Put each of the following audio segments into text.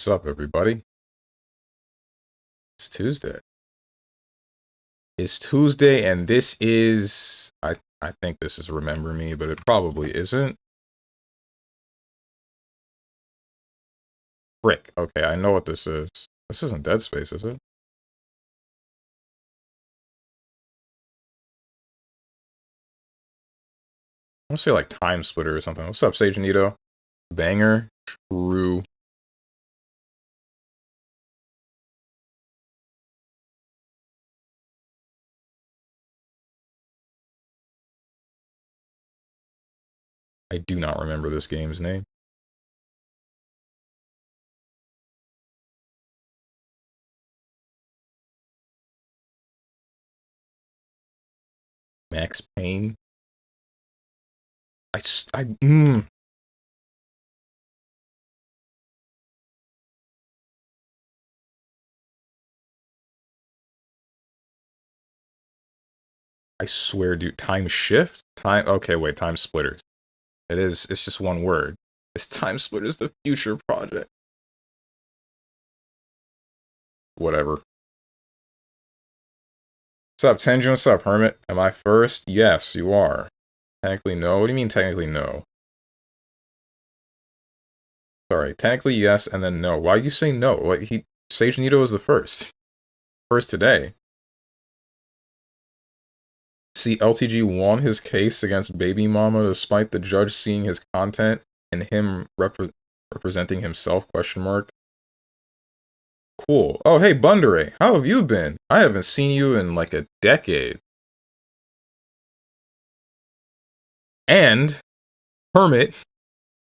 What's up, everybody? It's Tuesday. It's Tuesday, and this is I think this is Remember Me, but it probably isn't. Frick. Okay, I know what this is. This isn't Dead Space, is it? I want to say like Time Splitter or something. What's up, Sage Nito? Banger. True. I do not remember this game's name. Max Payne. I swear, dude. Time Shift? Time. Okay, wait. Time Splitters. It is. It's just one word. It's Time Splitters, the future project. Whatever. What's up, Tenjin? What's up, Hermit? Am I first? Yes, you are. Technically, no. What do you mean, technically, no? Sorry, technically, yes, and then no. Why did you say no? Like, Sage Nito was the first. First today. See, LTG won his case against Baby Mama despite the judge seeing his content and him representing himself, question mark. Cool. Oh, hey, Bundere, how have you been? I haven't seen you in like a decade. And, Hermit,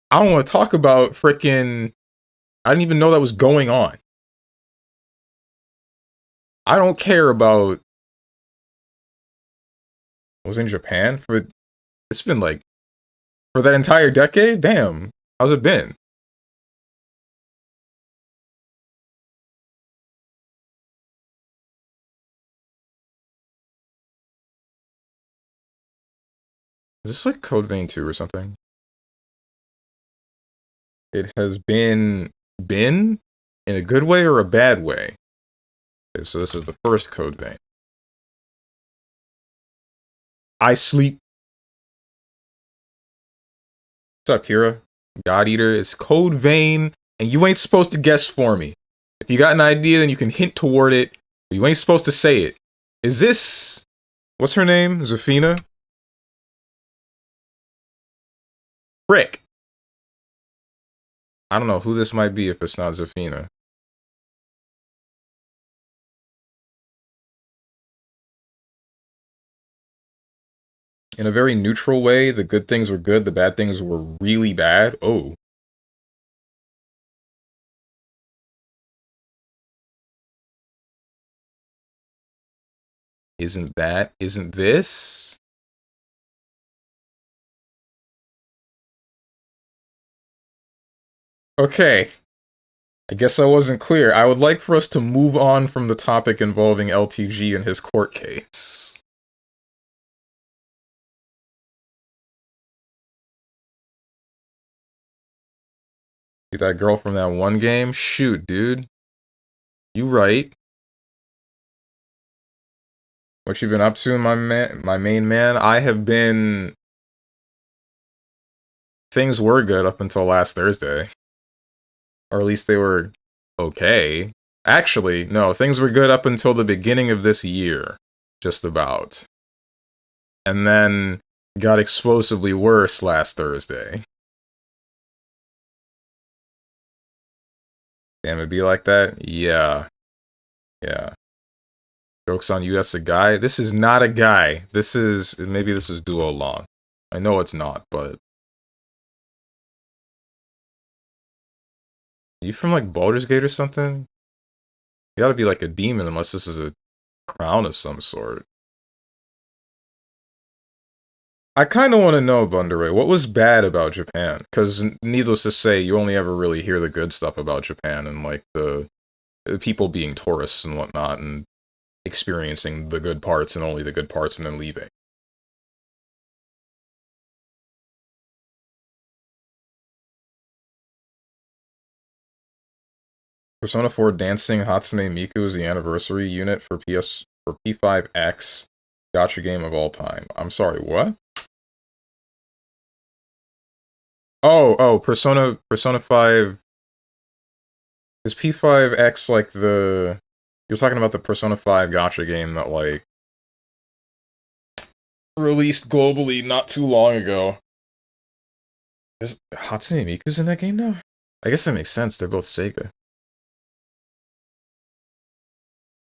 I don't want to talk about frickin'... I didn't even know that was going on. I don't care about... I was in Japan for... It's been like... For that entire decade? Damn. How's it been? Is this like Code Vein 2 or something? It has been in a good way or a bad way? Okay, so this is the first Code Vein. I sleep. What's up, Kira? God Eater. It's Code Vein, and you ain't supposed to guess for me. If you got an idea, then you can hint toward it, but you ain't supposed to say it. Is this... What's her name? Zafina? Frick. I don't know who this might be if it's not Zafina. In a very neutral way, the good things were good, the bad things were really bad. Oh. Isn't this? Okay. I guess I wasn't clear. I would like for us to move on from the topic involving LTG and his court case. That girl from that one game? Shoot, dude. You right. What you been up to, my main man? I have been... Things were good up until last Thursday. Or at least they were okay. Actually, no, things were good up until the beginning of this year. Just about. And then got explosively worse last Thursday. Damn, it be like that? Yeah. Yeah. Jokes on you, that's a guy? This is not a guy. This is... Maybe this is Duo Long. I know it's not, but... Are you from, like, Baldur's Gate or something? You gotta be, like, a demon unless this is a crown of some sort. I kind of want to know, Bundere, what was bad about Japan? Because, needless to say, you only ever really hear the good stuff about Japan and, like, the people being tourists and whatnot and experiencing the good parts and only the good parts and then leaving. Persona 4 Dancing Hatsune Miku is the anniversary unit for P5X gacha game of all time. I'm sorry, what? Oh, Persona 5. Is P5X like the... You're talking about the Persona 5 gacha game that, like, released globally not too long ago. Is Hatsune Miku's in that game now? I guess that makes sense. They're both Sega.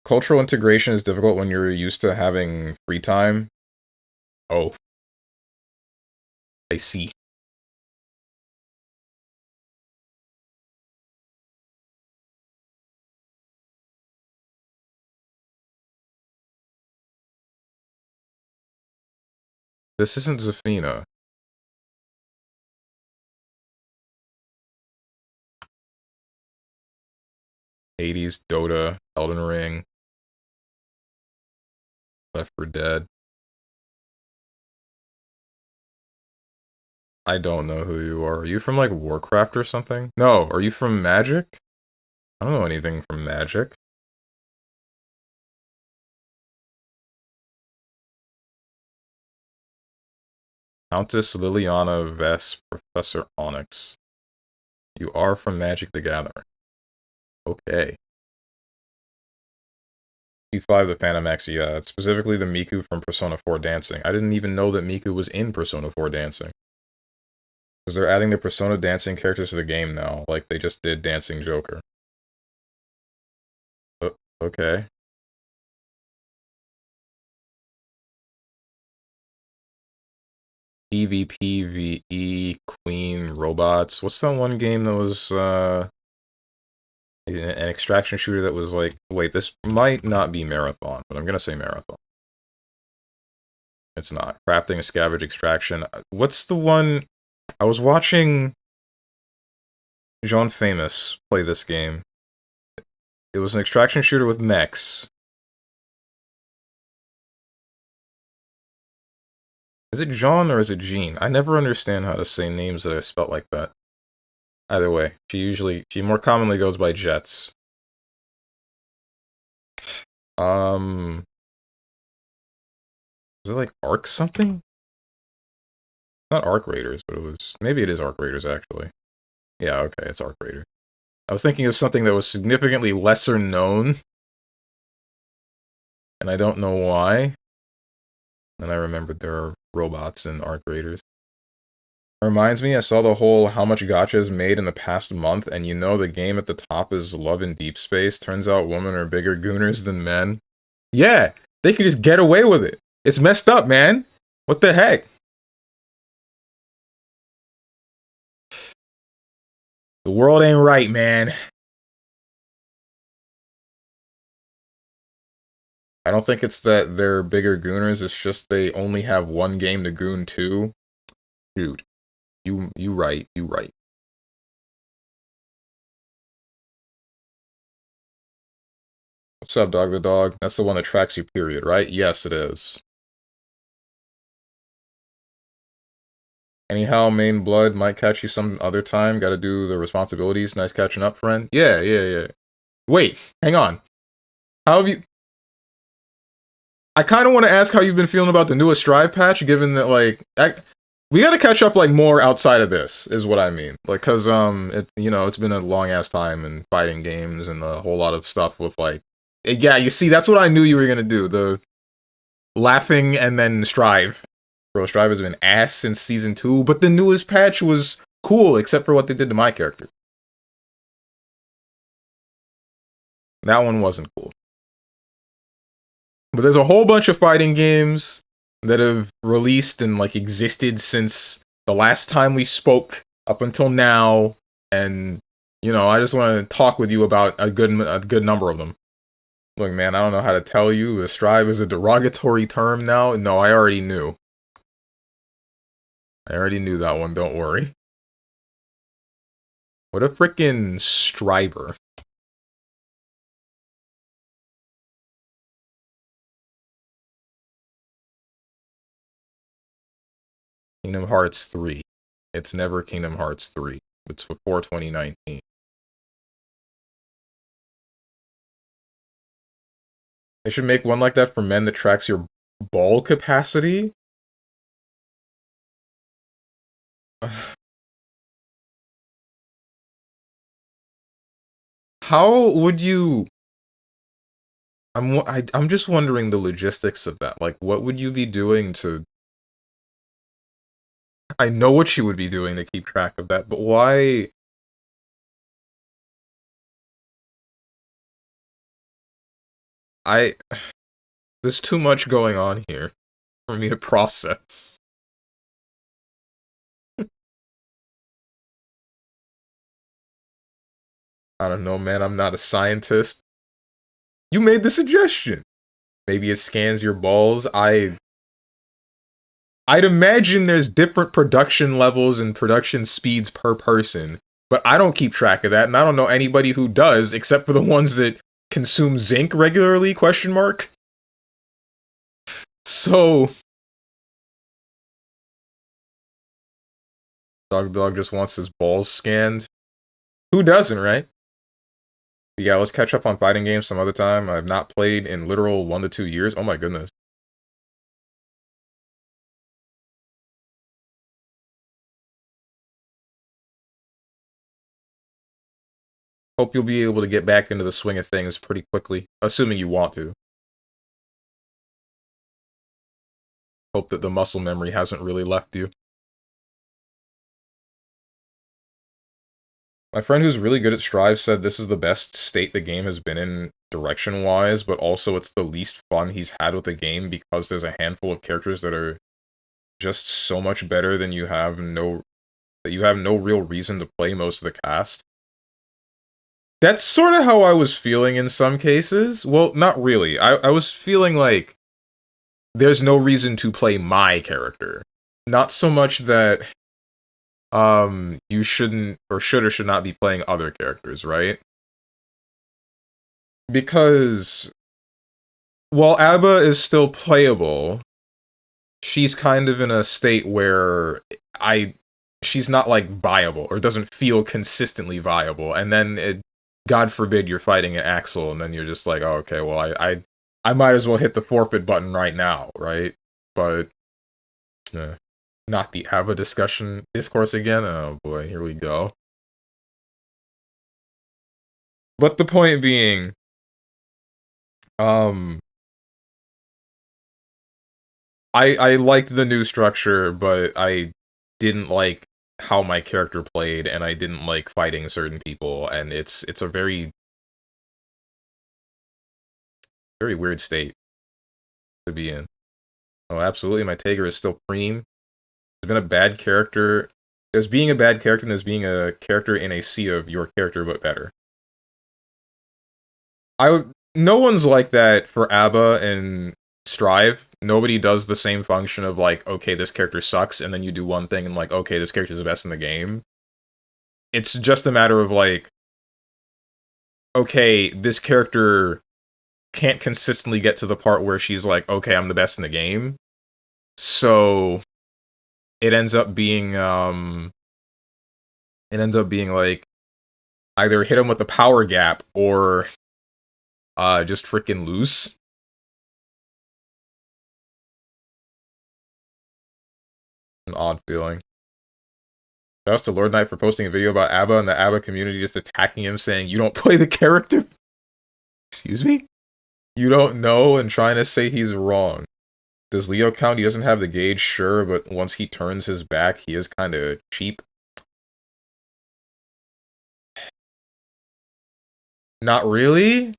Cultural integration is difficult when you're used to having free time. Oh. I see. This isn't Zafina. Hades, Dota, Elden Ring, Left 4 Dead. I don't know who you are. Are you from, like, Warcraft or something? No, are you from Magic? I don't know anything from Magic. Countess Liliana Vess, Professor Onyx. You are from Magic the Gathering. Okay. P5 the Phantom X, yeah. Specifically the Miku from Persona 4 Dancing. I didn't even know that Miku was in Persona 4 Dancing. Because they're adding the Persona Dancing characters to the game now, like they just did Dancing Joker. Okay. PvPvE Queen Robots. What's that one game that was an extraction shooter that was like... Wait, this might not be Marathon, but I'm gonna say Marathon. It's not. Crafting a Scavenge Extraction. What's the one... I was watching Jean Famous play this game. It was an extraction shooter with mechs. Is it Jean or is it Jean? I never understand how to say names that are spelt like that. Either way, she more commonly goes by Jets. Is it like Arc something? Not Arc Raiders, but it was... Maybe it is Arc Raiders, actually. Yeah, okay, it's Arc Raider. I was thinking of something that was significantly lesser known. And I don't know why. And I remembered there are robots in Arc Raiders. Reminds me, I saw the whole how much gacha is made in the past month, and you know the game at the top is Love in Deep Space. Turns out women are bigger gooners than men. Yeah, they could just get away with it. It's messed up, man. What the heck? The world ain't right, man. I don't think it's that they're bigger gooners, it's just they only have one game to goon to. Dude, you right, you right. What's up, Dog the Dog? That's the one that tracks you, period, right? Yes, it is. Anyhow, main blood might catch you some other time. Gotta do the responsibilities. Nice catching up, friend. Yeah. Wait, hang on. How have you... I kind of want to ask how you've been feeling about the newest Strive patch, given that, like... we gotta catch up, like, more outside of this, is what I mean. Like, cause, it's been a long-ass time in fighting games and a whole lot of stuff with, like... Yeah, you see, that's what I knew you were gonna do. The laughing and then Strive. Bro, Strive has been ass since Season 2, but the newest patch was cool, except for what they did to my character. That one wasn't cool. But there's a whole bunch of fighting games that have released and, like, existed since the last time we spoke up until now, and, I just want to talk with you about a good number of them. Look, man, I don't know how to tell you, the Strive is a derogatory term now. No, I already knew. I already knew that one, don't worry. What a frickin' Striver. Kingdom Hearts 3. It's never Kingdom Hearts 3. It's before 2019. They should make one like that for men that tracks your ball capacity. How would you... I'm just wondering the logistics of that. Like, what would you be doing to... I know what you would be doing to keep track of that, but why... There's too much going on here for me to process. I don't know, man. I'm not a scientist. You made the suggestion. Maybe it scans your balls. I'd imagine there's different production levels and production speeds per person, but I don't keep track of that, and I don't know anybody who does, except for the ones that consume zinc regularly, question mark. So... Dog just wants his balls scanned. Who doesn't, right? Yeah, let's catch up on fighting games some other time. I've not played in literal 1 to 2 years. Oh my goodness. Hope you'll be able to get back into the swing of things pretty quickly, assuming you want to. Hope that the muscle memory hasn't really left you. My friend who's really good at Strive said this is the best state the game has been in direction-wise, but also it's the least fun he's had with the game because there's a handful of characters that are just so much better than you have no real reason to play most of the cast. That's sort of how I was feeling in some cases. Well, not really. I was feeling like there's no reason to play my character. Not so much that you shouldn't or should or should not be playing other characters, right? Because while Abba is still playable, she's kind of in a state where she's not like viable or doesn't feel consistently viable, and then God forbid you're fighting an Axel, and then you're just like, oh, okay, well, I might as well hit the forfeit button right now, right? But not the Abba discourse again. Oh boy, here we go. But the point being, I liked the new structure, but I didn't like how my character played, and I didn't like fighting certain people, and it's a very, very weird state to be in. Oh, absolutely, my Tager is still preem. There's been a bad character. There's being a bad character, and there's being a character in a sea of your character, but better. No one's like that for Abba and Strive. Nobody does the same function of like, okay, this character sucks, and then you do one thing and like, okay, this character's the best in the game. It's just a matter of like, okay, this character can't consistently get to the part where she's like, okay, I'm the best in the game. So it ends up being like either hit him with the power gap or just freaking loose. An odd feeling. Shouts to Lord Knight for posting a video about Abba and the Abba community just attacking him, saying, you don't play the character? Excuse me? You don't know, and trying to say he's wrong. Does Leo count? He doesn't have the gauge, sure, but once he turns his back, he is kind of cheap. Not really?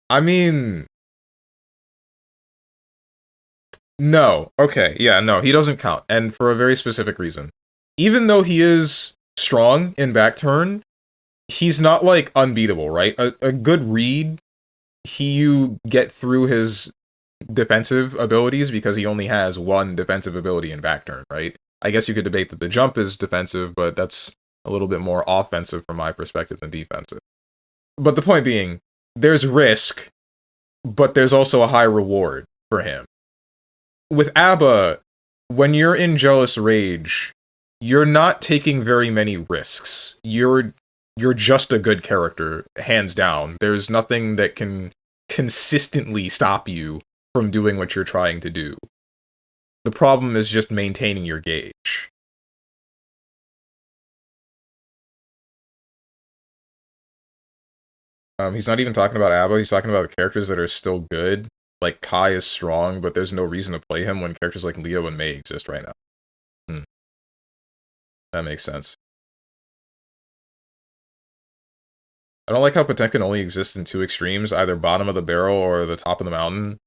I mean... No. Okay, yeah, no, he doesn't count, and for a very specific reason. Even though he is strong in back turn, he's not, like, unbeatable, right? A good read, you get through his defensive abilities because he only has one defensive ability in back turn, right? I guess you could debate that the jump is defensive, but that's a little bit more offensive from my perspective than defensive. But the point being, there's risk, but there's also a high reward for him. With Abba, when you're in Jealous Rage, you're not taking very many risks. You're you're just a good character, hands down. There's nothing that can consistently stop you from doing what you're trying to do. The problem is just maintaining your gauge. He's not even talking about ABBA, he's talking about characters that are still good. Like, Kai is strong, but there's no reason to play him when characters like Leo and Mei exist right now. That makes sense. I don't like how Potemkin only exists in two extremes, either bottom of the barrel or the top of the mountain.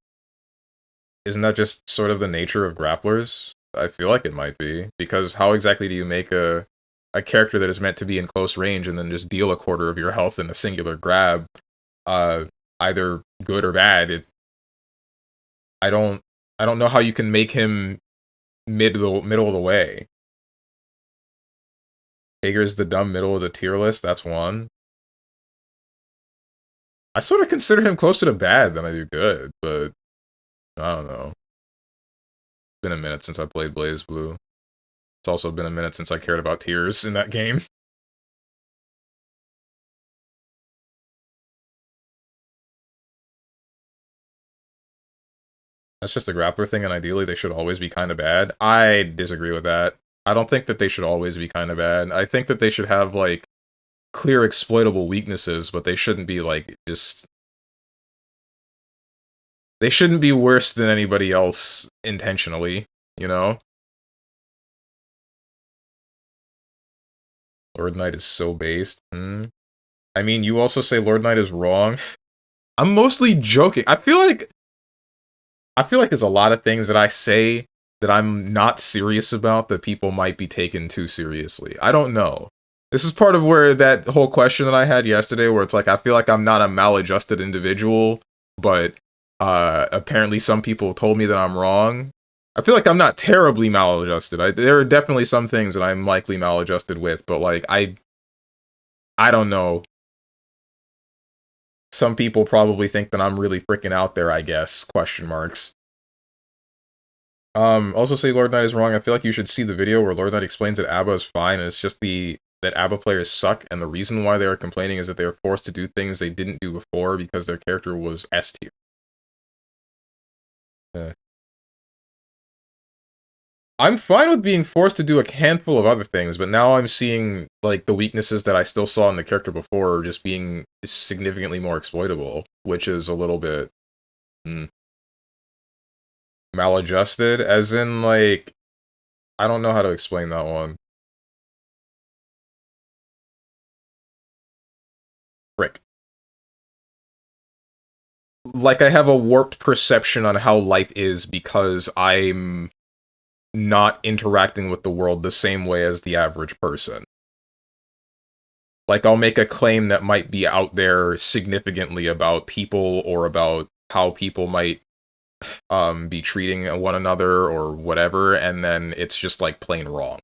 Isn't that just sort of the nature of grapplers? I feel like it might be, because how exactly do you make a character that is meant to be in close range and then just deal a quarter of your health in a singular grab, either good or bad? I don't know how you can make him middle of the way. Hager's the dumb middle of the tier list, that's one. I sort of consider him closer to bad than I do good, but I don't know. It's been a minute since I played BlazBlue. It's also been a minute since I cared about tiers in that game. That's just a grappler thing, and ideally they should always be kind of bad. I disagree with that. I don't think that they should always be kind of bad. I think that they should have, like, clear exploitable weaknesses, but they shouldn't be, like, just... They shouldn't be worse than anybody else intentionally, you know? Lord Knight is so based. I mean, you also say Lord Knight is wrong. I'm mostly joking. I feel like there's a lot of things that I say that I'm not serious about that people might be taken too seriously. I don't know. This is part of where that whole question that I had yesterday, where it's like, I feel like I'm not a maladjusted individual, but apparently some people told me that I'm wrong. I feel like I'm not terribly maladjusted. There are definitely some things that I'm likely maladjusted with, but like, I don't know. Some people probably think that I'm really freaking out there, I guess, question marks. Also say Lord Knight is wrong. I feel like you should see the video where Lord Knight explains that ABBA is fine, and it's just that ABBA players suck, and the reason why they are complaining is that they are forced to do things they didn't do before because their character was S tier. I'm fine with being forced to do a handful of other things, but now I'm seeing, like, the weaknesses that I still saw in the character before just being significantly more exploitable, which is a little bit... maladjusted, as in, like... I don't know how to explain that one. Frick. Like, I have a warped perception on how life is because I'm not interacting with the world the same way as the average person. Like, I'll make a claim that might be out there significantly about people or about how people might be treating one another or whatever, and then it's just, like, plain wrong.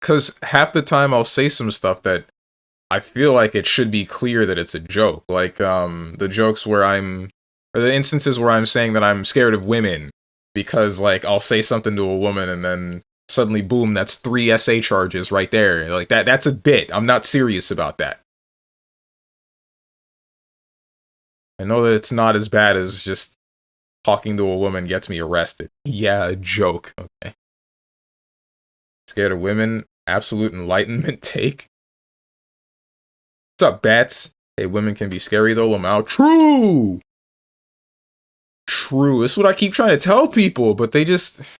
Because half the time I'll say some stuff that I feel like it should be clear that it's a joke. Like, the jokes where or the instances where I'm saying that I'm scared of women, because, like, I'll say something to a woman and then suddenly, boom, that's 3 SA charges right there. Like, that's a bit. I'm not serious about that. I know that it's not as bad as just talking to a woman gets me arrested. Yeah, a joke. Okay. Scared of women? Absolute enlightenment take? What's up, bats? Hey, women can be scary though, Lamau. True! True. This is what I keep trying to tell people, but they just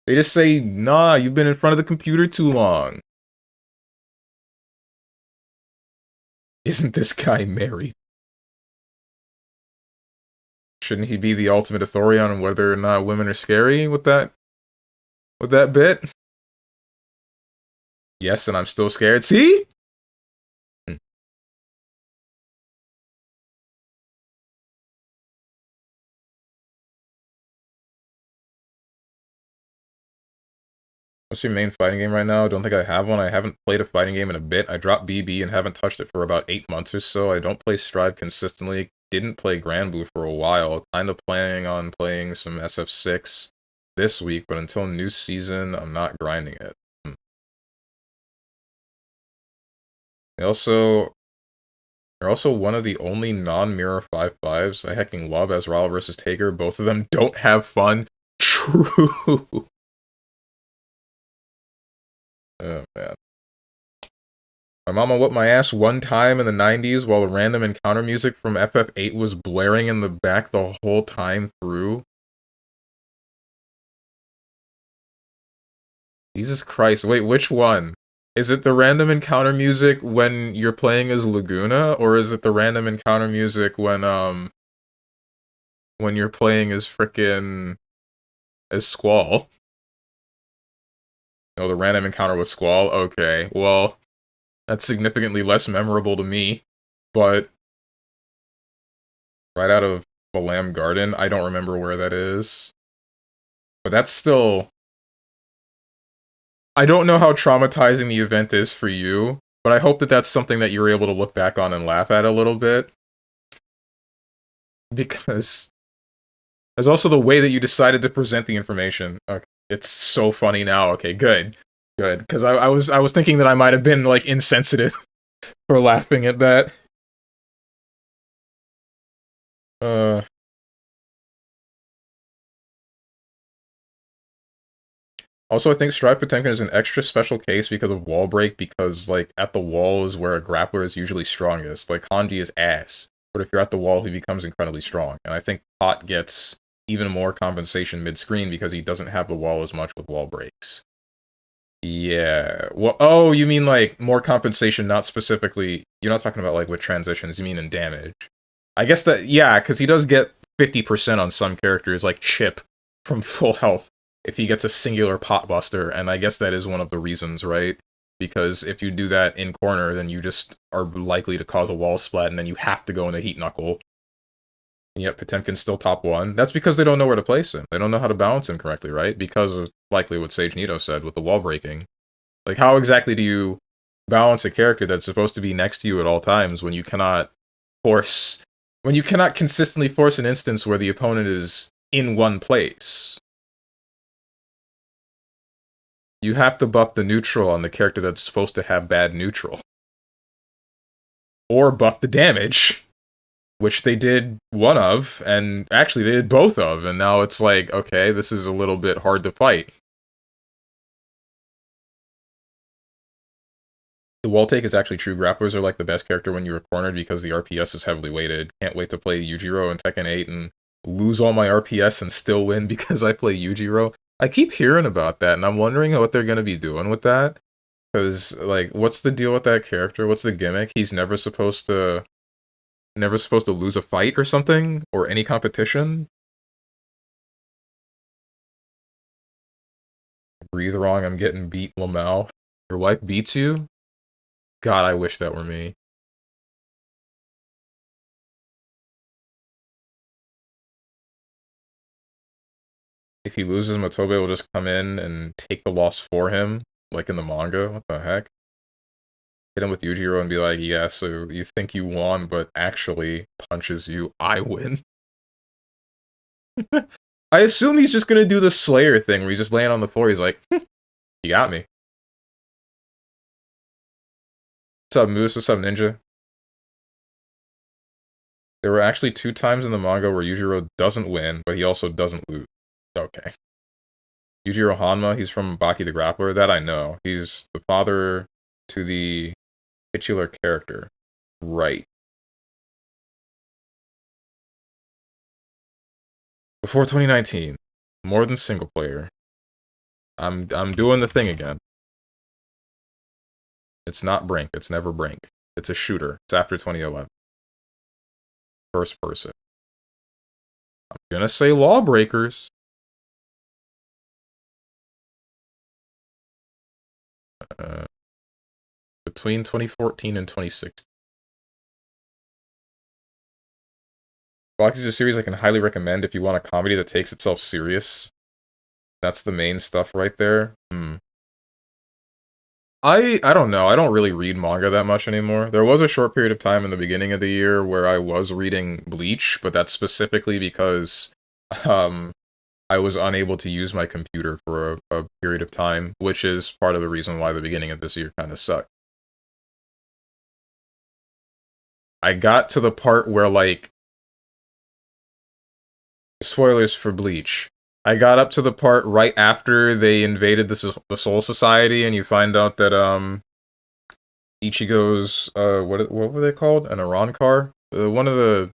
say, nah, you've been in front of the computer too long. Isn't this guy married? Shouldn't he be the ultimate authority on whether or not women are scary with that bit? Yes, and I'm still scared. See? What's your main fighting game right now? Don't think I have one. I haven't played a fighting game in a bit. I dropped BB and haven't touched it for about 8 months or so. I don't play Strive consistently. Didn't play Granblue for a while. Kinda planning on playing some SF6. this week, but until new season, I'm not grinding it. They also... They're also one of the only non-Mirror 5/5s I hecking love as Ryle versus Taker. Both of them don't have fun. True. Oh, man. My mama whooped my ass one time in the 90s while the random encounter music from FF8 was blaring in the back the whole time through. Jesus Christ. Wait, which one? Is it the random encounter music when you're playing as Laguna, or is it the random encounter music when you're playing as frickin' as Squall? No, the random encounter was Squall? Okay, well, that's significantly less memorable to me, but right out of Balam Garden, I don't remember where that is. But that's still... I don't know how traumatizing the event is for you, but I hope that that's something that you're able to look back on and laugh at a little bit. Because there's also the way that you decided to present the information. Okay, it's so funny now. Okay, good. Good. Because I was thinking that I might have been, like, insensitive for laughing at that. Also, I think Strive Potemkin is an extra special case because of wall break, because, like, at the wall is where a grappler is usually strongest. Like, Hanji is ass, but if you're at the wall, he becomes incredibly strong. And I think Pot gets even more compensation mid-screen because he doesn't have the wall as much with wall breaks. Yeah. Well, oh, you mean, like, more compensation, not specifically... You're not talking about, like, with transitions, you mean in damage. I guess that, yeah, because he does get 50% on some characters, like Chip, from full health, if he gets a singular pot buster, and I guess that is one of the reasons, right? Because if you do that in corner, then you just are likely to cause a wall splat, and then you have to go into Heat Knuckle. And yet Potemkin's still top 1. That's because they don't know where to place him. They don't know how to balance him correctly, right? Because of, likely, what Sage Nito said with the wall breaking. Like, how exactly do you balance a character that's supposed to be next to you at all times when you cannot force... When you cannot consistently force an instance where the opponent is in one place? You have to buff the neutral on the character that's supposed to have bad neutral. Or buff the damage, which they did one of, and actually they did both of, and now it's like, okay, this is a little bit hard to fight. The wall take is actually true. Grapplers are like the best character when you are cornered because the RPS is heavily weighted. Can't wait to play Yujiro in Tekken 8 and lose all my RPS and still win because I play Yujiro. I keep hearing about that, and I'm wondering what they're going to be doing with that. Because, like, what's the deal with that character? What's the gimmick? He's never supposed to lose a fight or something? Or any competition? Breathe wrong, I'm getting beat, Lamau. Your wife beats you? God, I wish that were me. If he loses, Matobe will just come in and take the loss for him, like in the manga. What the heck? Hit him with Yujiro and be like, yeah, so you think you won, but actually punches you, I win. I assume he's just gonna do the Slayer thing, where he's just laying on the floor, he's like, you got me. What's up, Moose? What's up, Ninja? There were actually 2 times in the manga where Yujiro doesn't win, but he also doesn't lose. Okay. Yujiro Hanma, he's from Baki the Grappler. That I know. He's the father to the titular character. Right. Before 2019. More than single player. I'm doing the thing again. It's not Brink. It's never Brink. It's a shooter. It's after 2011. First person. I'm gonna say Lawbreakers. Between 2014 and 2016. Fox is a series I can highly recommend if you want a comedy that takes itself serious. That's the main stuff right there. I don't know. I don't really read manga that much anymore. There was a short period of time in the beginning of the year where I was reading Bleach, but that's specifically because I was unable to use my computer for a period of time, which is part of the reason why the beginning of this year kind of sucked. I got to the part where, like, spoilers for Bleach. I got up to the part right after they invaded the Soul Society, and you find out that, Ichigo's, what were they called? An Arankar? One of the...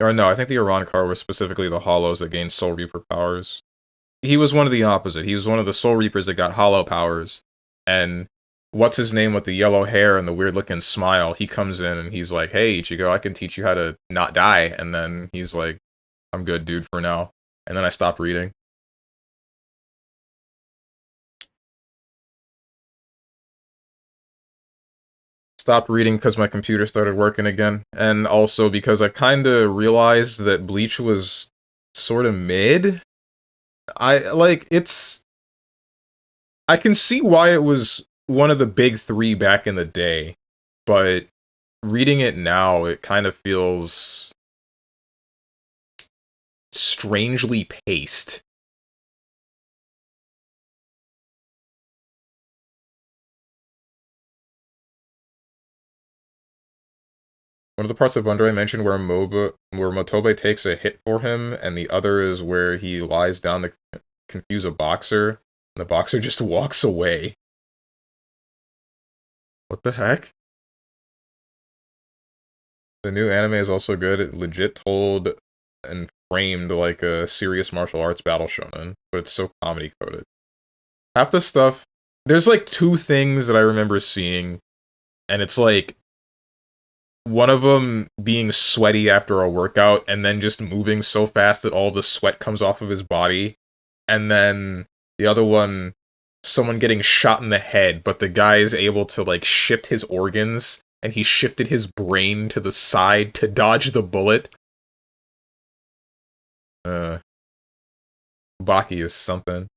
Or no, I think the Arankar was specifically the Hollows that gained Soul Reaper powers. He was one of the opposite. He was one of the Soul Reapers that got Hollow powers. And what's his name with the yellow hair and the weird-looking smile? He comes in and he's like, hey, Ichigo, I can teach you how to not die. And then he's like, I'm good, dude, for now. And then I stopped reading. Stopped reading because my computer started working again. And also because I kind of realized that Bleach was sort of mid. I can see why it was one of the big three back in the day, but reading it now, it kind of feels strangely paced. One of the parts of Bundarai I mentioned where Motobe takes a hit for him, and the other is where he lies down to confuse a boxer, and the boxer just walks away. What the heck? The new anime is also good. It legit told and framed like a serious martial arts battle shonen, but it's so comedy coded. Half the stuff, there's like two things that I remember seeing, and it's like one of them being sweaty after a workout and then just moving so fast that all the sweat comes off of his body, and then the other one, someone getting shot in the head, but the guy is able to like shift his organs, and he shifted his brain to the side to dodge the bullet. Baki is something.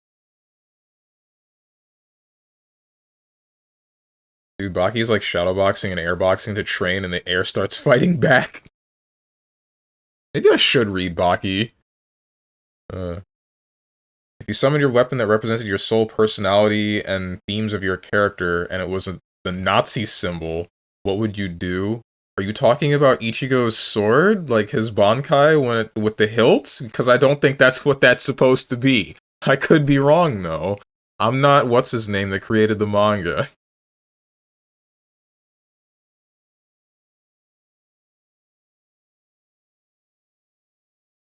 Dude, Baki's like shadowboxing and airboxing to train, and the air starts fighting back. Maybe I should read Baki. If you summoned your weapon that represented your soul personality and themes of your character, and it was the Nazi symbol, what would you do? Are you talking about Ichigo's sword? Like his Bankai with the hilt? Because I don't think that's what that's supposed to be. I could be wrong, though. I'm not what's-his-name that created the manga.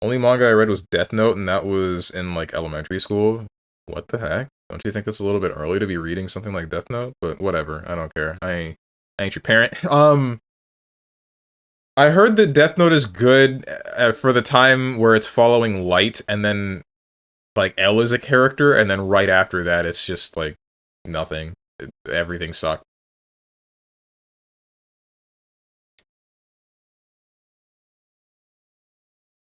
Only manga I read was Death Note, and that was in, like, elementary school. What the heck? Don't you think that's a little bit early to be reading something like Death Note? But whatever, I don't care. I ain't your parent. I heard that Death Note is good for the time where it's following Light, and then, like, L is a character, and then right after that, it's just, like, nothing. Everything sucked.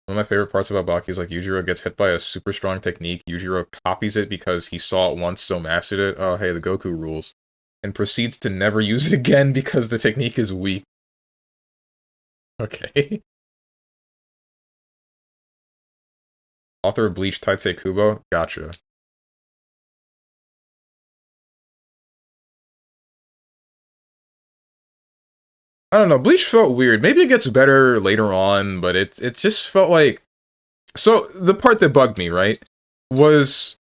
One of my favorite parts about Baki is like Yujiro gets hit by a super strong technique. Yujiro copies it because he saw it once, so mastered it. Oh, hey, the Goku rules. And proceeds to never use it again because the technique is weak. Okay. Author of Bleach, Taitsei Kubo? Gotcha. I don't know, Bleach felt weird. Maybe it gets better later on, but it just felt like... So, the part that bugged me, right, was...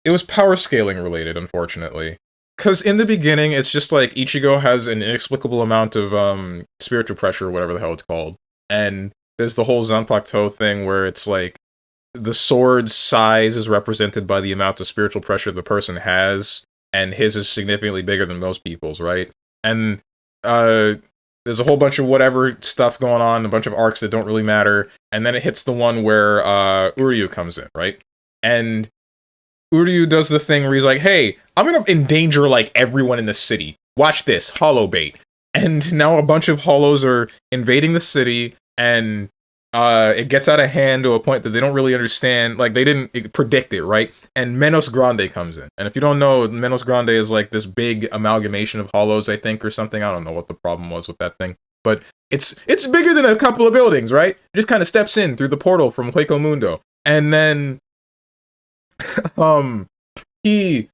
It was power scaling related, unfortunately. Because in the beginning, it's just like Ichigo has an inexplicable amount of spiritual pressure, or whatever the hell it's called. And there's the whole Zanpakuto thing where it's like the sword's size is represented by the amount of spiritual pressure the person has, and his is significantly bigger than most people's, right? And there's a whole bunch of whatever stuff going on, a bunch of arcs that don't really matter, and then it hits the one where Uryu comes in, right? And Uryu does the thing where he's like, hey, I'm gonna endanger, like, everyone in the city. Watch this, hollow bait. And now a bunch of hollows are invading the city, and it gets out of hand to a point that they don't really understand. Like, they didn't predict it, right? And Menos Grande comes in. And if you don't know, Menos Grande is, like, this big amalgamation of hollows, I think, or something. I don't know what the problem was with that thing. But it's bigger than a couple of buildings, right? It just kind of steps in through the portal from Hueco Mundo. And then um, he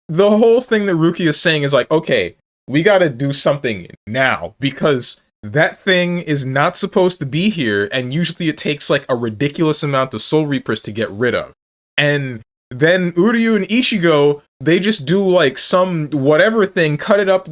the whole thing that Ruki is saying is like, okay, we gotta do something now because that thing is not supposed to be here, and usually it takes like a ridiculous amount of Soul Reapers to get rid of. And then Uryu and Ichigo, they just do like some whatever thing, cut it up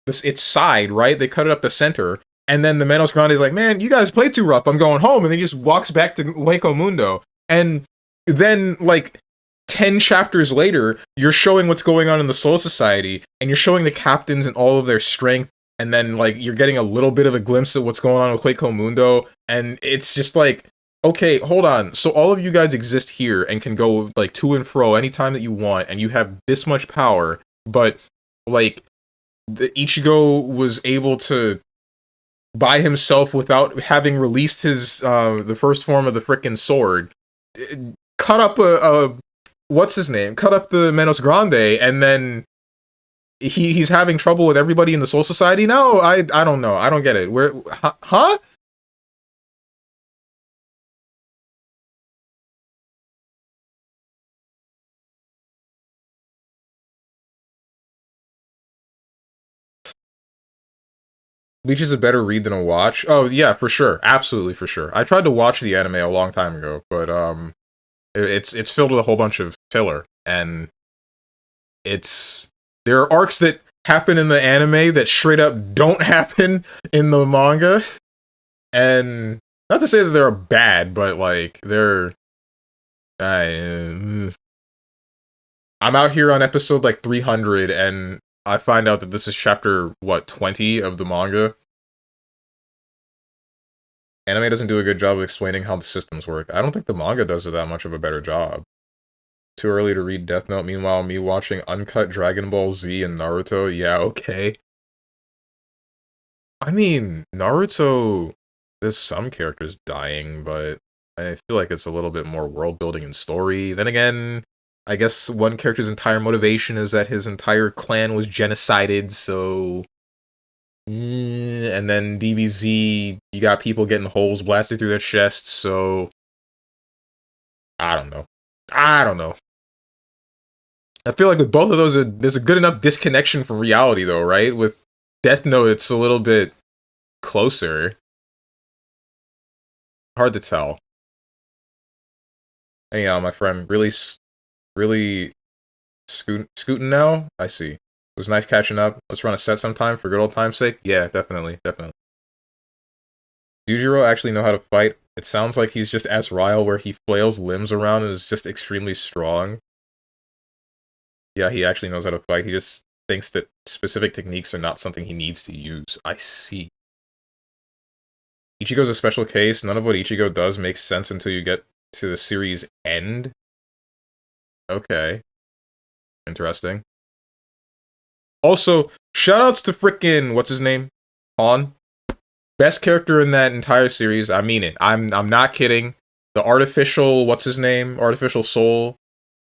its side, right? They cut it up the center, and then the Menos Grande is like, man, you guys play too rough, I'm going home, and he just walks back to Hueco Mundo. And then like 10 chapters later, you're showing what's going on in the Soul Society, and you're showing the captains and all of their strength, and then, like, you're getting a little bit of a glimpse of what's going on with Hueco Mundo, and it's just like, okay, hold on, so all of you guys exist here and can go, like, to and fro anytime that you want, and you have this much power, but, like, the Ichigo was able to, by himself, without having released his, the first form of the frickin' sword, cut up what's his name? Cut up the Menos Grande, and then he's having trouble with everybody in the Soul Society now? I don't know. I don't get it. Where, huh? Bleach is a better read than a watch. Oh yeah, for sure, absolutely for sure. I tried to watch the anime a long time ago, but it's filled with a whole bunch of filler, and it's there are arcs that happen in the anime that straight up don't happen in the manga, and not to say that they're bad, but like they're I'm out here on episode like 300, and I find out that this is chapter what 20 of the manga. Anime doesn't do a good job of explaining how the systems work. I don't think the manga does that much of a better job. Too early to read Death Note. Meanwhile, me watching uncut Dragon Ball Z and Naruto. Yeah, okay. I mean, Naruto, there's some characters dying, but I feel like it's a little bit more world building and story. Then again, I guess one character's entire motivation is that his entire clan was genocided, so... And then DBZ, you got people getting holes blasted through their chests, so... I don't know. I don't know. I feel like with both of those, there's a good enough disconnection from reality, though, right? With Death Note, it's a little bit closer. Hard to tell. Anyhow, my friend, really scooting now? I see. It was nice catching up. Let's run a set sometime for good old time's sake. Yeah, definitely. Yujiro actually know how to fight. It sounds like he's just as Ryle, where he flails limbs around and is just extremely strong. Yeah, he actually knows how to fight. He just thinks that specific techniques are not something he needs to use. I see. Ichigo's a special case. None of what Ichigo does makes sense until you get to the series end. Okay. Interesting. Also, shoutouts to frickin' what's his name? Han. Best character in that entire series. I mean it. I'm not kidding. The artificial what's his name? Artificial soul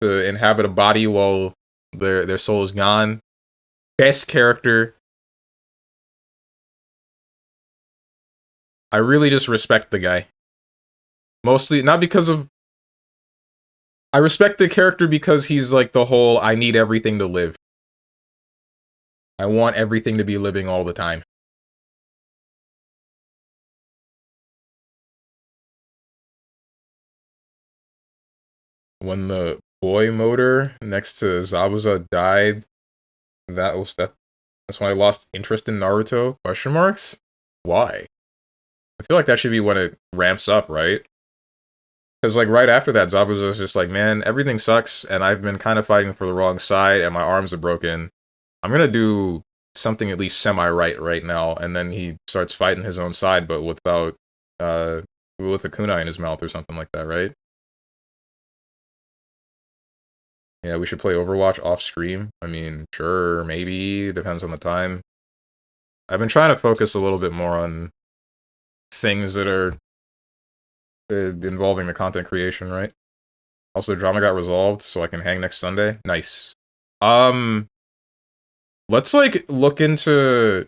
to inhabit a body while their soul is gone. Best character. I really just respect the guy. Mostly not because of I respect the character because he's like the whole I need everything to live. I want everything to be living all the time. When the boy motor next to Zabuza died, that's when I lost interest in Naruto? Question marks? Why? I feel like that should be when it ramps up, right? Because, like, right after that, Zabuza's just like, man, everything sucks, and I've been kind of fighting for the wrong side, and my arms are broken. I'm gonna do something at least semi-right now, and then he starts fighting his own side, but without, with a kunai in his mouth or something like that, right? Yeah, we should play Overwatch off stream. I mean, sure, maybe, depends on the time. I've been trying to focus a little bit more on things that are involving the content creation, right? Also, the drama got resolved, so I can hang next Sunday. Nice. Let's, like, look into...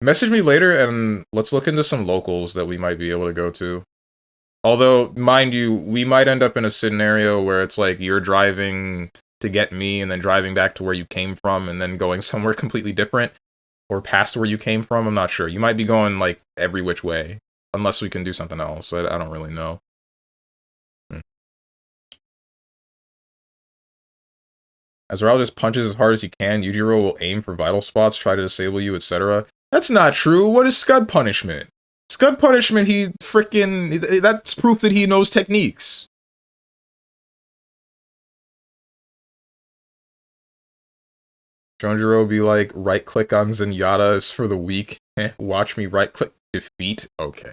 Message me later, and let's look into some locals that we might be able to go to. Although, mind you, we might end up in a scenario where it's like you're driving to get me and then driving back to where you came from and then going somewhere completely different or past where you came from. I'm not sure. You might be going like every which way unless we can do something else. I don't really know. As Raul just punches as hard as he can, Yujiro will aim for vital spots, try to disable you, etc. That's not true. What is Scud punishment? Scud punishment, he freaking... That's proof that he knows techniques. Jonjiro be like, right-click on Zenyatta is for the weak. Watch me right-click defeat? Okay.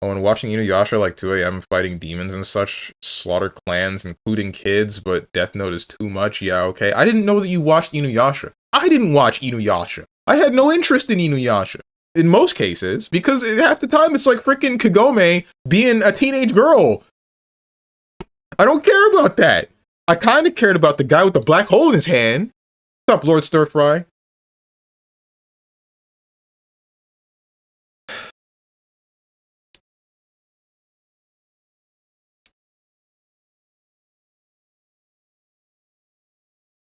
Oh, and watching Inuyasha like 2 a.m. fighting demons and such, slaughter clans, including kids, but Death Note is too much, yeah, okay. I didn't know that you watched Inuyasha. I didn't watch Inuyasha. I had no interest in Inuyasha. In most cases, because half the time it's like freaking Kagome being a teenage girl. I don't care about that. I kind of cared about the guy with the black hole in his hand. What's up, Lord Stirfry?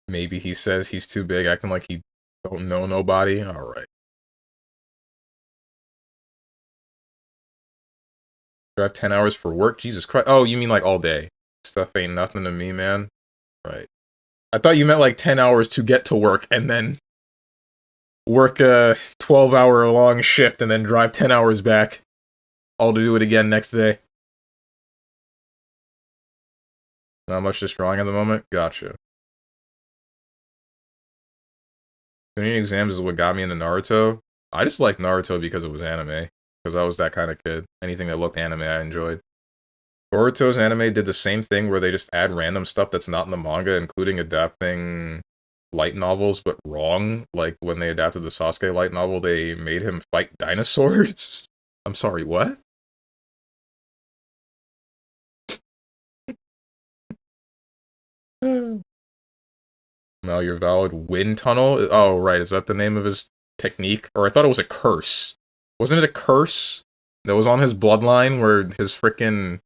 Maybe he says he's too big, acting like he don't know nobody. Alright. Drive 10 hours for work? Jesus Christ. Oh, you mean like all day. Stuff ain't nothing to me, man. Right. I thought you meant like 10 hours to get to work and then work a 12-hour long shift and then drive 10 hours back. All to do it again next day. Not much just drawing at the moment? Gotcha. Doing exams is what got me into Naruto. I just liked Naruto because it was anime. Because I was that kind of kid. Anything that looked anime, I enjoyed. Boruto's anime did the same thing where they just add random stuff that's not in the manga, including adapting light novels, but wrong. Like, when they adapted the Sasuke light novel, they made him fight dinosaurs. I'm sorry, what? No, you're valid. Wind tunnel? Oh, right. Is that the name of his technique? Or I thought it was a curse. Wasn't it a curse that was on his bloodline where his frickin'...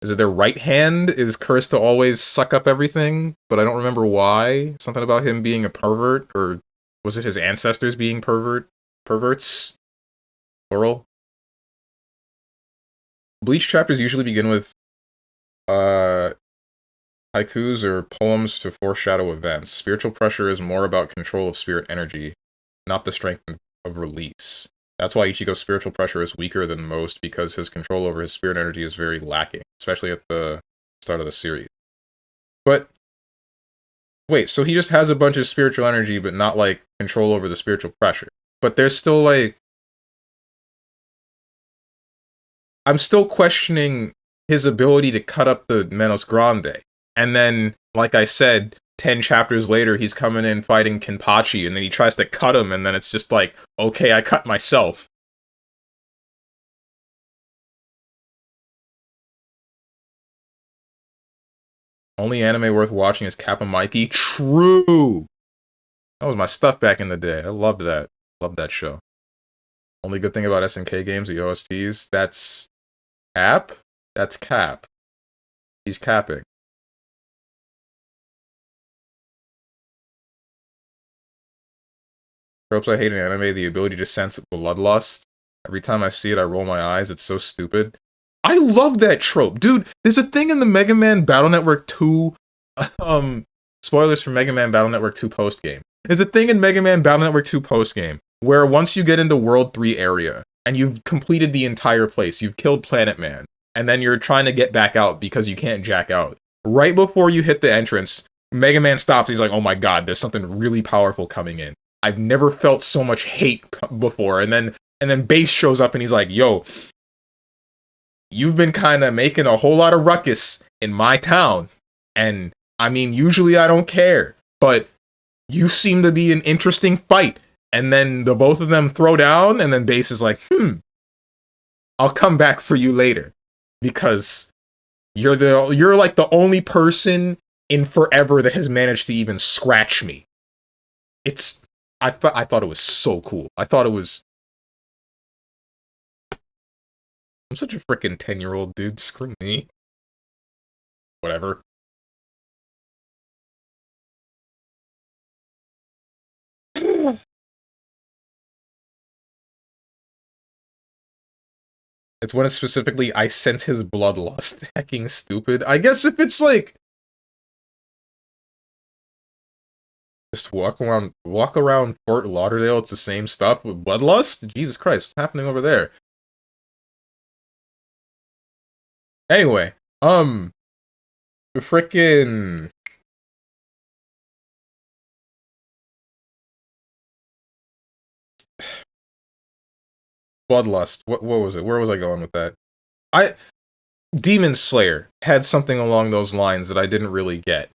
Is it their right hand is cursed to always suck up everything? But I don't remember why. Something about him being a pervert? Or was it his ancestors being perverts? Plural? Bleach chapters usually begin with haikus or poems to foreshadow events. Spiritual pressure is more about control of spirit energy, not the strength of release. That's why Ichigo's spiritual pressure is weaker than most, because his control over his spirit energy is very lacking, especially at the start of the series. But, wait, so he just has a bunch of spiritual energy, but not, like, control over the spiritual pressure. But there's still, like... I'm still questioning his ability to cut up the Menos Grande. And then, like I said, 10 chapters later, he's coming in fighting Kenpachi, and then he tries to cut him, and then it's just like, okay, I cut myself. Only anime worth watching is Kappa Mikey. True! That was my stuff back in the day. I loved that. Loved that show. Only good thing about SNK games, the OSTs, that's... Cap? That's Cap. He's capping. Tropes I hate in anime, the ability to sense bloodlust. Every time I see it, I roll my eyes. It's so stupid. I love that trope. Dude, there's a thing in the Mega Man Battle Network 2... spoilers for Mega Man Battle Network 2 post-game. There's a thing in Mega Man Battle Network 2 post-game where once you get into World 3 area, and you've completed the entire place, you've killed Planet Man, and then you're trying to get back out because you can't jack out. Right before you hit the entrance, Mega Man stops. He's like, oh my god, there's something really powerful coming in. I've never felt so much hate before. And then Bass shows up and he's like, yo, you've been kind of making a whole lot of ruckus in my town. And, I mean, usually I don't care. But you seem to be an interesting fight. And then the both of them throw down, and then Bass is like, I'll come back for you later. Because you're like the only person in forever that has managed to even scratch me. I thought it was so cool. I thought it was... I'm such a freaking 10-year-old dude. Screw me. Whatever. It's when it's specifically, I sent his bloodlust. Hecking stupid. I guess if it's like... Just walk around Fort Lauderdale, it's the same stuff with bloodlust? Jesus Christ, what's happening over there? Anyway, frickin' bloodlust. What was it? Where was I going with that? Demon Slayer had something along those lines that I didn't really get.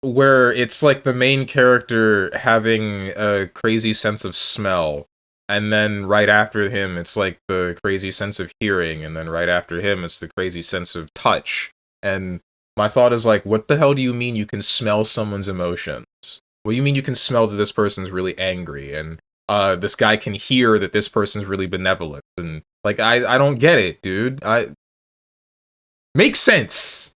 Where it's like the main character having a crazy sense of smell, and then right after him it's like the crazy sense of hearing, and then right after him it's the crazy sense of touch. And my thought is like, what the hell do you mean you can smell someone's emotions? What do you mean you can smell that this person's really angry, and this guy can hear that this person's really benevolent? And like, I don't get it, dude. Makes sense.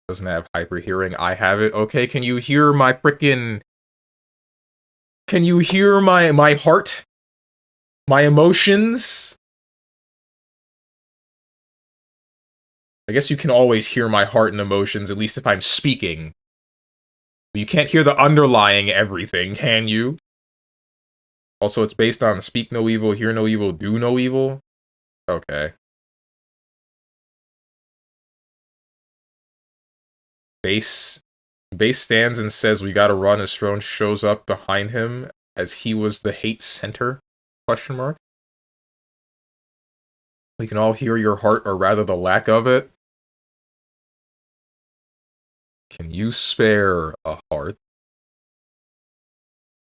Doesn't have hyper hearing. I have it. Okay, can you hear my frickin'... Can you hear my heart? My emotions? I guess you can always hear my heart and emotions, at least if I'm speaking. But you can't hear the underlying everything, can you? Also, it's based on speak no evil, hear no evil, do no evil? Okay. Base stands and says we gotta run as Strone shows up behind him as he was the hate center? Question mark. We can all hear your heart, or rather the lack of it. Can you spare a heart?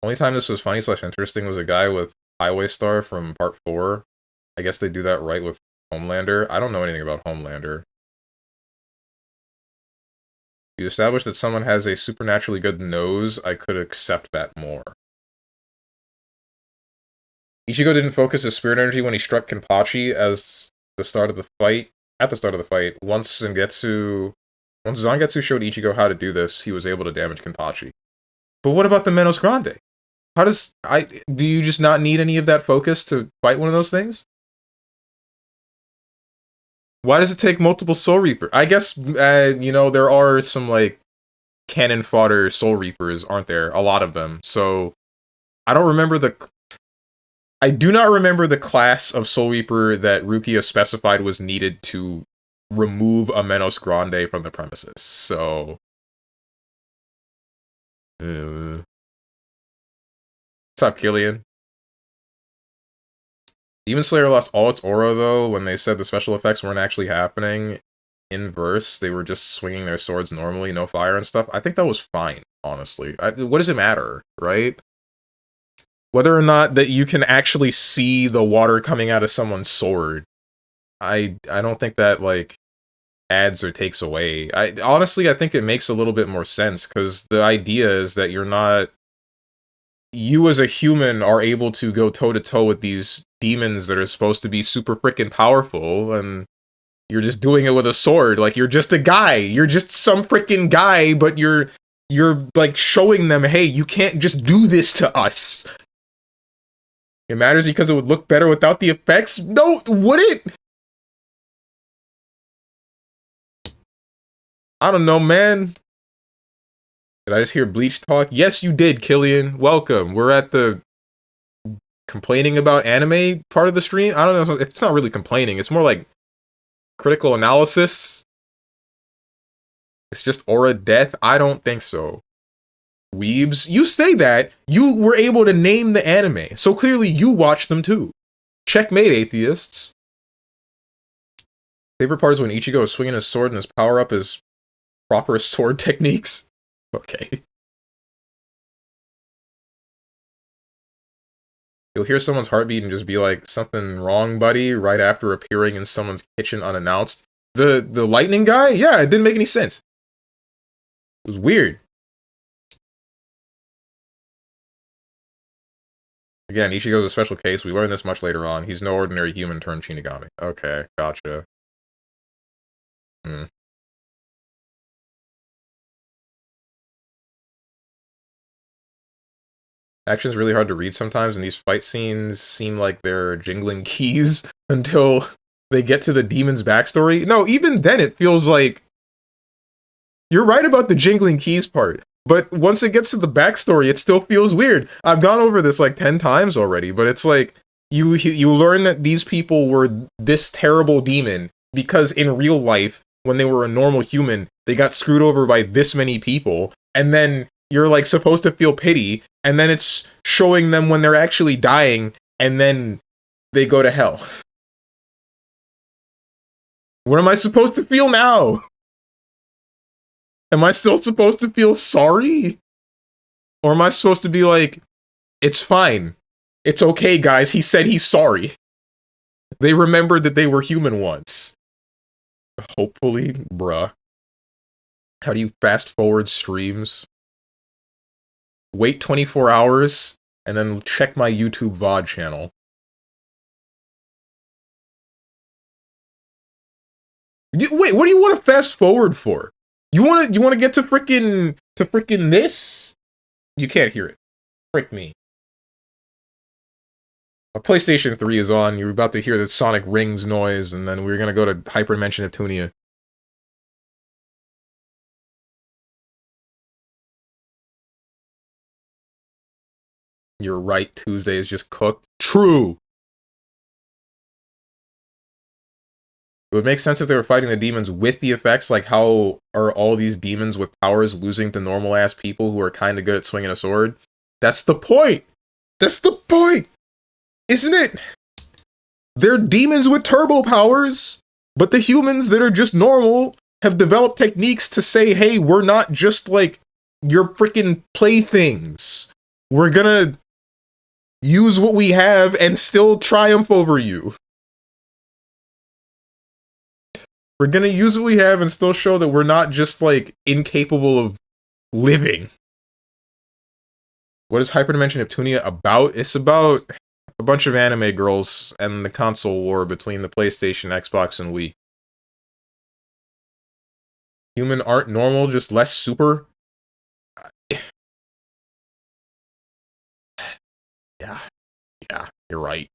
Only time this was funny / interesting was a guy with Highway Star from Part 4. I guess they do that right with Homelander. I don't know anything about Homelander. You established that someone has a supernaturally good nose. I could accept that more. Ichigo didn't focus his spirit energy when he struck Kenpachi at the start of the fight. Once Zangetsu showed Ichigo how to do this, he was able to damage Kenpachi. But what about the Menos Grande? Do you just not need any of that focus to fight one of those things? Why does it take multiple Soul Reaper? I guess, there are some, like, cannon fodder Soul Reapers, aren't there? A lot of them. So, I do not remember the class of Soul Reaper that Rukia specified was needed to remove a Menos Grande from the premises. So... what's up, Killian? Demon Slayer lost all its aura, though, when they said the special effects weren't actually happening. In verse, they were just swinging their swords normally, no fire and stuff. I think that was fine, honestly. What does it matter, right? Whether or not that you can actually see the water coming out of someone's sword, I don't think that, like, adds or takes away. Honestly, I think it makes a little bit more sense, because the idea is that you as a human are able to go toe-to-toe with these demons that are supposed to be super freaking powerful, and you're just doing it with a sword. Like, you're just a guy. You're just some freaking guy, but you're like showing them, hey, you can't just do this to us. It matters because it would look better without the effects? No, would it? I don't know, man. Did I just hear Bleach talk? Yes, you did, Killian. Welcome. We're at the complaining about anime part of the stream. I don't know. It's not really complaining. It's more like critical analysis. It's just aura death. I don't think so. Weebs, you say that. You were able to name the anime. So clearly you watched them too. Checkmate, atheists. Favorite part is when Ichigo is swinging his sword and his power-up is proper sword techniques. Okay. You'll hear someone's heartbeat and just be like, something wrong, buddy, right after appearing in someone's kitchen unannounced. The lightning guy? Yeah, it didn't make any sense. It was weird. Again, Ichigo's a special case. We learn this much later on. He's no ordinary human turned Shinigami. Okay, gotcha. Hmm. Action's really hard to read sometimes, and these fight scenes seem like they're jingling keys until they get to the demon's backstory. No, even then it feels like... You're right about the jingling keys part, but once it gets to the backstory, it still feels weird. I've gone over this like 10 times already, but it's like, you learn that these people were this terrible demon because in real life, when they were a normal human, they got screwed over by this many people, and then you're like supposed to feel pity, and then it's showing them when they're actually dying, and then they go to hell. What am I supposed to feel now? Am I still supposed to feel sorry? Or am I supposed to be like, it's fine. It's okay, guys. He said he's sorry. They remembered that they were human once. Hopefully, bruh. How do you fast forward streams? Wait 24 hours, and then check my YouTube VOD channel. Wait, what do you want to fast forward for? You want to get to frickin' this? You can't hear it. Frick me. A PlayStation 3 is on, you're about to hear the Sonic Rings noise, and then we're gonna go to Hyperdimension Neptunia. You're right, Tuesday is just cooked. True! It would make sense if they were fighting the demons with the effects, like how are all these demons with powers losing to normal-ass people who are kinda good at swinging a sword? That's the point! That's the point! Isn't it? They're demons with turbo powers, but the humans that are just normal have developed techniques to say, hey, we're not just like your freaking playthings. We're gonna use what we have and still triumph over you. We're gonna use what we have and still show that we're not just like incapable of living. What is Hyperdimension Neptunia about? It's about a bunch of anime girls and the console war between the PlayStation, Xbox, and Wii. Human aren't normal, just less super? Yeah, you're right.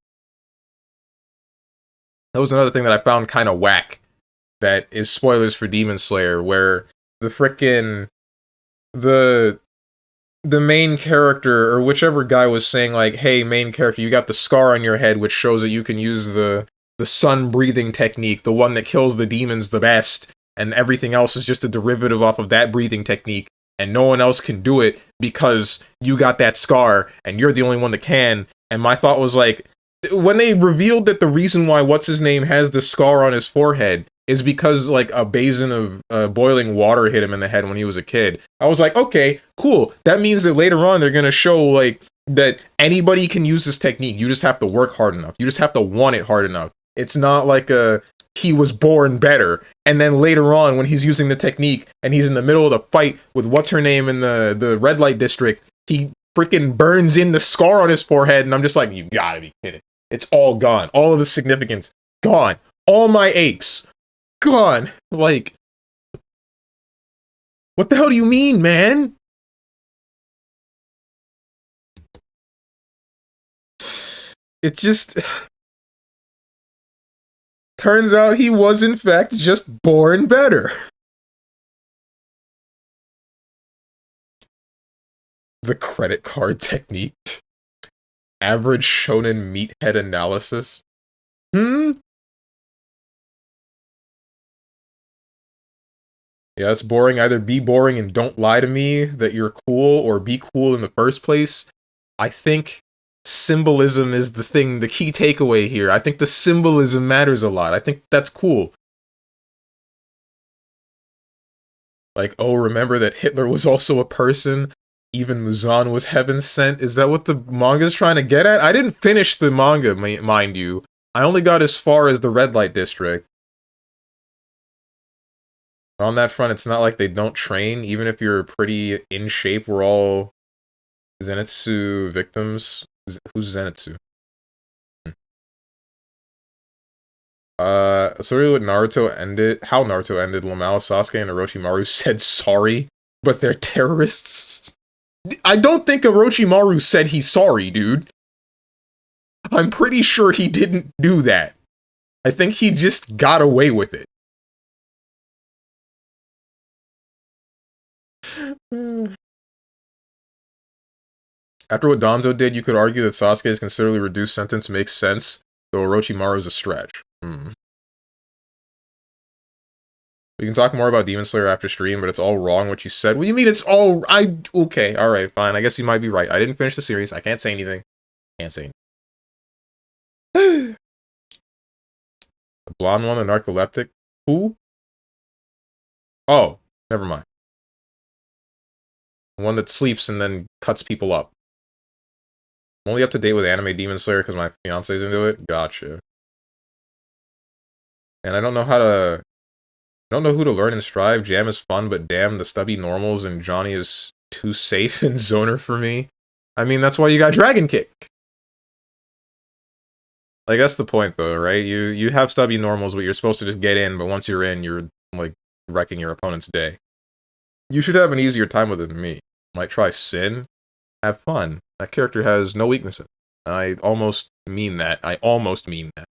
That was another thing that I found kind of whack. That is spoilers for Demon Slayer, where the frickin' the main character, or whichever guy was saying like, hey, main character, you got the scar on your head, which shows that you can use the sun breathing technique, the one that kills the demons the best, and everything else is just a derivative off of that breathing technique, and no one else can do it because you got that scar, and you're the only one that can. And my thought was like, when they revealed that the reason why what's-his-name has the scar on his forehead is because, like, a basin of boiling water hit him in the head when he was a kid. I was like, okay, cool. That means that later on they're gonna show, like, that anybody can use this technique. You just have to work hard enough. You just have to want it hard enough. It's not like he was born better. And then later on, when he's using the technique, and he's in the middle of the fight with what's-her-name in the red light district, he freaking burns in the scar on his forehead, and I'm just like, you gotta be kidding. It's all gone. All of the significance, gone. All my apes, gone. Like, what the hell do you mean, man? It just... turns out he was, in fact, just born better. The credit card technique. Average shonen meathead analysis. Yeah, it's boring. Either be boring and don't lie to me that you're cool, or be cool in the first place. I think symbolism is the thing, the key takeaway here. I think the symbolism matters a lot. I think that's cool. Like, oh, remember that Hitler was also a person? Even Muzan was heaven sent? Is that what the manga's trying to get at? I didn't finish the manga, mind you. I only got as far as the red light district. On that front, it's not like they don't train. Even if you're pretty in shape, we're all Zenitsu victims. Who's Zenitsu? So really what Naruto ended, how Naruto ended, Lamau, Sasuke, and Orochimaru said sorry, but they're terrorists. I don't think Orochimaru said he's sorry, dude. I'm pretty sure he didn't do that. I think he just got away with it. After what Danzo did, you could argue that Sasuke's considerably reduced sentence makes sense, though Orochimaru's a stretch. We can talk more about Demon Slayer after stream, but it's all wrong what you said. What do you mean it's all... Okay, alright, fine. I guess you might be right. I didn't finish the series. I can't say anything. Can't say anything. The blonde one, the narcoleptic? Who? Oh, never mind. The one that sleeps and then cuts people up. I'm only up to date with anime Demon Slayer because my fiance's into it. Gotcha. And I don't know how to... I don't know who to learn and strive. Jam is fun, but damn, the stubby normals and Johnny is too safe and zoner for me. I mean, that's why you got Dragon Kick. Like, that's the point, though, right? You have stubby normals, but you're supposed to just get in, but once you're in, you're, like, wrecking your opponent's day. You should have an easier time with it than me. Might try Sin. Have fun. That character has no weaknesses. I almost mean that. I almost mean that.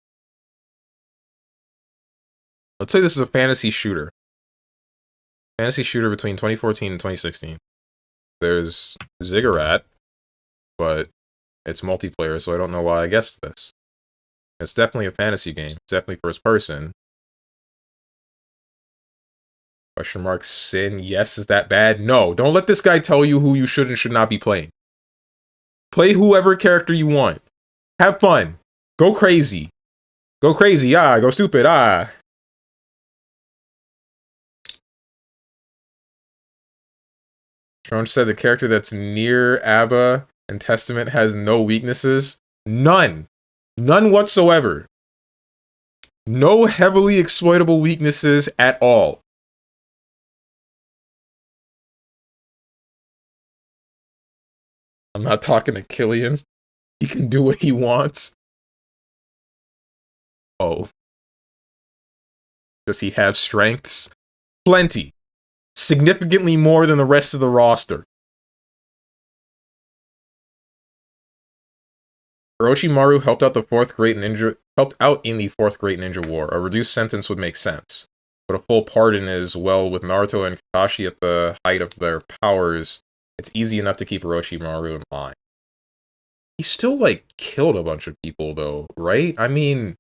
Let's say this is a fantasy shooter. Fantasy shooter between 2014 and 2016. There's Ziggurat, but it's multiplayer, so I don't know why I guessed this. It's definitely a fantasy game. It's definitely first person. Question mark Sin. Yes, is that bad? No. Don't let this guy tell you who you should and should not be playing. Play whoever character you want. Have fun. Go crazy. Go crazy. Ah, go stupid. Ah. Tron said the character that's near Abba and Testament has no weaknesses. None. None whatsoever. No heavily exploitable weaknesses at all. I'm not talking to Killian. He can do what he wants. Oh. Does he have strengths? Plenty. Significantly more than the rest of the roster. Orochimaru helped out in the fourth Great Ninja War. A reduced sentence would make sense. But a full pardon is, well, with Naruto and Kakashi at the height of their powers, it's easy enough to keep Orochimaru in line. He still, like, killed a bunch of people, though, right? I mean,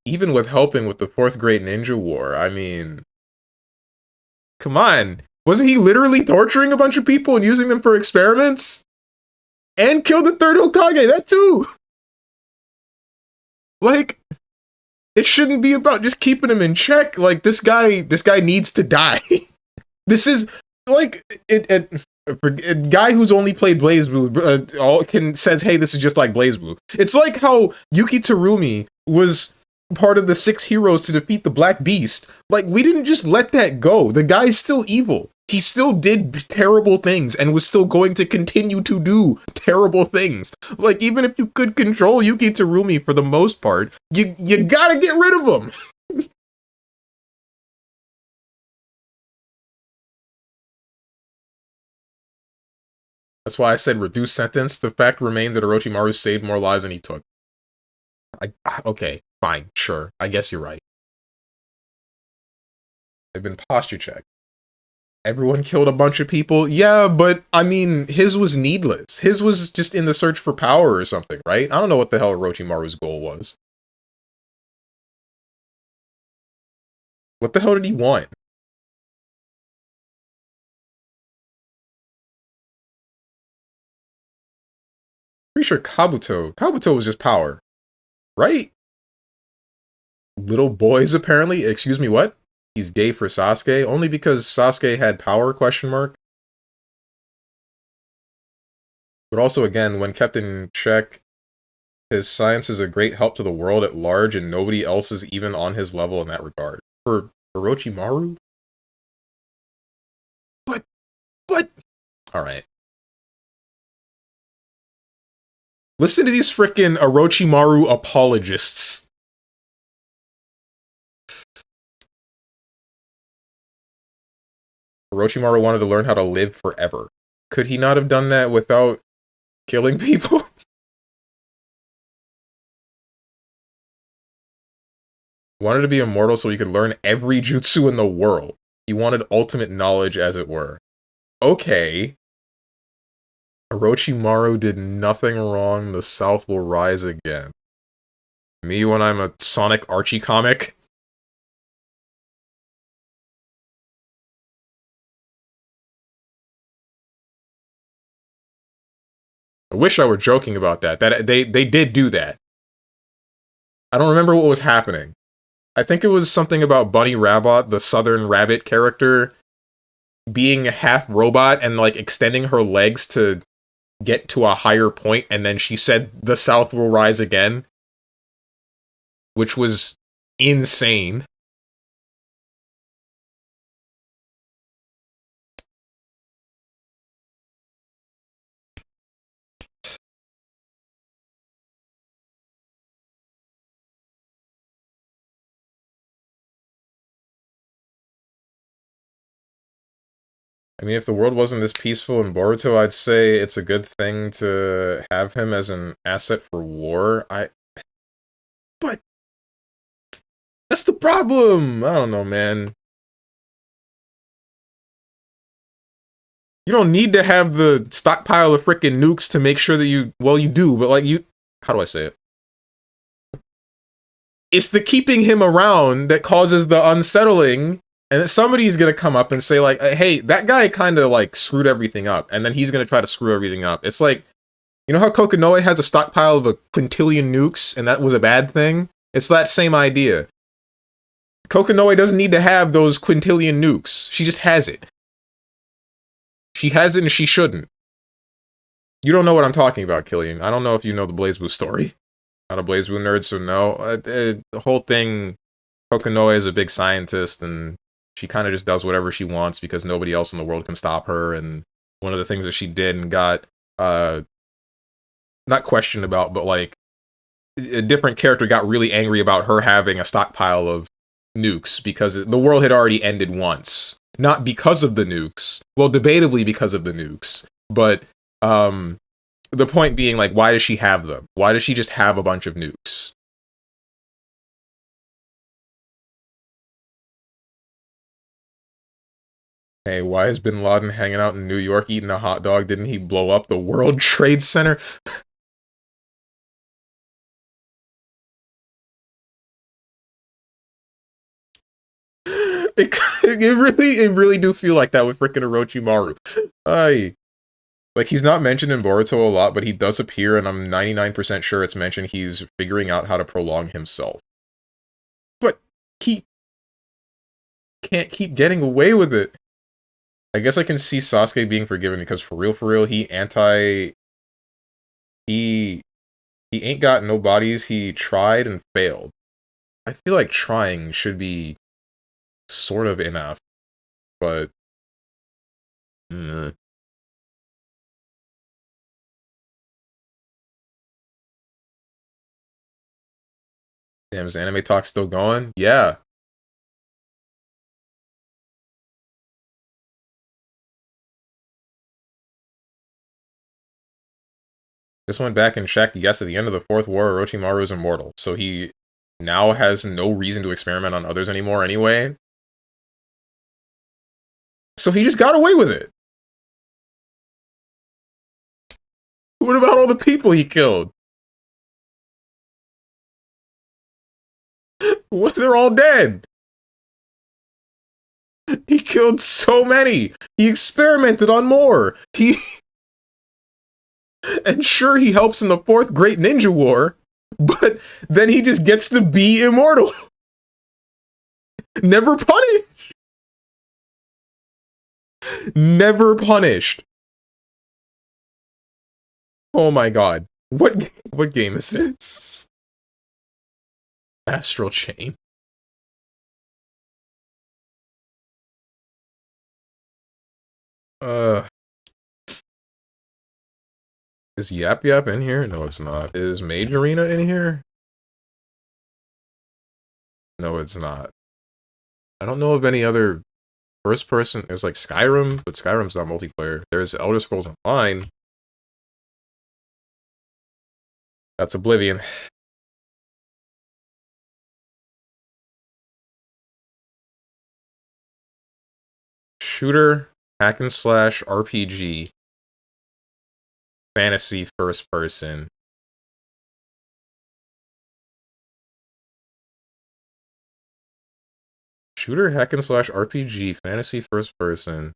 even with helping with the fourth Great Ninja War, I mean... Come on. Wasn't he literally torturing a bunch of people and using them for experiments? And killed the third Hokage, that too! Like, it shouldn't be about just keeping him in check. Like, this guy needs to die. This is, like, a guy who's only played BlazBlue says, hey, this is just like BlazBlue. It's like how Yuki Terumi was part of the 6 heroes to defeat the Black Beast. Like, we didn't just let that go. The guy's still evil. He still did terrible things and was still going to continue to do terrible things. Like, even if you could control Yuki Terumi for the most part, you gotta get rid of him. That's why I said reduced sentence. The fact remains that Orochimaru saved more lives than he took. Okay, fine, sure. I guess you're right. They've been posture checked. Everyone killed a bunch of people. Yeah, but, I mean, his was needless. His was just in the search for power or something, right? I don't know what the hell Orochimaru's goal was. What the hell did he want? Pretty sure Kabuto was just power. Right? Little boys, apparently. Excuse me, what? He's gay for Sasuke? Only because Sasuke had power, question mark? But also, again, when kept in check, his science is a great help to the world at large, and nobody else is even on his level in that regard. For Orochimaru? What? What? Alright. Listen to these frickin' Orochimaru apologists. Orochimaru wanted to learn how to live forever. Could he not have done that without killing people? Wanted to be immortal so he could learn every jutsu in the world. He wanted ultimate knowledge, as it were. Okay. Orochimaru did nothing wrong. The South will rise again. Me when I'm a Sonic Archie comic? I wish I were joking about that. They did do that. I don't remember what was happening. I think it was something about Bunny Rabbit, the Southern Rabbit character, being half robot and like extending her legs to get to a higher point, and then she said the South will rise again, which was insane. I mean, if the world wasn't this peaceful in Boruto, I'd say it's a good thing to have him as an asset for war. But that's the problem! I don't know, man. You don't need to have the stockpile of frickin' nukes to make sure that you... Well, you do, but like you... How do I say it? It's the keeping him around that causes the unsettling, and that somebody's gonna come up and say like, hey, that guy kind of like screwed everything up, and then he's gonna try to screw everything up. It's like, you know how Kokonoe has a stockpile of a quintillion nukes, and that was a bad thing? It's that same idea. Kokonoe doesn't need to have those quintillion nukes. She just has it. She has it and she shouldn't. You don't know what I'm talking about, Killian. I don't know if you know the BlazBlue story. Not a BlazBlue nerd, so no. The whole thing, Kokonoe is a big scientist, and she kind of just does whatever she wants because nobody else in the world can stop her, and one of the things that she did and got, not questioned about, but like, a different character got really angry about her having a stockpile of nukes because the world had already ended once. Not because of the nukes. Well, debatably because of the nukes. But, the point being, like, why does she have them? Why does she just have a bunch of nukes? Hey, why is Bin Laden hanging out in New York eating a hot dog? Didn't he blow up the World Trade Center? It really do feel like that with frickin' Orochimaru. Like, he's not mentioned in Boruto a lot, but he does appear, and I'm 99% sure it's mentioned he's figuring out how to prolong himself. But he can't keep getting away with it. I guess I can see Sasuke being forgiven because for real, he ain't got no bodies. He tried and failed. I feel like trying should be sort of enough, but damn, is anime talk still going? Yeah. Just went back and checked. Yes, at the end of the fourth war, Orochimaru is immortal, so he now has no reason to experiment on others anymore anyway. So he just got away with it. What about all the people he killed? What? They're all dead. He killed so many. He experimented on more. And sure, he helps in the fourth Great Ninja War, but then he just gets to be immortal. Never punished. Never punished. Oh my god. What game is this? Astral Chain. Uh Is Yap Yap in here? No, it's not. Is Mage Arena in here? No, it's not. I don't know of any other first person. There's like Skyrim, but Skyrim's not multiplayer. There's Elder Scrolls Online. That's Oblivion. Shooter, hack and slash, RPG, fantasy first person. Shooter, hack and slash, RPG, fantasy first person,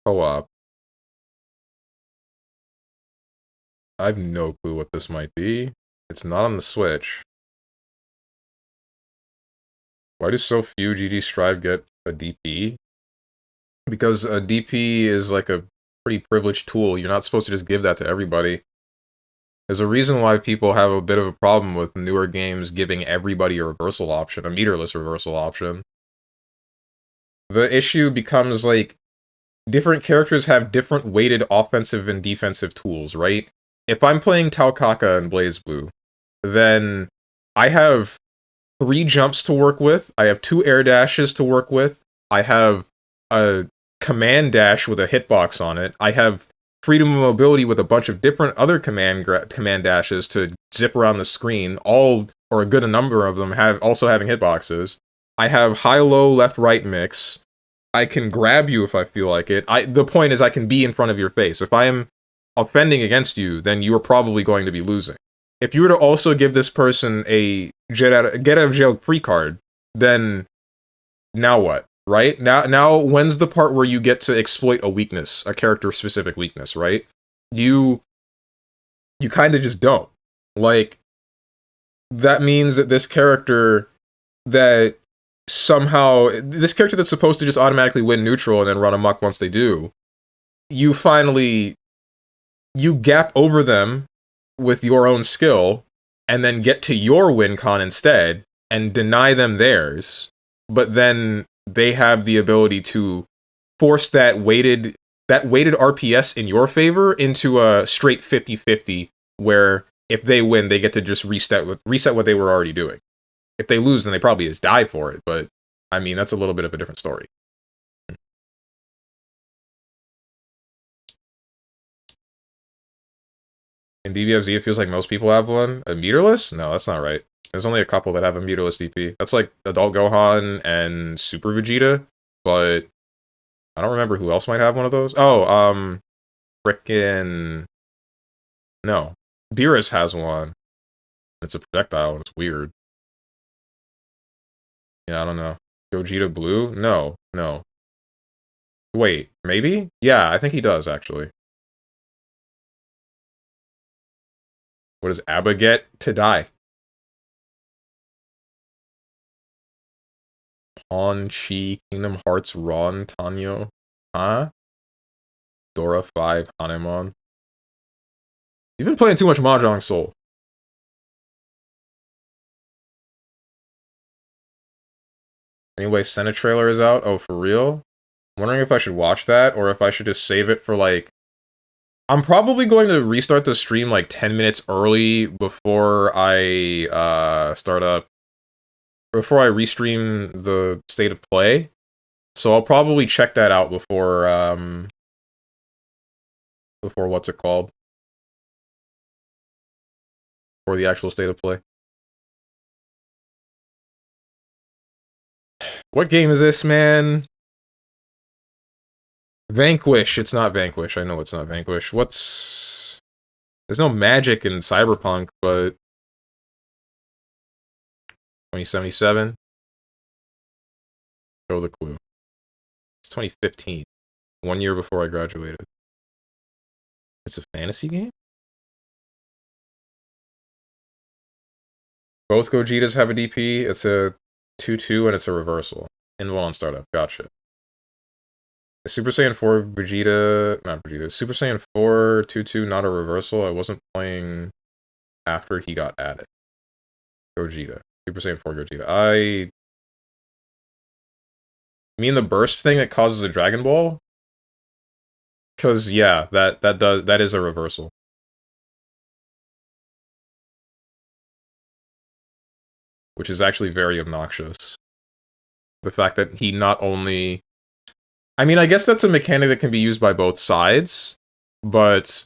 co-op. I have no clue what this might be. It's not on the Switch. Why do so few GG Strive get a DP? Because a DP is like a pretty privileged tool. You're not supposed to just give that to everybody. There's a reason why people have a bit of a problem with newer games giving everybody a reversal option, a meterless reversal option. The issue becomes like, different characters have different weighted offensive and defensive tools, right? If I'm playing Taukaka and BlazBlue, then I have 3 jumps to work with, I have 2 air dashes to work with, I have a command dash with a hitbox on it, I have freedom of mobility with a bunch of different other command dashes to zip around the screen, all, or a good number of them, also having hitboxes. I have high-low left-right mix. I can grab you if I feel like it. The point is I can be in front of your face. If I am offending against you, then you are probably going to be losing. If you were to also give this person a get out of jail free card, then now what? Right? Now when's the part where you get to exploit a weakness, a character-specific weakness, right? You kind of just don't. Like, that means that this character that's supposed to just automatically win neutral and then run amok once they do, you gap over them with your own skill, and then get to your win con instead, and deny them theirs, but then they have the ability to force that weighted RPS in your favor into a straight 50-50, where if they win, they get to just reset what they were already doing. If they lose, then they probably just die for it, but, I mean, that's a little bit of a different story. In DBFZ, it feels like most people have one. A meterless? No, that's not right. There's only a couple that have a meterless DP. That's like Adult Gohan and Super Vegeta, but I don't remember who else might have one of those. Oh, frickin'... No. Beerus has one. It's a projectile, and it's weird. Yeah, I don't know. Gogeta Blue? No. Wait, maybe? Yeah, I think he does, actually. What does Abba get? To die. Pawn, Chi, Kingdom Hearts, Ron, Tanyo. Huh? Dora 5, Hanemon. You've been playing too much Mahjong Soul. Anyway, Senate trailer is out. Oh, for real? I'm wondering if I should watch that, or if I should just save it for, like... I'm probably going to restart the stream, like, 10 minutes early before I, before I restream the State of Play. So I'll probably check that out before what's it called? For the actual State of Play. What game is this, man? Vanquish. It's not Vanquish. I know it's not Vanquish. There's no magic in Cyberpunk, but... 2077? Show the clue. It's 2015. 1 year before I graduated. It's a fantasy game? Both Gogetas have a DP. It's a 2-2 and it's a reversal. In one on startup. Gotcha. Super Saiyan 4 Super Saiyan 4 2-2, not a reversal. I wasn't playing after he got added. Gogeta. Super Saiyan 4 Gogeta. You mean the burst thing that causes a Dragon Ball? Because, yeah, that is a reversal. which is actually very obnoxious. The fact that he not only... I mean, I guess that's a mechanic that can be used by both sides, but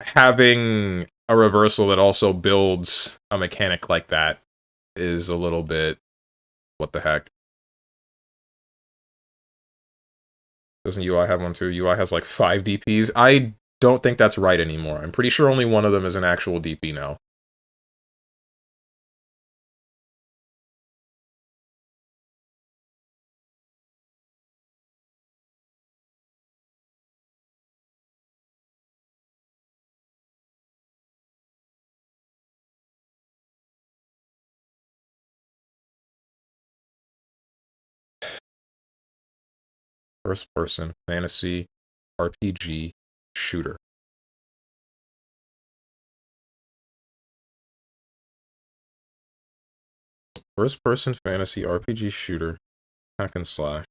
having a reversal that also builds a mechanic like that is a little bit... what the heck. Doesn't UI have one too? UI has like 5 DPs. I don't think that's right anymore. I'm pretty sure only one of them is an actual DP now. First person, fantasy, RPG, shooter. First person, fantasy, RPG, shooter, hack and slash.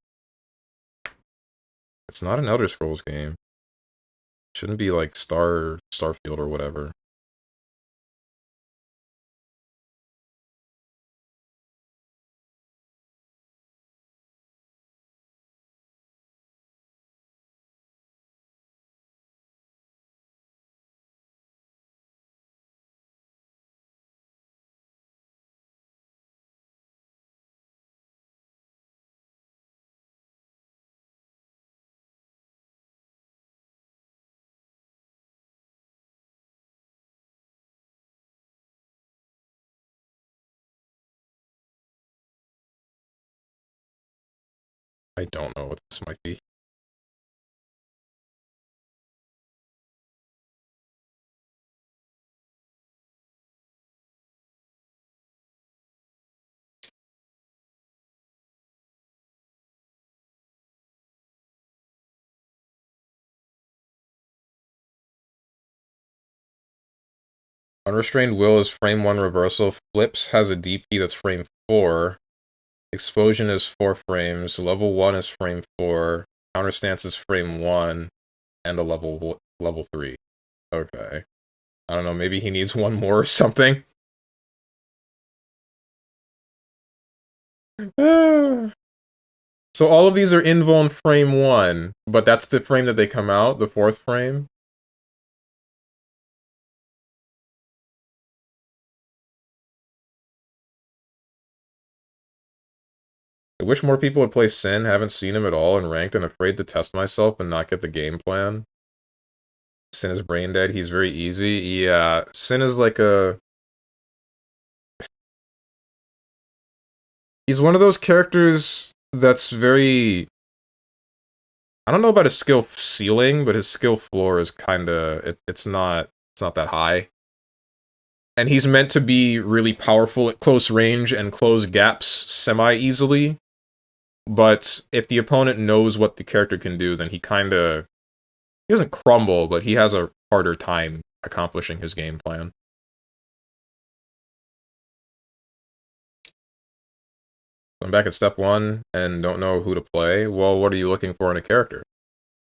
It's not an Elder Scrolls game. It shouldn't be like Starfield or whatever. I don't know what this might be. Unrestrained Will is frame 1 reversal. Flips has a DP that's frame 4. Explosion is 4 frames. Level 1 is frame 4. Counterstance is frame 1. And a level 3. Okay. I don't know, maybe he needs one more or something. So all of these are invuln frame 1, but that's the frame that they come out, the 4th frame? I wish more people would play Sin, haven't seen him at all in ranked and afraid to test myself and not get the game plan. Sin is brain dead, he's very easy. Yeah, Sin is like a... He's one of those characters that's very... I don't know about his skill ceiling, but his skill floor is kinda... It's not that high. And he's meant to be really powerful at close range and close gaps semi-easily. But if the opponent knows what the character can do, then he kinda... He doesn't crumble, but he has a harder time accomplishing his game plan. I'm back at step 1 and don't know who to play. Well, what are you looking for in a character?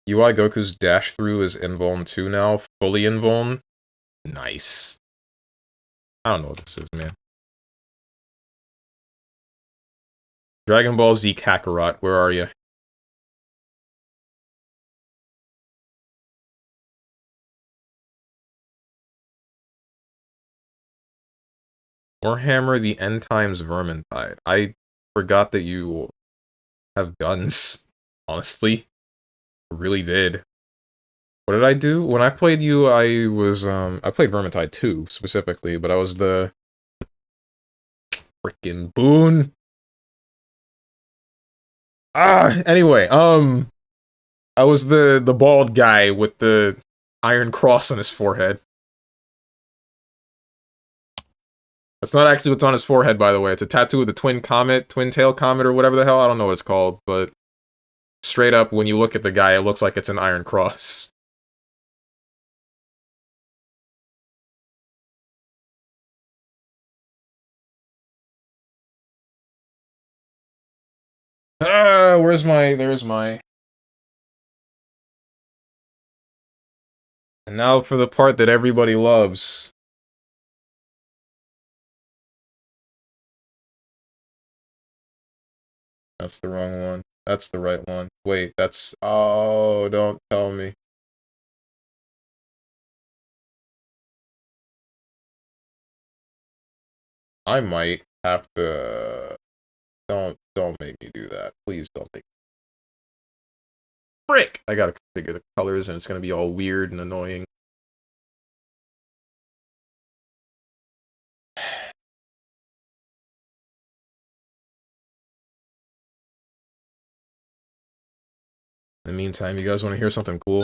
UI Goku's dash through is invuln 2 now, fully invuln. Nice. I don't know what this is, man. Dragon Ball Z Kakarot, where are you? Warhammer the End Times Vermintide. I forgot that you have guns, honestly. I really did. What did I do? When I played you, I was, I played Vermintide 2, specifically, but I was the... Frickin' Boon! Anyway, I was the bald guy with the iron cross on his forehead. That's not actually what's on his forehead, by the way. It's a tattoo of the twin tail comet, or whatever the hell. I don't know what it's called, but straight up, when you look at the guy, it looks like it's an iron cross. There's my... And now for the part that everybody loves. That's the wrong one. That's the right one. Wait, that's... Oh, don't tell me. I might have to... Don't make me do that. Please don't make me. Frick! I gotta configure the colors and it's gonna be all weird and annoying. In the meantime, you guys want to hear something cool?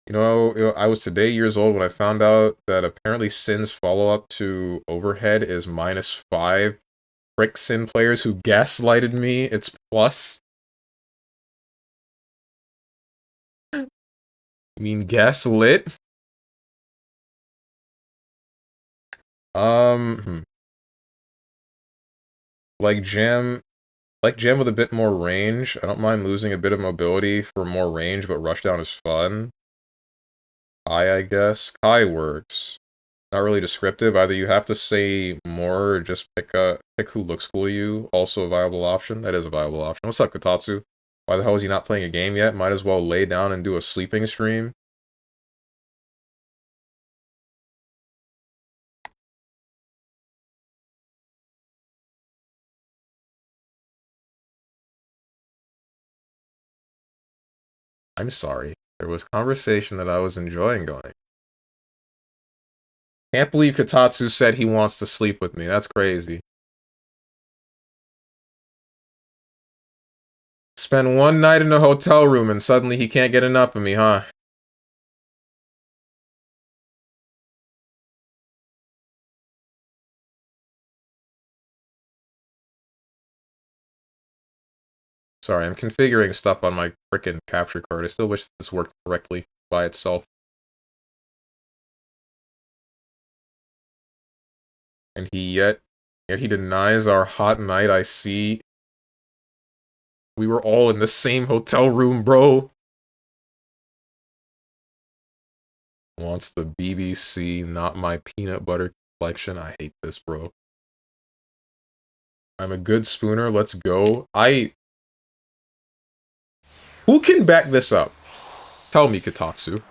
You know, I was today years old when I found out that apparently Sin's follow-up to Overhead is -5. Frick Sin players who gaslighted me, it's plus. You mean gaslit? Like Jam with a bit more range. I don't mind losing a bit of mobility for more range, but rushdown is fun. I guess. Kai works. Not really descriptive. Either you have to say more or just pick who looks cool to you. Also a viable option. That is a viable option. What's up, Kotatsu? Why the hell is he not playing a game yet? Might as well lay down and do a sleeping stream. I'm sorry. There was conversation that I was enjoying going. Can't believe Kotatsu said he wants to sleep with me. That's crazy. Spend one night in a hotel room and suddenly he can't get enough of me, huh? Sorry, I'm configuring stuff on my frickin' capture card. I still wish this worked correctly by itself. And yet he denies our hot night. I see. We were all in the same hotel room, bro. Wants the BBC, not my peanut butter collection. I hate this, bro. I'm a good spooner. Let's go. Who can back this up? Tell me, Kotatsu.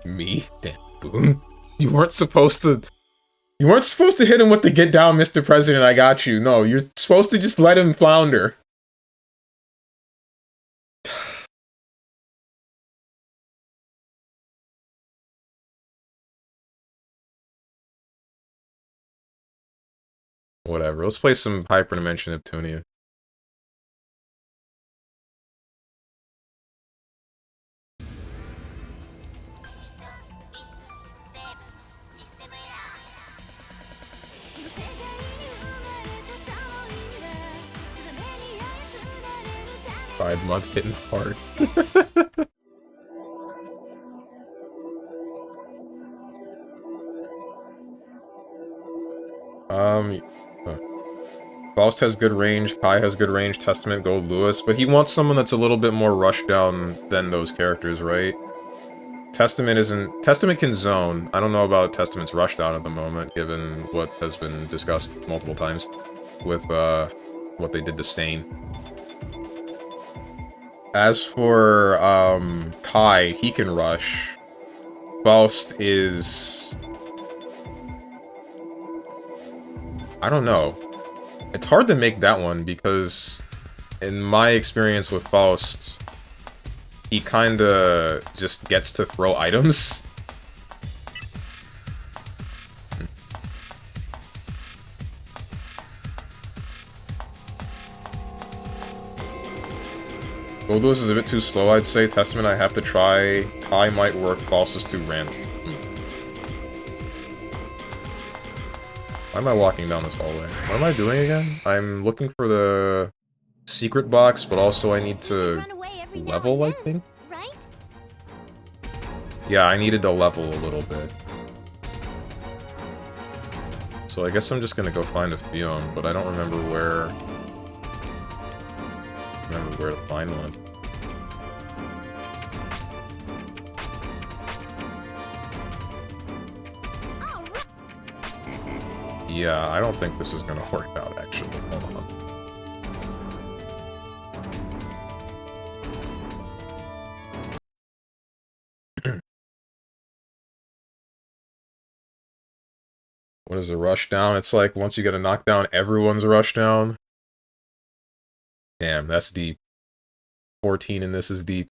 Me? Damn, Boone. You weren't supposed to hit him with the get down, Mr. President, I got you. No, you're supposed to just let him flounder. Whatever, let's play some Hyperdimension Neptunia. Month hitting hard. Faust has good range, Kai has good range, Testament, Gold Lewis, but he wants someone that's a little bit more rushdown than those characters, right? Testament can zone. I don't know about Testament's rushdown at the moment, given what has been discussed multiple times with, what they did to Stain. As for, Kai, he can rush. Faust is... I don't know. It's hard to make that one, because in my experience with Faust, he kinda just gets to throw items. Goldlewis is a bit too slow, I'd say. Testament I have to try. Kai might work, Faust is too random. Why am I walking down this hallway? What am I doing again? I'm looking for the secret box, but also I need to level, I think? Right? Yeah, I needed to level a little bit. So I guess I'm just gonna go find a Fion, but I don't remember where... to find one. Yeah, I don't think this is gonna work out, actually. Hold on. What is a rush down? It's like, once you get a knockdown, everyone's a rush down. Damn, that's deep. 14 in this is deep.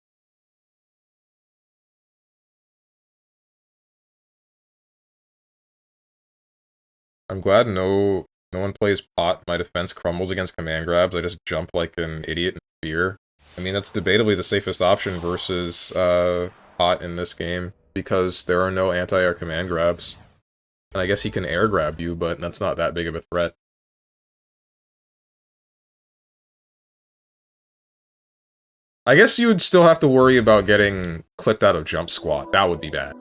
I'm glad no one plays pot. My defense crumbles against command grabs. I just jump like an idiot in fear. I mean, that's debatably the safest option versus pot in this game, because there are no anti-air command grabs. And I guess he can air grab you, but that's not that big of a threat. I guess you would still have to worry about getting clipped out of jump squat. That would be bad.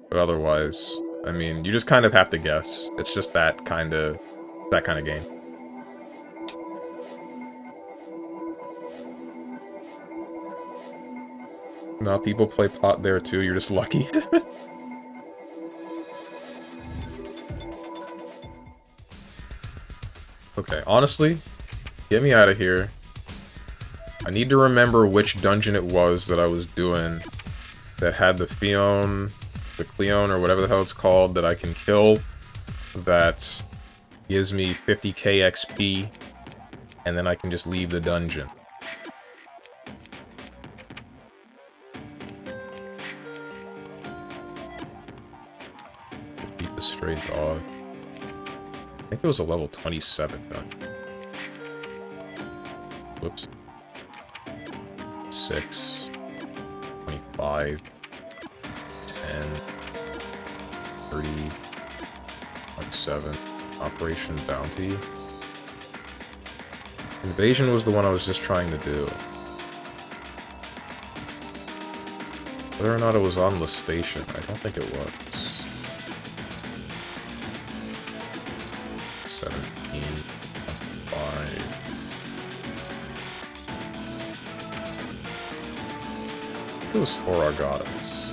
But otherwise, I mean, you just kind of have to guess. It's just that kind of game. No, people play pot there too, you're just lucky. Okay, honestly, get me out of here. I need to remember which dungeon it was that I was doing that had the Fion, the Cleon, or whatever the hell it's called, that I can kill, that gives me 50k XP, and then I can just leave the dungeon. Defeat the stray dog. I think it was a level 27 dungeon. Whoops. 6, 25, 10, 30, 27. Operation Bounty. Invasion was the one I was just trying to do. Whether or not it was on the station, I don't think it was. 17, 25. I think it was 4 Argatas.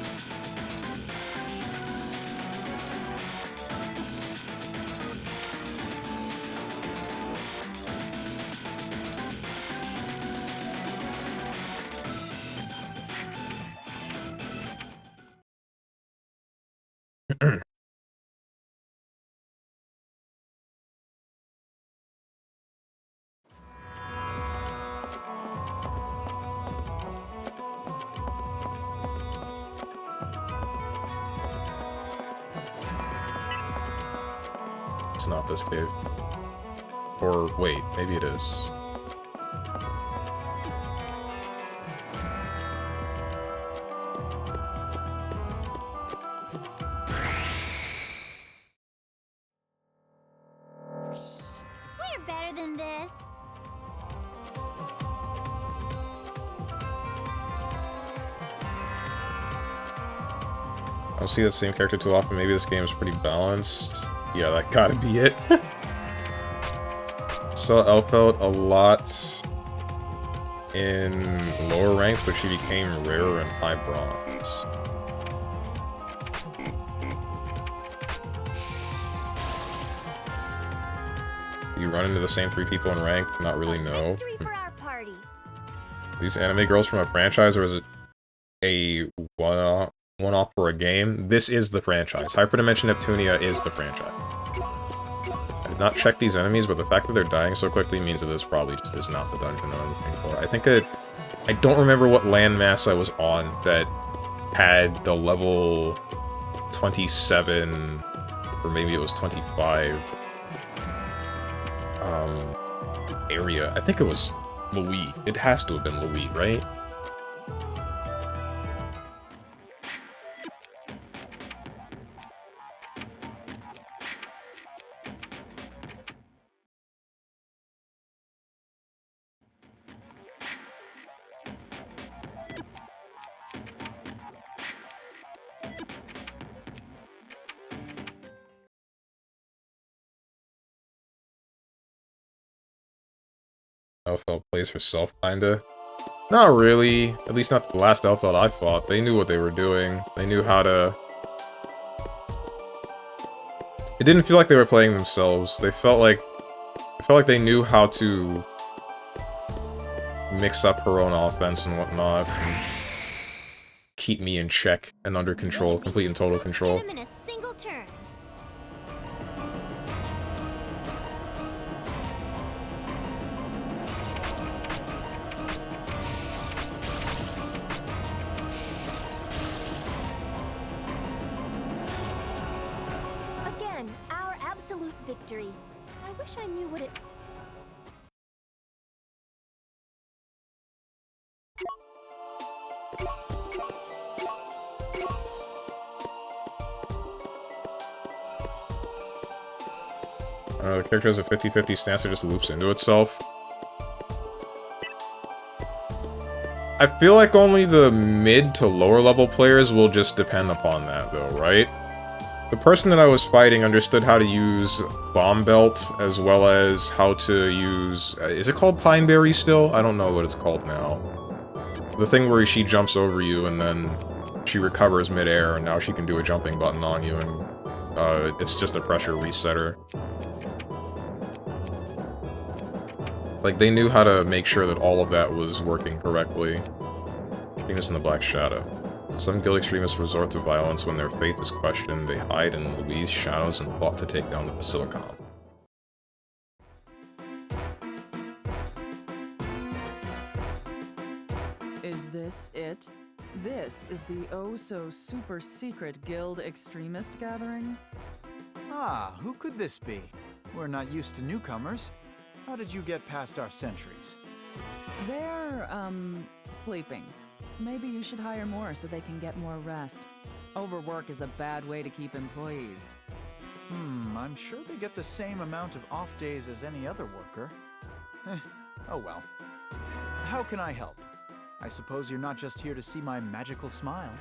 It's not this cave. Or, wait, maybe it is. We're better than this. I don't see that same character too often. Maybe this game is pretty balanced. Yeah, that gotta be it. Saw Elfelt a lot in lower ranks, but she became rarer in high bronze. You run into the same 3 people in rank? Not really, no. These anime girls from a franchise, or is it a one-off for a game? This is the franchise. Hyperdimension Neptunia is the franchise. I did not check these enemies, but the fact that they're dying so quickly means that this probably just is not the dungeon I'm looking for. I think I don't remember what landmass I was on that had the level 27, or maybe it was 25, area. I think it was Louis. It has to have been Louis, right? Elfeld plays herself, kinda. Not really. At least not the last Elfeld I fought. They knew what they were doing. They knew how to... It didn't feel like they were playing themselves. They felt like... It felt like they knew how to... mix up her own offense and whatnot. And keep me in check and under control. Complete and total control. In a single turn. Again, our absolute victory. I wish I knew what it... The character has a 50-50 stance that just loops into itself. I feel like only the mid to lower level players will just depend upon that, though, right? The person that I was fighting understood how to use Bomb Belt, as well as how to use... is it called Pineberry still? I don't know what it's called now. The thing where she jumps over you, and then she recovers mid-air, and now she can do a jumping button on you, and it's just a pressure resetter. Like, they knew how to make sure that all of that was working correctly. Venus in the Black Shadow. Some guild extremists resort to violence when their faith is questioned. They hide in Louise's shadows and plot to take down the Basilicom. Is this it? This is the oh-so-super-secret guild extremist gathering? Ah, who could this be? We're not used to newcomers. How did you get past our sentries? They're, sleeping. Maybe you should hire more so they can get more rest. Overwork is a bad way to keep employees. I'm sure they get the same amount of off days as any other worker. Oh well. How can I help? I suppose you're not just here to see my magical smile.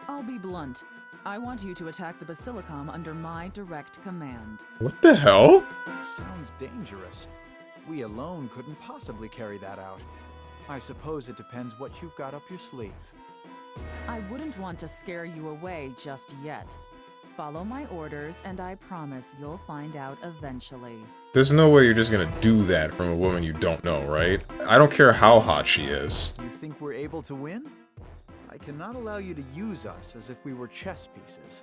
I'll be blunt. I want you to attack the Basilicom under my direct command. What the hell? Sounds dangerous. We alone couldn't possibly carry that out. I suppose it depends what you've got up your sleeve. I wouldn't want to scare you away just yet. Follow my orders, and I promise you'll find out eventually. There's no way you're just gonna do that from a woman you don't know, right? I don't care how hot she is. You think we're able to win? I cannot allow you to use us as if we were chess pieces.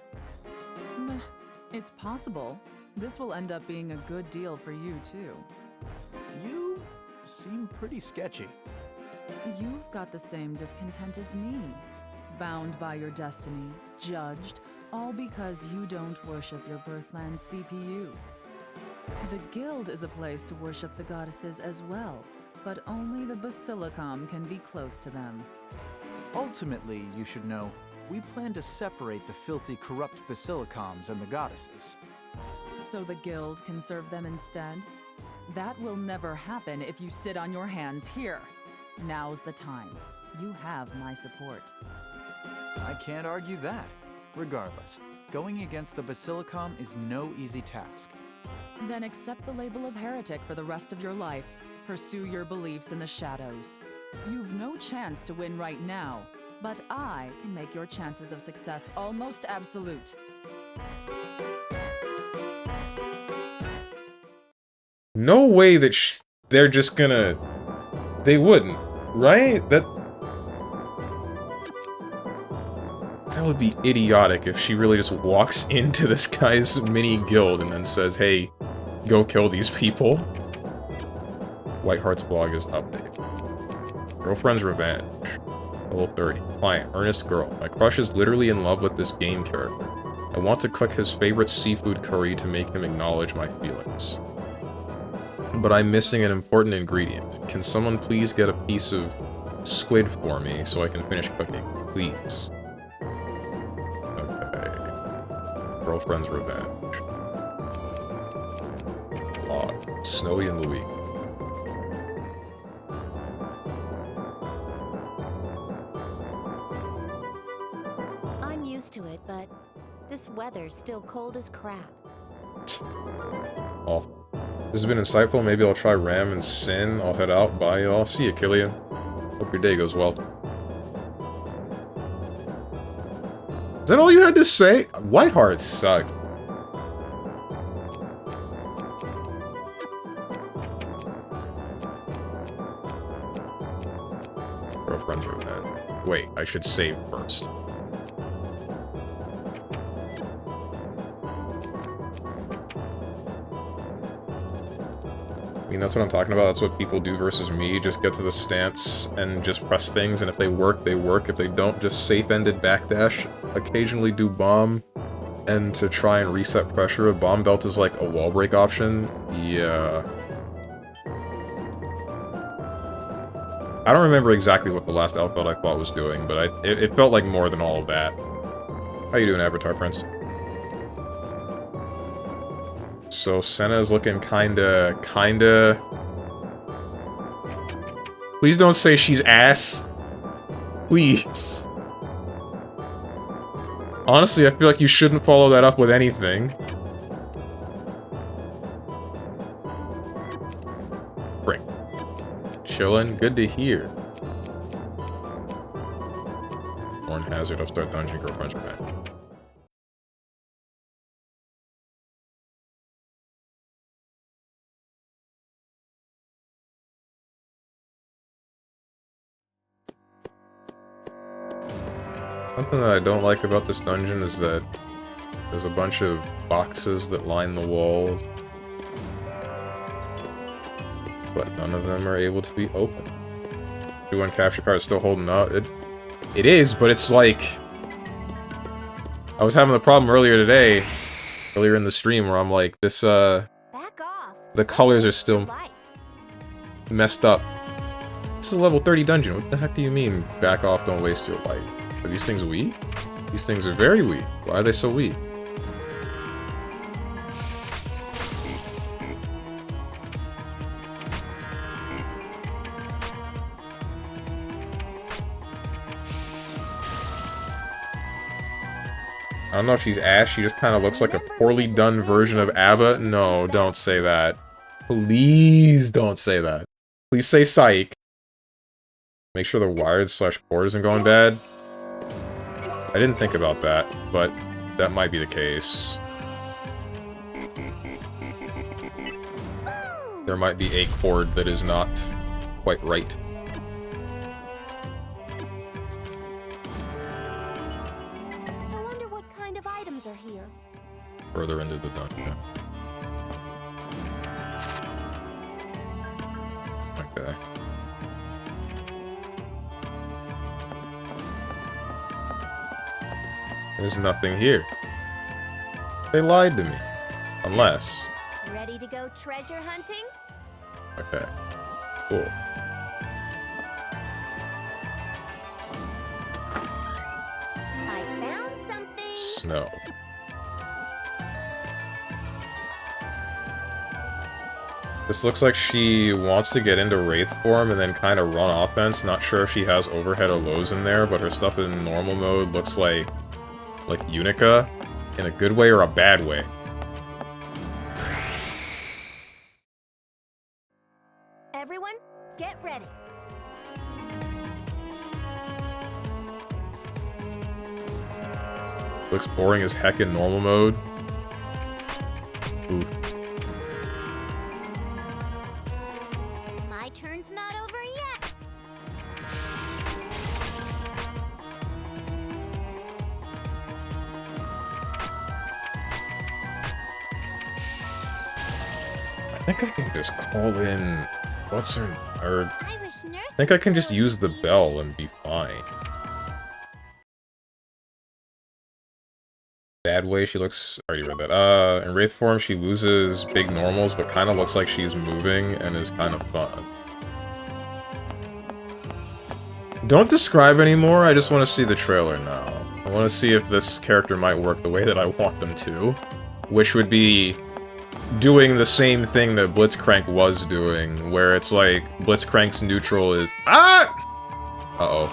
It's possible. This will end up being a good deal for you, too. You seem pretty sketchy. You've got the same discontent as me. Bound by your destiny, judged, all because you don't worship your birthland's CPU. The guild is a place to worship the goddesses as well, but only the Basilicom can be close to them. Ultimately, you should know, we plan to separate the filthy, corrupt Basilicoms and the goddesses. So the guild can serve them instead? That will never happen if you sit on your hands here. Now's the time. You have my support. I can't argue that. Regardless, going against the Basilicom is no easy task. Then accept the label of heretic for the rest of your life. Pursue your beliefs in the shadows. You've no chance to win right now, but I can make your chances of success almost absolute. No way that they're just gonna... They wouldn't, right? That would be idiotic if she really just walks into this guy's mini guild and then says, hey, go kill these people. Whiteheart's blog is updated. Girlfriend's Revenge. Level 30. Client, earnest girl. My crush is literally in love with this game character. I want to cook his favorite seafood curry to make him acknowledge my feelings. But I'm missing an important ingredient. Can someone please get a piece of squid for me so I can finish cooking? Please. Okay. Girlfriend's Revenge. Log. Snowy and Louis. I'm used to it, but this weather's still cold as crap. Awful. This has been insightful. Maybe I'll try Ram and Sin. I'll head out. Bye, y'all. See you, Killian. Hope your day goes well. Is that all you had to say? Whiteheart sucked. Girlfriends are bad. Wait, I should save first. I mean, that's what I'm talking about. That's what people do versus me. Just get to the stance and just press things, and if they work, they work. If they don't, just safe-ended backdash. Occasionally do bomb, and to try and reset pressure. A bomb belt is like a wall break option. Yeah. I don't remember exactly what the last outfit I thought was doing, but it felt like more than all of that. How you doing, Avatar Prince? So Senna's looking kinda... Please don't say she's ass. Please. Honestly, I feel like you shouldn't follow that up with anything. Frick. Chillin', good to hear. Born Hazard, Upstart Dungeon, Girlfriends are back. Something that I don't like about this dungeon is that there's a bunch of boxes that line the walls, but none of them are able to be opened. 2-1 capture card is still holding up. It is, but it's like... I was having the problem earlier in the stream, where I'm like, this, Back off. the colors are still messed up. This is a level 30 dungeon. What the heck do you mean, back off, don't waste your light? Are these things weak? These things are very weak. Why are they so weak? I don't know if she's Ash, she just kind of looks like a poorly done version of Abba. No, don't say that. Please don't say that. Please say Psych. Make sure the wired / cord isn't going bad. I didn't think about that, but that might be the case. There might be a cord that is not quite right. I wonder what kind of items are here. Further into the dungeon. Okay. There's nothing here. They lied to me. Unless... Ready to go treasure hunting? Okay. Cool. I found something. Snow. This looks like she wants to get into Wraith form and then kind of run offense. Not sure if she has overhead or lows in there, but her stuff in normal mode looks like Unica, in a good way or a bad way. Everyone, get ready. Looks boring as heck in normal mode. Oof. My turn's not over yet. I think I can just call in... What's her... or... I wish nurses I think I can just use the bell and be fine. Bad way, she looks... I already read that. In Wraith form, she loses big normals, but kind of looks like she's moving and is kind of fun. Don't describe anymore, I just want to see the trailer now. I want to see if this character might work the way that I want them to. Which would be... doing the same thing that Blitzcrank was doing, where it's like, Blitzcrank's neutral is... Ah! Uh-oh.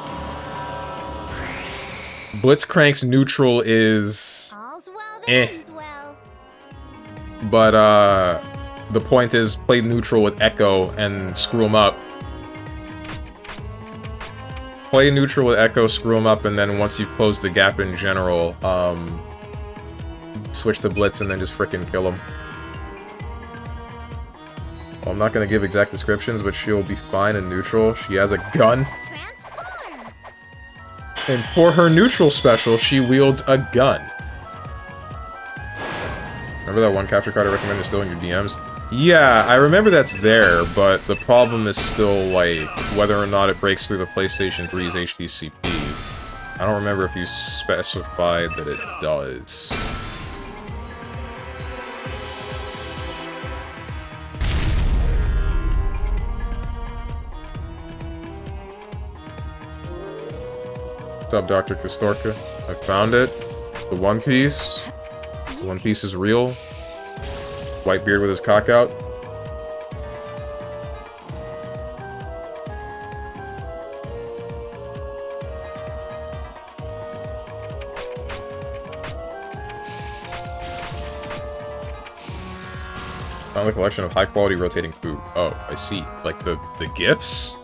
Blitzcrank's neutral is... All's well that Eh. ends well. But, the point is play neutral with Echo and screw him up. Play neutral with Echo, screw him up, and then once you've closed the gap in general, switch to Blitz and then just frickin' kill him. Well, I'm not gonna give exact descriptions, but she'll be fine in neutral. She has a gun. Transform! And for her neutral special, she wields a gun. Remember that one capture card I recommended still in your DMs? Yeah, I remember that's there, but the problem is still, like, whether or not it breaks through the PlayStation 3's HDCP. I don't remember if you specified that it does. What's up, Dr. Kastorka? I found it. The One Piece. The One Piece is real. Whitebeard with his cock out. Found a collection of high-quality rotating food. Oh, I see. Like the gifts?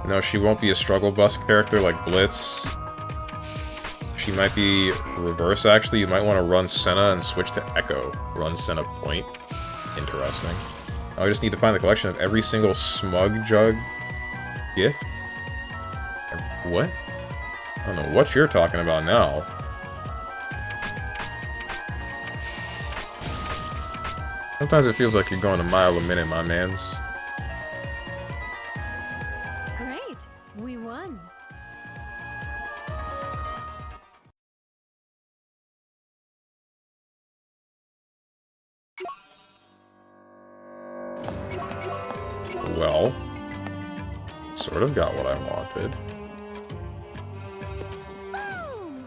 No, she won't be a struggle bus character like Blitz. She might be reverse, actually. You might want to run Senna and switch to Echo. Run Senna Point. Interesting. I just need to find the collection of every single Smug Jug gift. What? I don't know what you're talking about now. Sometimes it feels like you're going a mile a minute, my mans. Great! We won. Well, sort of got what I wanted. Boom!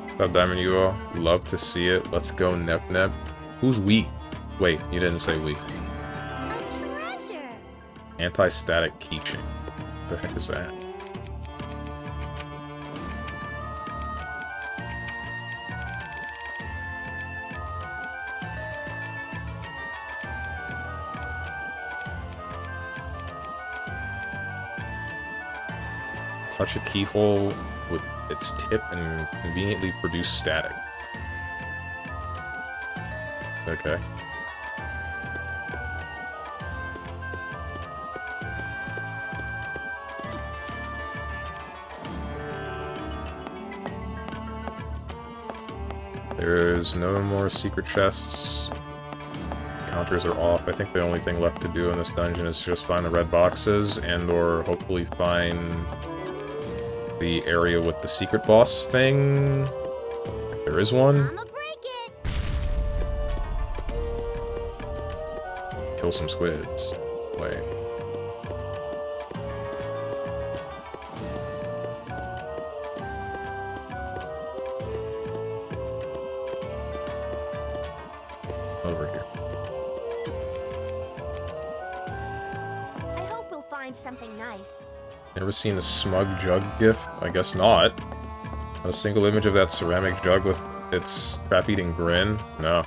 What's up, Diamond UO? Love to see it. Let's go, Nep Nep. Who's we? Wait, you didn't say we. A treasure! Anti-static keychain. What the heck is that? Touch a keyhole with its tip and conveniently produce static. Okay. There's no more secret chests. Counters are off. I think the only thing left to do in this dungeon is just find the red boxes and or hopefully find the area with the secret boss thing. If there is one. I'ma break it! Kill some squids. Wait. Over here. I hope we'll find something nice. Never seen a smug jug gif? I guess not. A single image of that ceramic jug with its crap-eating grin? No.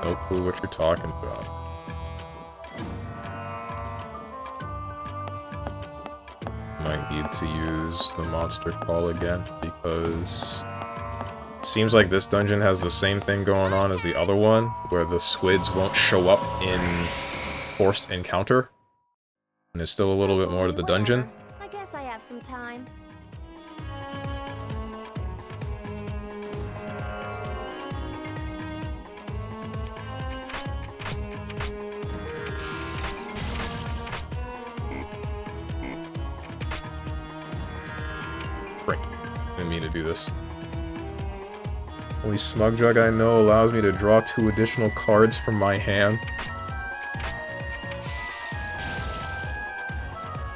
No clue what you're talking about. Might need to use the monster call again, because seems like this dungeon has the same thing going on as the other one, where the squids won't show up in forced encounter. And there's still a little bit more to the dungeon. I guess I have some time. Frick. Didn't mean to do this. Only smug jug I know allows me to draw 2 additional cards from my hand.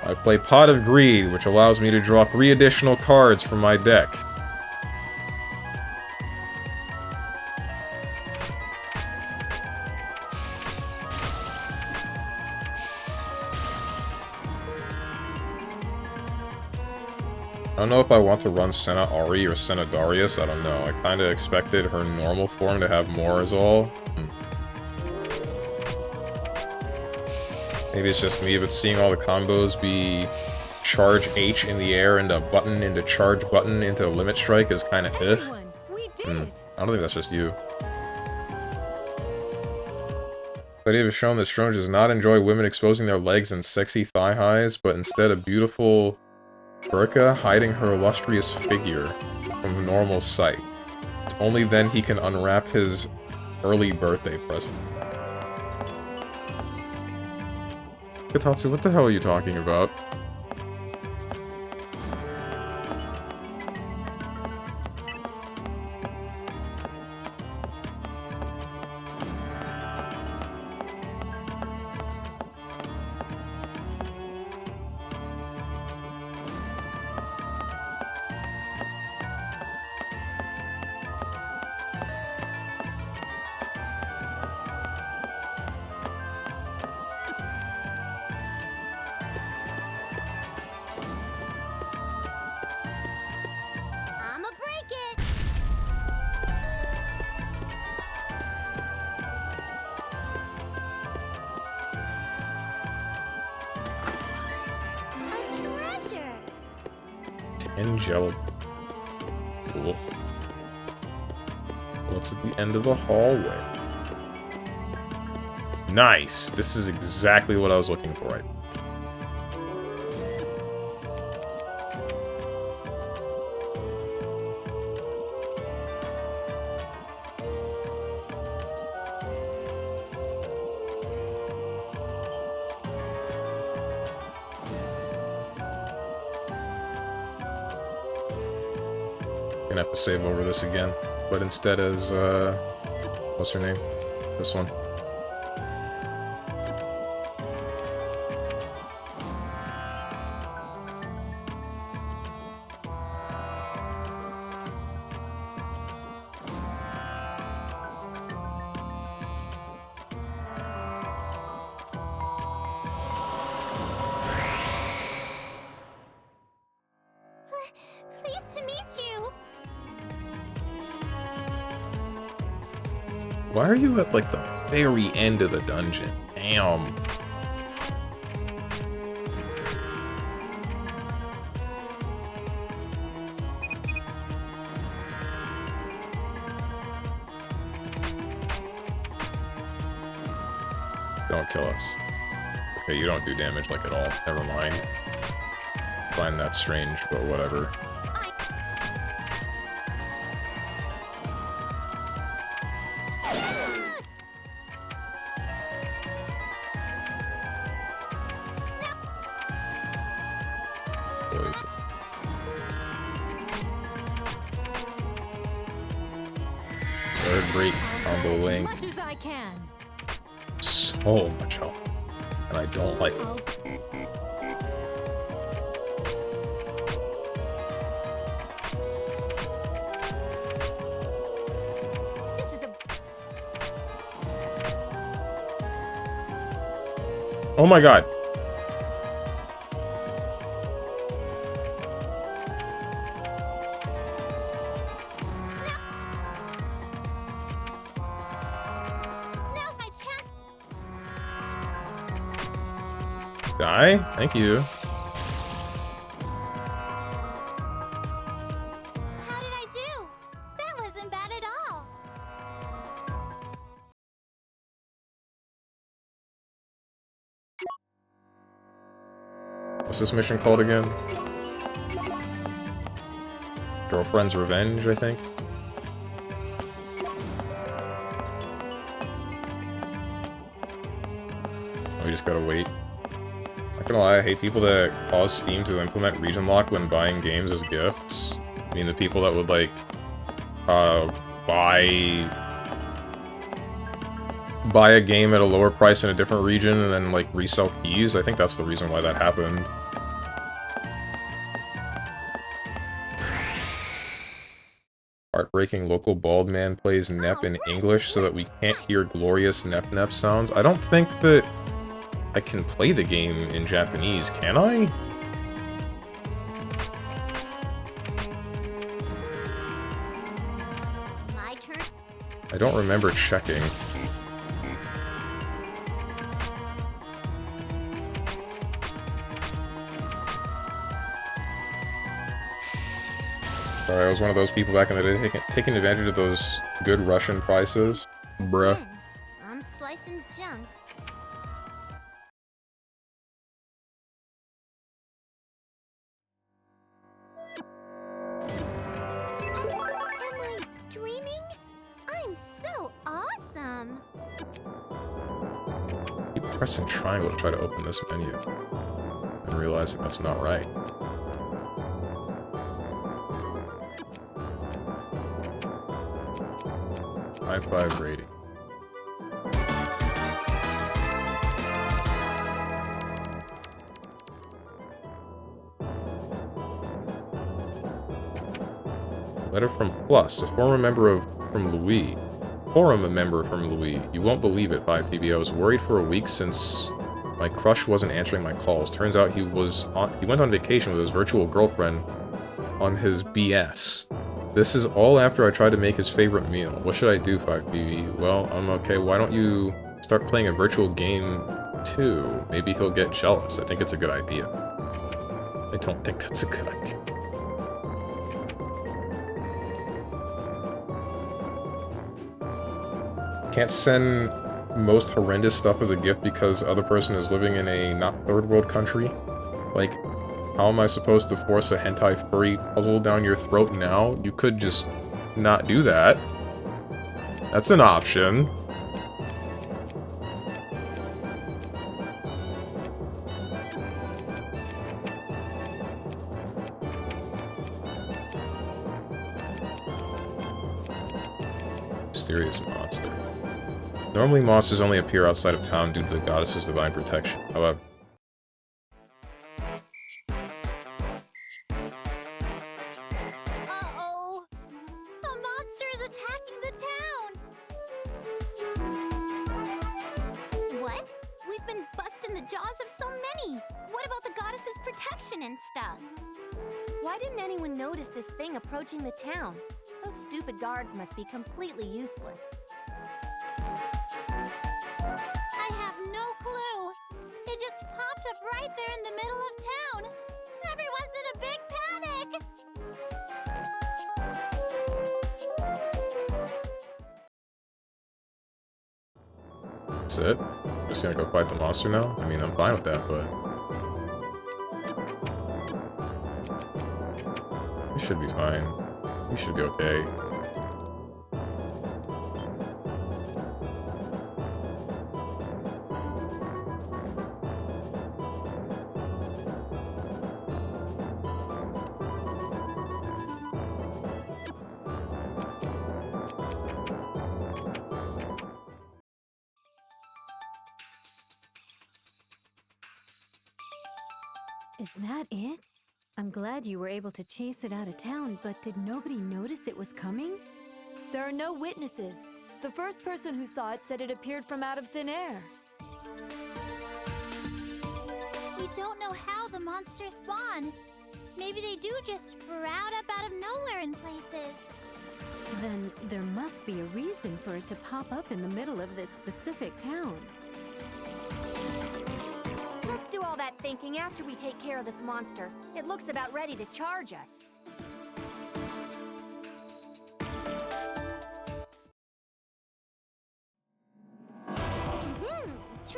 I play Pot of Greed, which allows me to draw 3 additional cards from my deck. don't know if I want to run Senna Ari or Senna Darius, I don't know. I kinda expected her normal form to have more is all. Maybe it's just me, but seeing all the combos be charge H in the air into button into charge button into limit strike is kinda We did it. I don't think that's just you. Study has shown that Strong does not enjoy women exposing their legs and sexy thigh highs, but instead a beautiful burqa hiding her illustrious figure from normal sight. It's only then he can unwrap his early birthday present. Katatsu, what the hell are you talking about? I'ma break it. A treasure. Angelic. Cool. What's at the end of the hallway? Nice! This is exactly what I was looking for, right? Gonna have to save over this again, but instead as, what's her name? This one. Pleased to meet you. Why are you at, like, the very end of the dungeon? Damn. Don't kill us. Okay, you don't do damage, like, at all. Never mind. Find that strange, but whatever. Third break combo link. As much as I can. So much help. And I don't like it. This is a Oh my god. now's my chance. Die? Thank you. How did I do? That wasn't bad at all. What's this mission called again? Girlfriend's Revenge, I think. We just gotta wait. Not gonna lie, I hate people that cause Steam to implement region lock when buying games as gifts. I mean, the people that would, like, buy a game at a lower price in a different region and then, like, resell keys. I think that's the reason why that happened. Heartbreaking local bald man plays Nep in English so that we can't hear glorious Nep sounds. I don't think that I can play the game in Japanese, can I? don't remember checking. Sorry, I was one of those people back in the day taking advantage of those good Russian prices. Bruh. Man, I'm slicing junk. Am I dreaming? I'm so awesome. Keep pressing triangle to try to open this menu. And realize that that's not right. High five rating. Letter from Plus, a former member from Louis. Forum a member from Louis. You won't believe it, 5 PB. I was worried for a week since my crush wasn't answering my calls. Turns out he went on vacation with his virtual girlfriend on his BS. This is all after I tried to make his favorite meal. What should I do, 5 PB? Well, I'm okay. Why don't you start playing a virtual game too? Maybe he'll get jealous. I think it's a good idea. I don't think that's a good idea. Can't send most horrendous stuff as a gift because the other person is living in a not third world country? Like, how am I supposed to force a hentai furry puzzle down your throat now? You could just not do that. That's an option. Mysterious monster. Normally monsters only appear outside of town due to the goddess's divine protection. However, Uh-oh! A monster is attacking the town! What? We've been busting the jaws of so many! What about the goddess's protection and stuff? Why didn't anyone notice this thing approaching the town? Those stupid guards must be completely useless. I have no clue! It just popped up right there in the middle of town! Everyone's in a big panic! that's it. Just gonna go fight the monster now? I mean, I'm fine with that, but... we should be fine. We should be okay. Is that it? I'm glad you were able to chase it out of town, but did nobody notice it was coming? There are no witnesses. The first person who saw it said it appeared from out of thin air. We don't know how the monsters spawn. Maybe they do just sprout up out of nowhere in places. Then there must be a reason for it to pop up in the middle of this specific town. Let's do all that thinking after we take care of this monster. It looks about ready to charge us.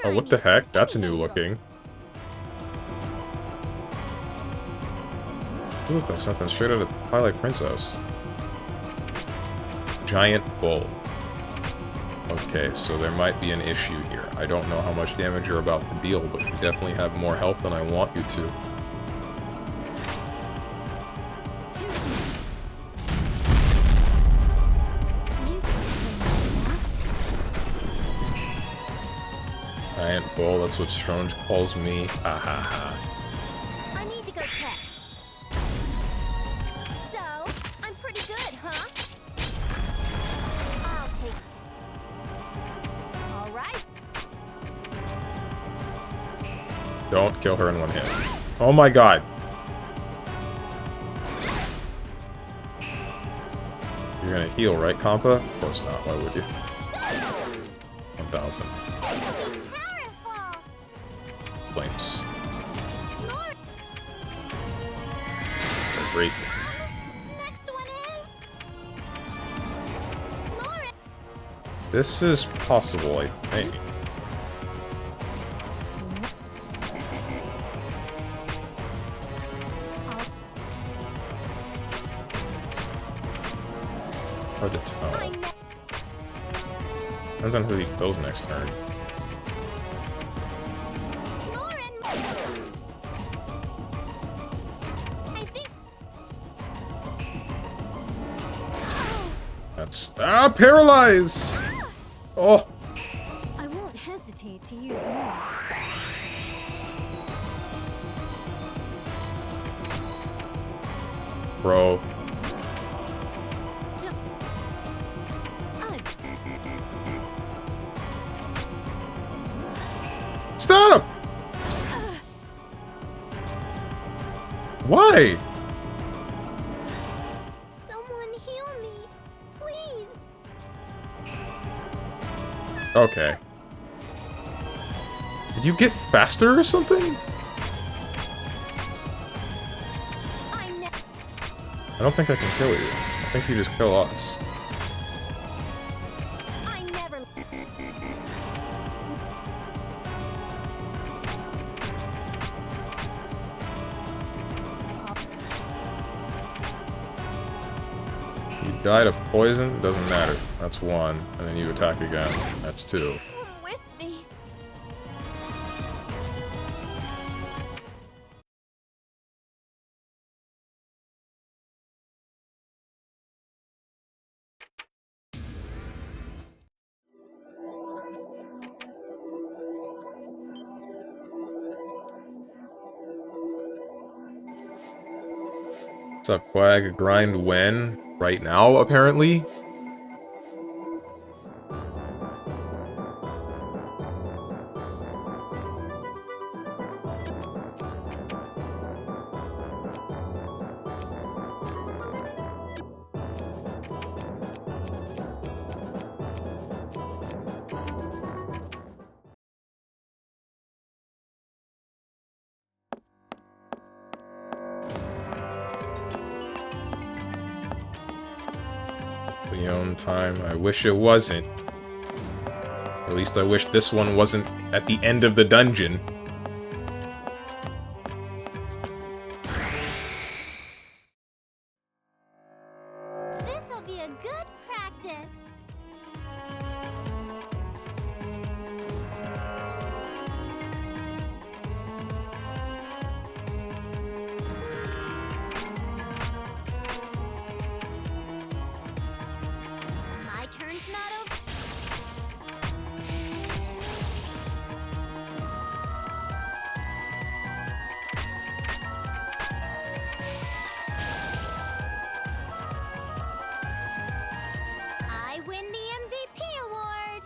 Oh, what the heck? That's new looking. It looks like something straight out of Twilight Princess. Giant bull. Okay, so there might be an issue here. I don't know how much damage you're about to deal, but you definitely have more health than I want you to. Giant bull, that's what Strong calls me. Ha ha ha. I need to go check. So, I'm pretty good, huh? I'll take it. All right. Don't kill her in one hit. Oh my god. You're You're gonna heal, right, Compa? Of course not. Why would you? 1,000. Powerful! Flames. Lord, Great. next one is... Lauren! This is possible, I think. Hard to tell. Depends on who he kills next turn. Lauren! I think... That's... Ah! Paralyze! Oh! I won't hesitate to use more. Bro. Stop! Why? Someone heal me, please. Okay. Did you get faster or something? I don't think I can kill you. I think you just kill us. I never... You died of poison? Doesn't matter. That's 1. And then you attack again. That's 2. With me. What's up, Quag? Grind when? Right now, apparently? Leon time. I wish it wasn't. At least I wish this one wasn't at the end of the dungeon. This'll be a good practice. My turn's not over. I win the MVP award.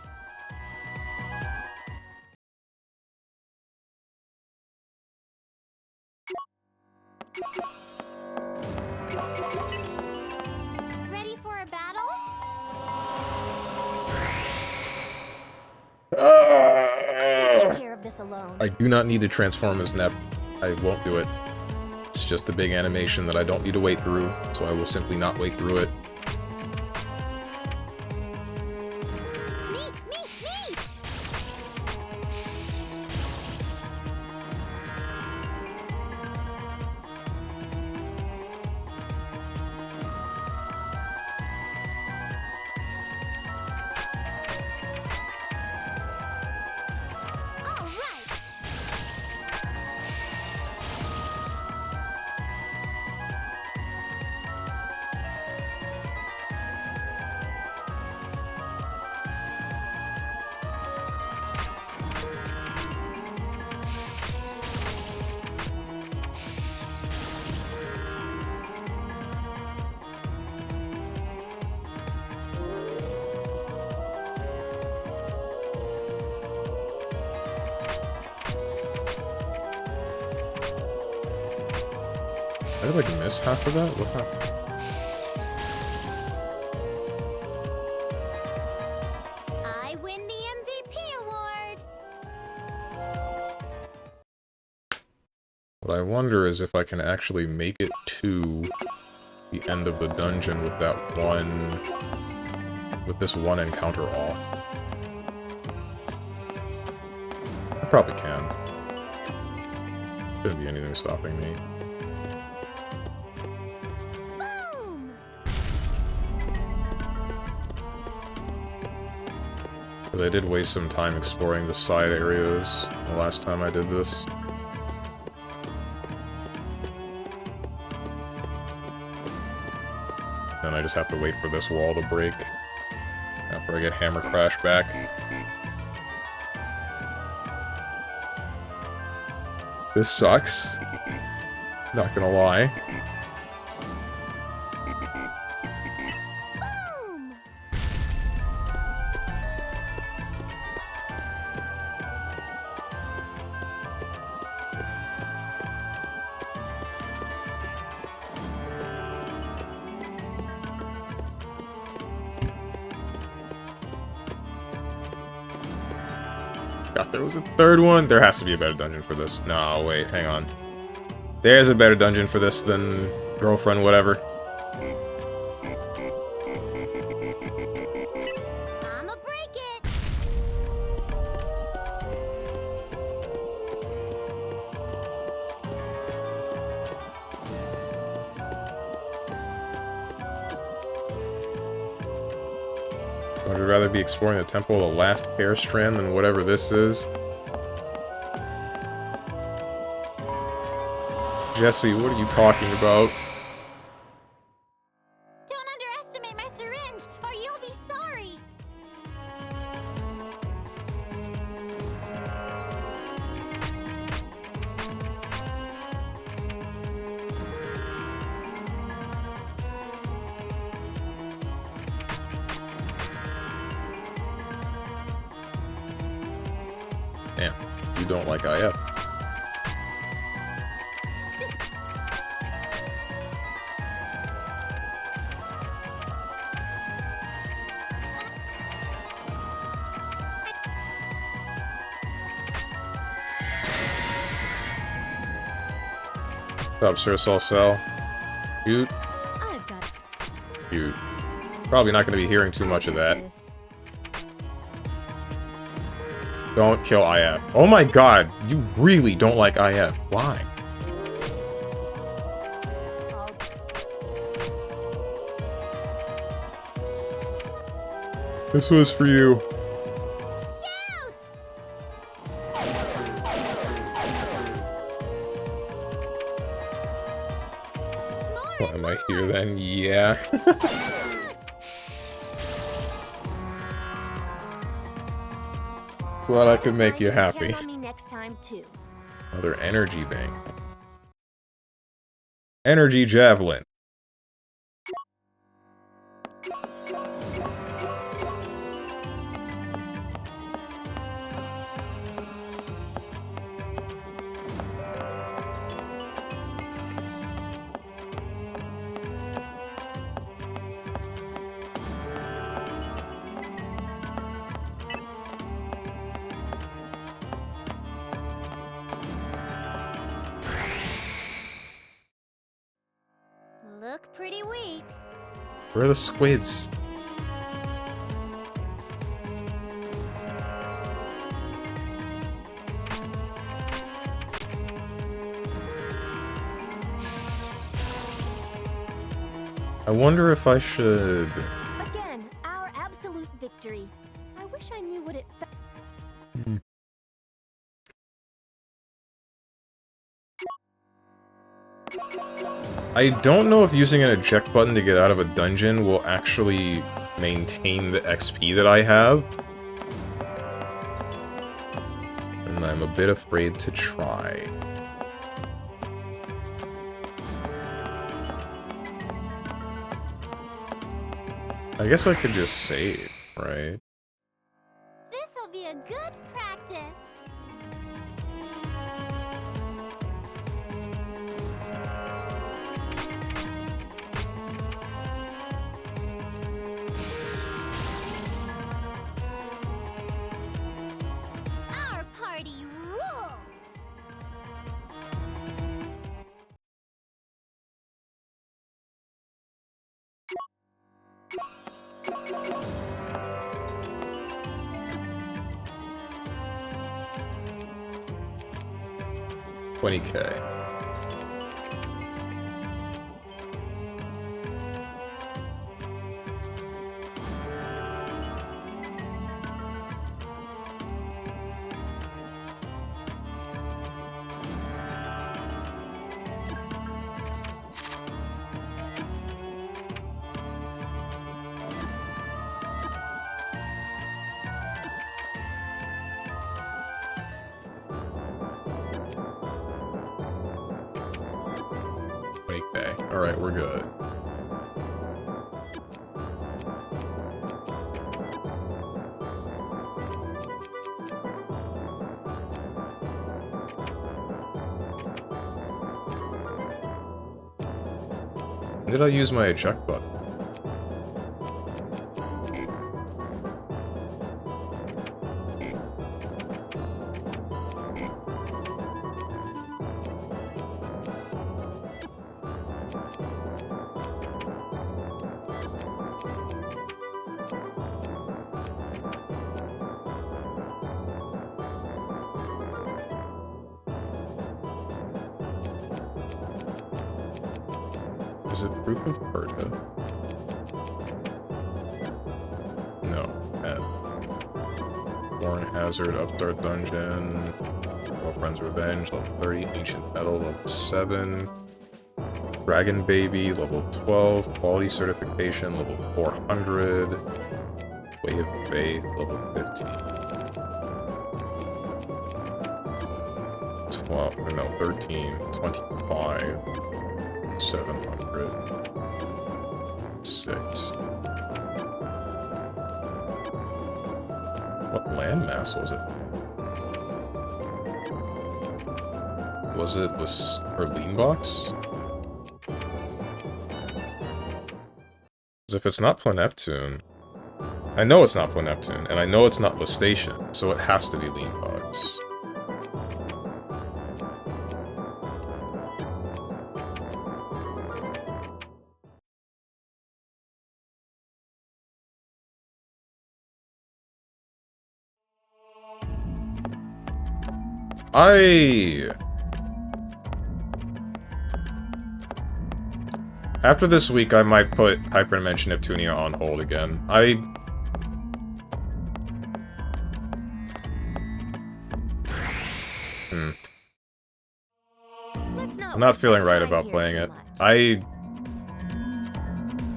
Ready for a battle? Take care of this alone. I do not need to transform as Nep. I won't do it. It's just a big animation that I don't need to wait through, so I will simply not wait through it. Me! All right. I did like miss half of that? What happened? What I wonder is if I can actually make it to the end of the dungeon with that one... with this one encounter off. I probably can. Shouldn't be anything stopping me. Boom! Because I did waste some time exploring the side areas the last time I did this. Then I just have to wait for this wall to break after I get Hammer Crash back. This sucks. Not gonna lie. Boom! God, there was a third one? There has to be a better dungeon for this. No, wait, hang on. There's a better dungeon for this than Girlfriend whatever. I'ma break it! Would you rather be exploring the Temple of the Last Hair Strand than whatever this is? Jesse, what are you talking about? Don't underestimate my syringe, or you'll be sorry! Damn, you don't like IF. What's up, Sir Sol Cell? Shoot. I've got Shoot. Probably not going to be hearing too much of that. this. Don't kill IF. Oh my god, you really don't like IF. Why? This was for you. Shoot! What, am I here then? Yeah. Glad I could make you happy. Count on me next time, too. Another energy bank. Energy Javelin. Look pretty weak. Where are the squids? I wonder if I should... Again, our absolute victory. I wish I knew what it felt. I don't know if using an eject button to get out of a dungeon will actually maintain the XP that I have. And I'm a bit afraid to try. I guess I could just save, right? This'll be a good practice. Our party rules. 20K. Alright, we're good. When did I use my eject button? Is it proof of Persia? No. Born Hazard, Upstart Dungeon, Girlfriend's Revenge, level 30, Ancient Metal, level 7, Dragon Baby, level 12, Quality Certification, level 400, Way of Faith, level 15. 12, no, 13, 25, 700, 6. What landmass was it? Was it the Erleen box? Because if it's not Planeptune, I know it's not Planeptune, and I know it's not Lestation, so it has to be Lean box. After this week, I might put Hyperdimension Neptunia on hold again. I'm not feeling right about playing it.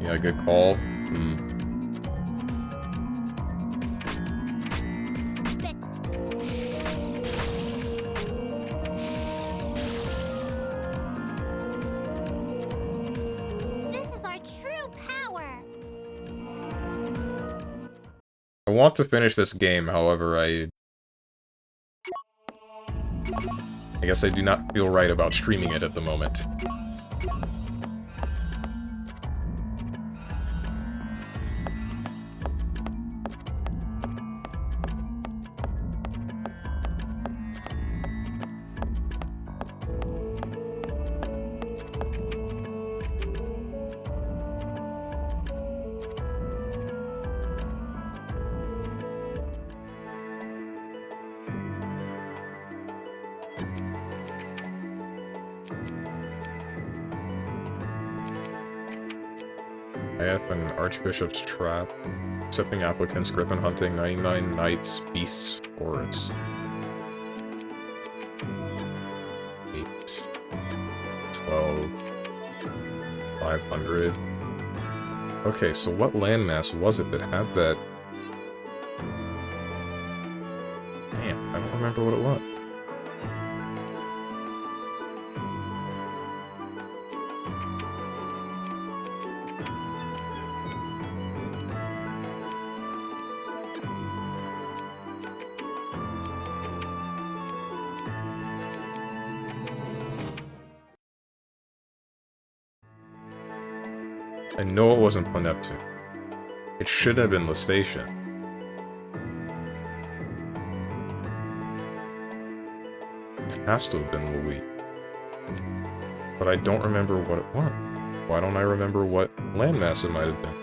Yeah, good call. I want to finish this game, however, I guess I do not feel right about streaming it at the moment. An Archbishop's Trap, accepting applicants, Griffin Hunting, 99 Knights, Beasts, Forest. 8, 12, 500. Okay, so what landmass was it that had that? Damn, I don't remember what it was. I know it wasn't Planeptune. It should have been Lestation. It has to have been Louis. But I don't remember what it was. Why don't I remember what landmass it might have been?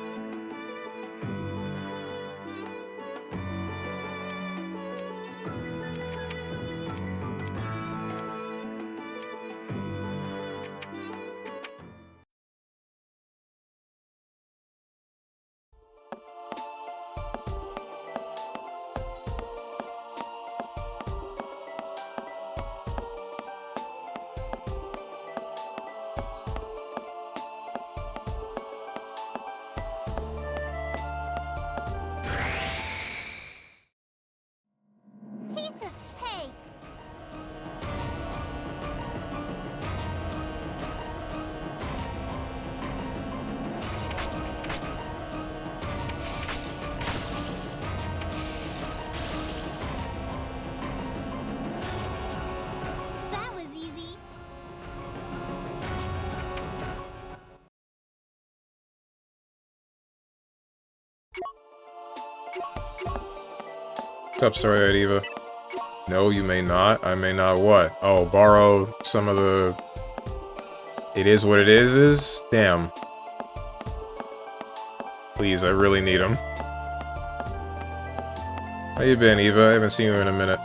What's up, Soraya Diva? No, you may not. I may not what? Oh, borrow some of the... It is what it is? Damn. Please, I really need them. How you been, Eva? I haven't seen you in a minute.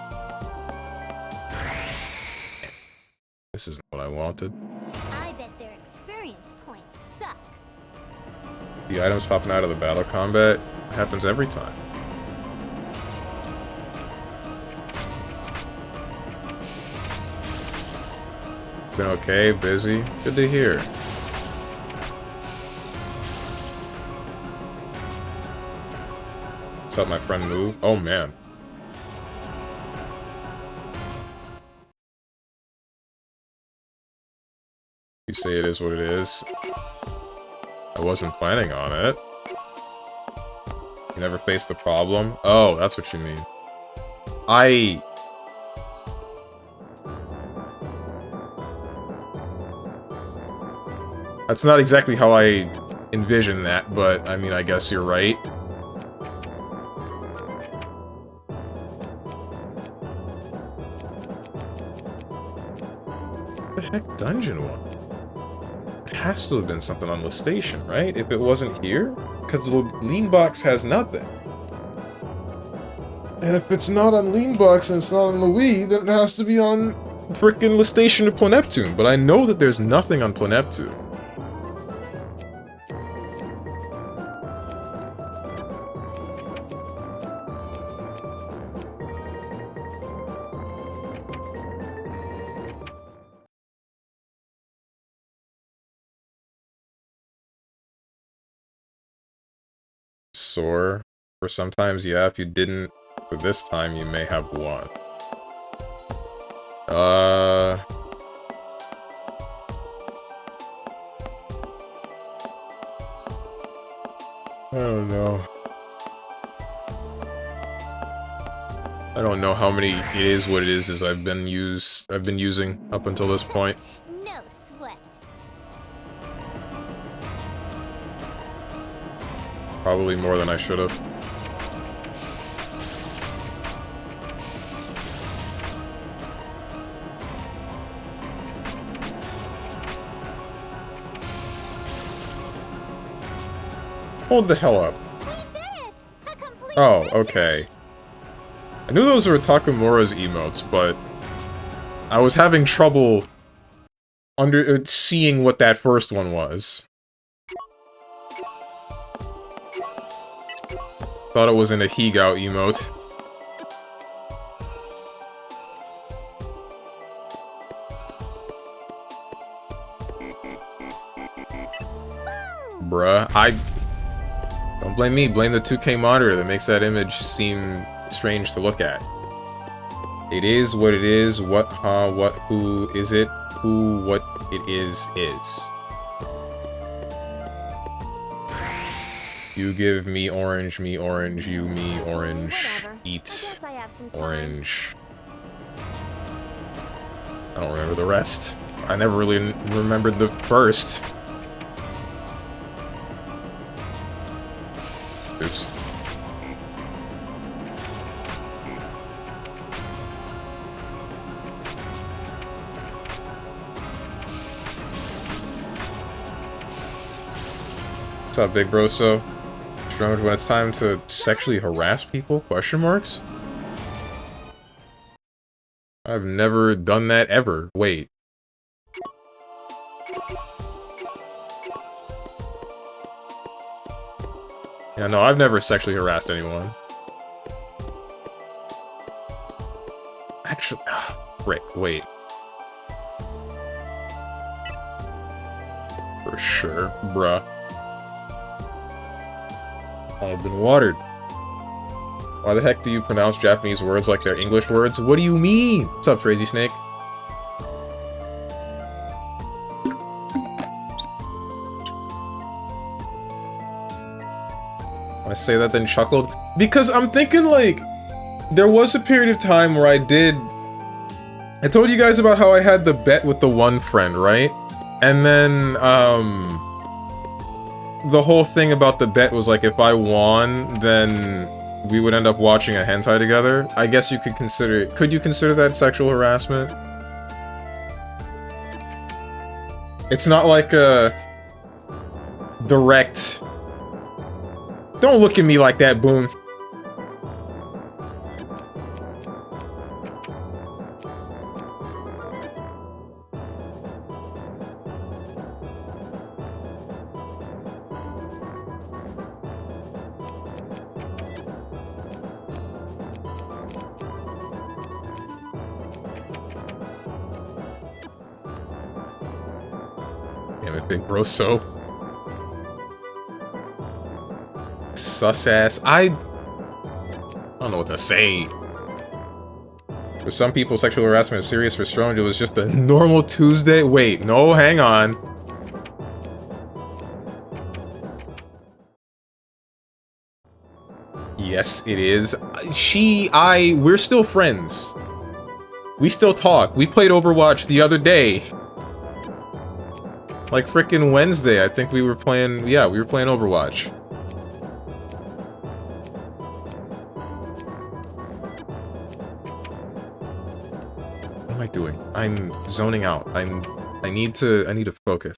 This isn't what I wanted. I bet their experience points suck. The items popping out of the battle combat happens every time. Been okay, busy. Good to hear. What's up, my friend Move? Oh man. You say it is what it is. I wasn't planning on it. You never faced the problem? Oh, that's what you mean. That's not exactly how I envisioned that, but I mean, I guess you're right. What the heck dungeon one? It has to have been something on the station, right? If it wasn't here? Because the lean box has nothing. And if it's not on lean box and it's not on the Wii, then it has to be on frickin' the station of Planeptune. But I know that there's nothing on Planeptune. Sore. For sometimes, yeah, if you didn't, for this time, you may have one. I don't know. I don't know how many it is what it is I've been using up until this point. No sweat. Probably more than I should have. Hold the hell up. We did it! A complete Oh, victory! okay. I knew those were Takumura's emotes, but I was having trouble seeing what that first one was. Thought it was in a Higao emote. Bruh, don't blame me, blame the 2K monitor that makes that image seem strange to look at. It is what it is, what, who is it, who, what it is. You give me orange, you me, orange, Whatever. I eat guess I have some time. orange. I don't remember the rest. I never really remembered the first. Oops. What's up, big bro? So, when it's time to sexually harass people? Question marks? I've never done that ever. Wait. Yeah, no, I've never sexually harassed anyone. Actually, Rick, wait. For sure, bruh. I've been watered. Why the heck do you pronounce Japanese words like they're English words? What do you mean? What's up, Crazy Snake? I say that then chuckled because I'm thinking like there was a period of time where I told you guys about how I had the bet with the one friend, right? And then the whole thing about the bet was like if I won, then we would end up watching a hentai together, I guess you could consider it. Could you consider that sexual harassment? It's not like a direct... Don't look at me like that, Boone. Damn it, Big Grosso. Sus ass. I don't know what to say. For some people, sexual harassment is serious. For Strong, it was just a normal Tuesday. Wait, no, hang on. Yes, it is. We're still friends. We still talk. We played Overwatch the other day. Like frickin' Wednesday, I think we were playing, yeah, we were playing Overwatch. What am I doing? I'm zoning out. I need to focus.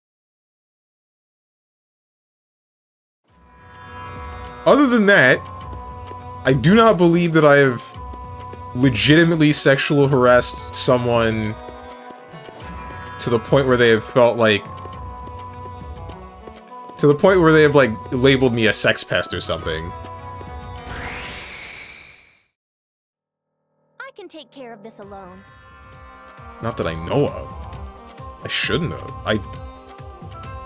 Other than that, I do not believe that I have legitimately sexually harassed someone to the point where they have felt like... To the point where they have, like, labeled me a sex pest or something. I can take care of this alone. Not that I know of. I shouldn't have.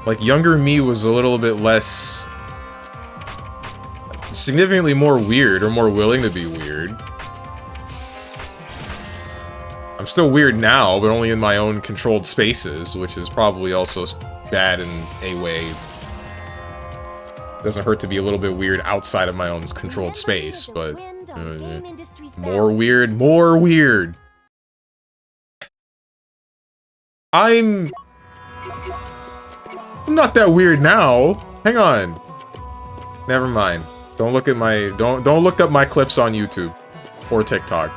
Like, younger me was a little bit less... significantly more weird, or more willing to be weird. I'm still weird now, but only in my own controlled spaces, which is probably also bad in a way. Doesn't hurt to be a little bit weird outside of my own controlled space, but... more weird, more weird! I'm not that weird now! Hang on! Never mind. Don't look at my... Don't look up my clips on YouTube. Or TikTok.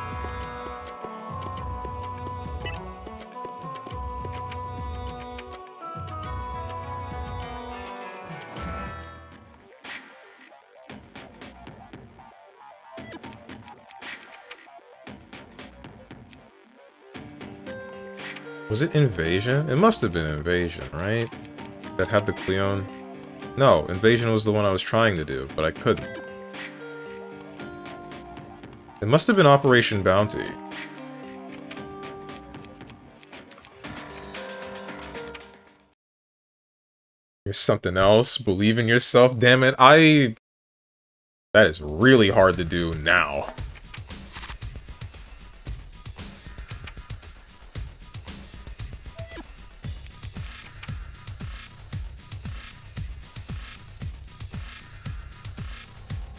Was it Invasion? It must have been Invasion, right? That had the Cleon? No, Invasion was the one I was trying to do, but I couldn't. It must have been Operation Bounty. Here's something else. Believe in yourself, damn it. That is really hard to do now.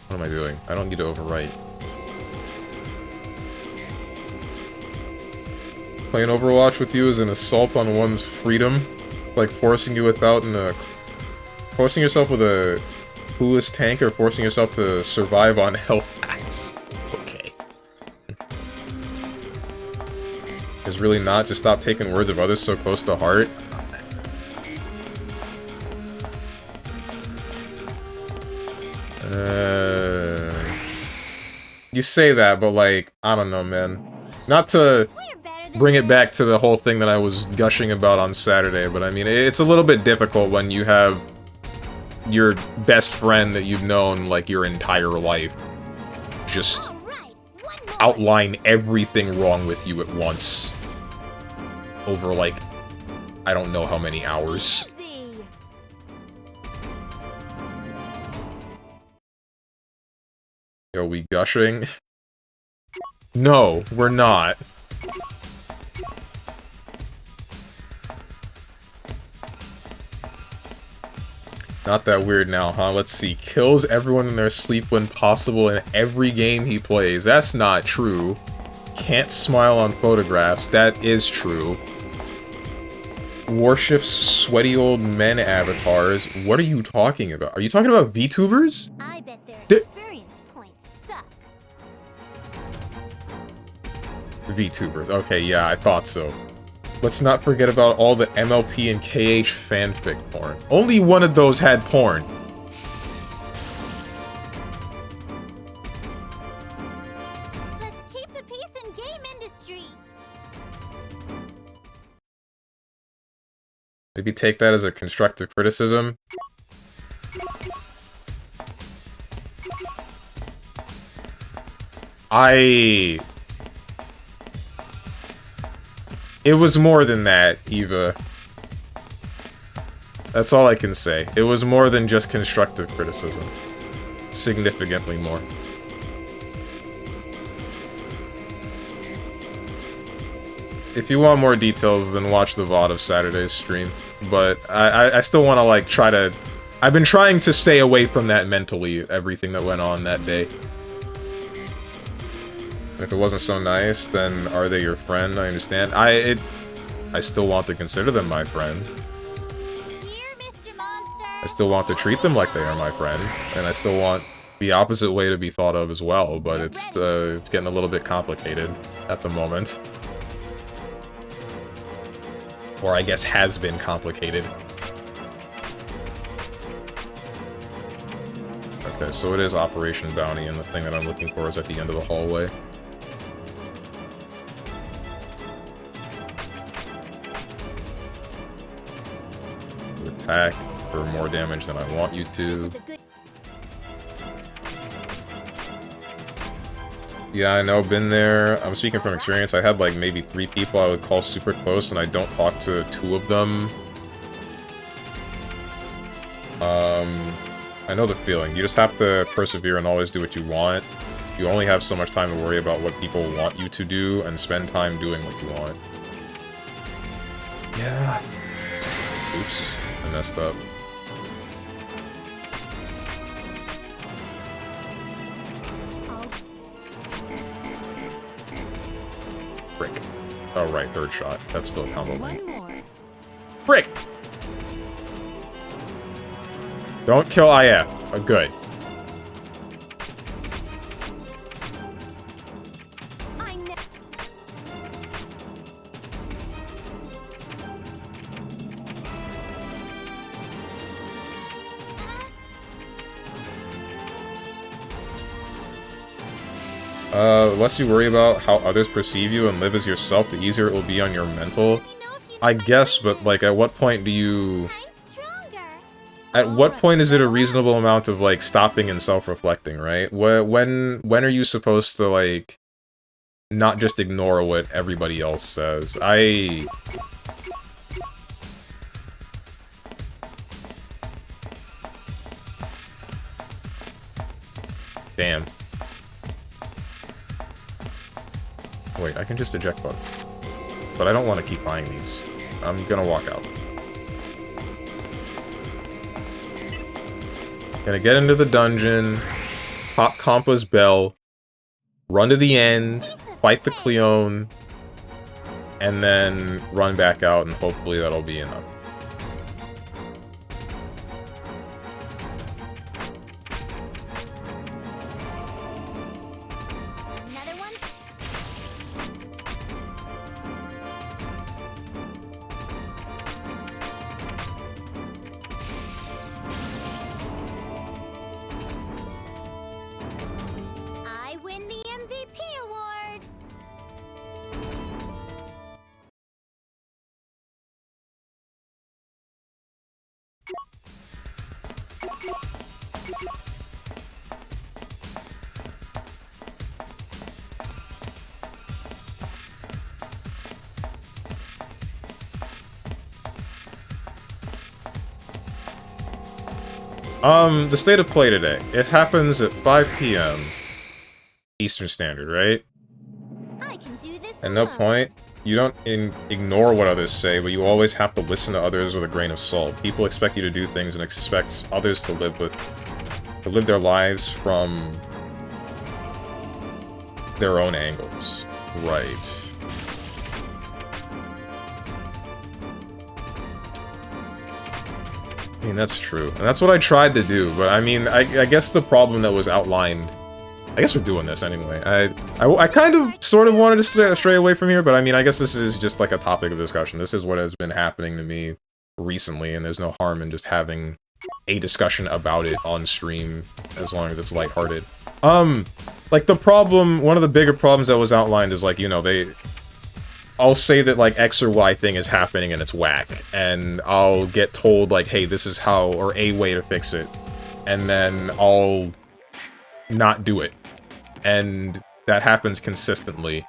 What am I doing? I don't need to overwrite. Playing Overwatch with you is an assault on one's freedom. Like forcing you forcing yourself with a coolest tank or forcing yourself to survive on health packs. Okay. It's really not. Just stop taking words of others so close to heart. You say that, but like, I don't know, man. Not to bring it back to the whole thing that I was gushing about on Saturday, but I mean, it's a little bit difficult when you have your best friend that you've known, like, your entire life just outline everything wrong with you at once. Over, like, I don't know how many hours. Are we gushing? No, we're not. Not that weird now, huh? Let's see. Kills everyone in their sleep when possible in every game he plays. That's not true. Can't smile on photographs. That is true. Worships sweaty old men avatars. What are you talking about? Are you talking about VTubers? I bet their experience points suck. VTubers. Okay, yeah, I thought so. Let's not forget about all the MLP and KH fanfic porn. Only one of those had porn. Let's keep the peace in game industry. Maybe take that as a constructive criticism. It was more than that, Eva. That's all I can say. It was more than just constructive criticism. Significantly more. If you want more details, then watch the VOD of Saturday's stream. But I still want to, like, try to... I've been trying to stay away from that mentally, everything that went on that day. If it wasn't so nice, then are they your friend? I understand. I still want to consider them my friend. Here, Mr. Monster. I still want to treat them like they are my friend, and I still want the opposite way to be thought of as well, but it's getting a little bit complicated at the moment. Or I guess has been complicated. Okay, so it is Operation Bounty, and the thing that I'm looking for is at the end of the hallway. Attack for more damage than I want you to. Yeah, I know, been there. I'm speaking from experience. I had like maybe 3 people I would call super close, and I don't talk to 2 of them. I know the feeling. You just have to persevere and always do what you want. You only have so much time to worry about what people want you to do, and spend time doing what you want. Yeah. Oops. I messed up. Frick. Oh right, 3rd shot. That's still a combo. One more. Frick! Don't kill IF. Oh, good. The less you worry about how others perceive you and live as yourself, the easier it will be on your mental. I guess, but like, at what point do you... At what point is it a reasonable amount of, like, stopping and self-reflecting, right? When are you supposed to, like, not just ignore what everybody else says? Damn. Wait, I can just eject bugs. But I don't want to keep buying these. I'm gonna walk out. Gonna get into the dungeon, pop Compa's bell, run to the end, fight the Cleone, and then run back out, and hopefully that'll be enough. The state of play today. It happens at 5 p.m. Eastern Standard, right? I can do this At no alone. point, you don't ignore what others say, but you always have to listen to others with a grain of salt. People expect you to do things and expect others to live their lives from their own angles. Right. I mean, that's true. And that's what I tried to do, but I mean, I guess the problem that was outlined... I guess we're doing this anyway. I kind of sort of wanted to stray away from here, but I mean, I guess this is just like a topic of discussion. This is what has been happening to me recently, and there's no harm in just having a discussion about it on stream, as long as it's lighthearted. Like, the problem, one of the bigger problems that was outlined is, like, you know, I'll say that, like, X or Y thing is happening and it's whack, and I'll get told, like, hey, this is how, or a way to fix it, and then I'll not do it. And that happens consistently.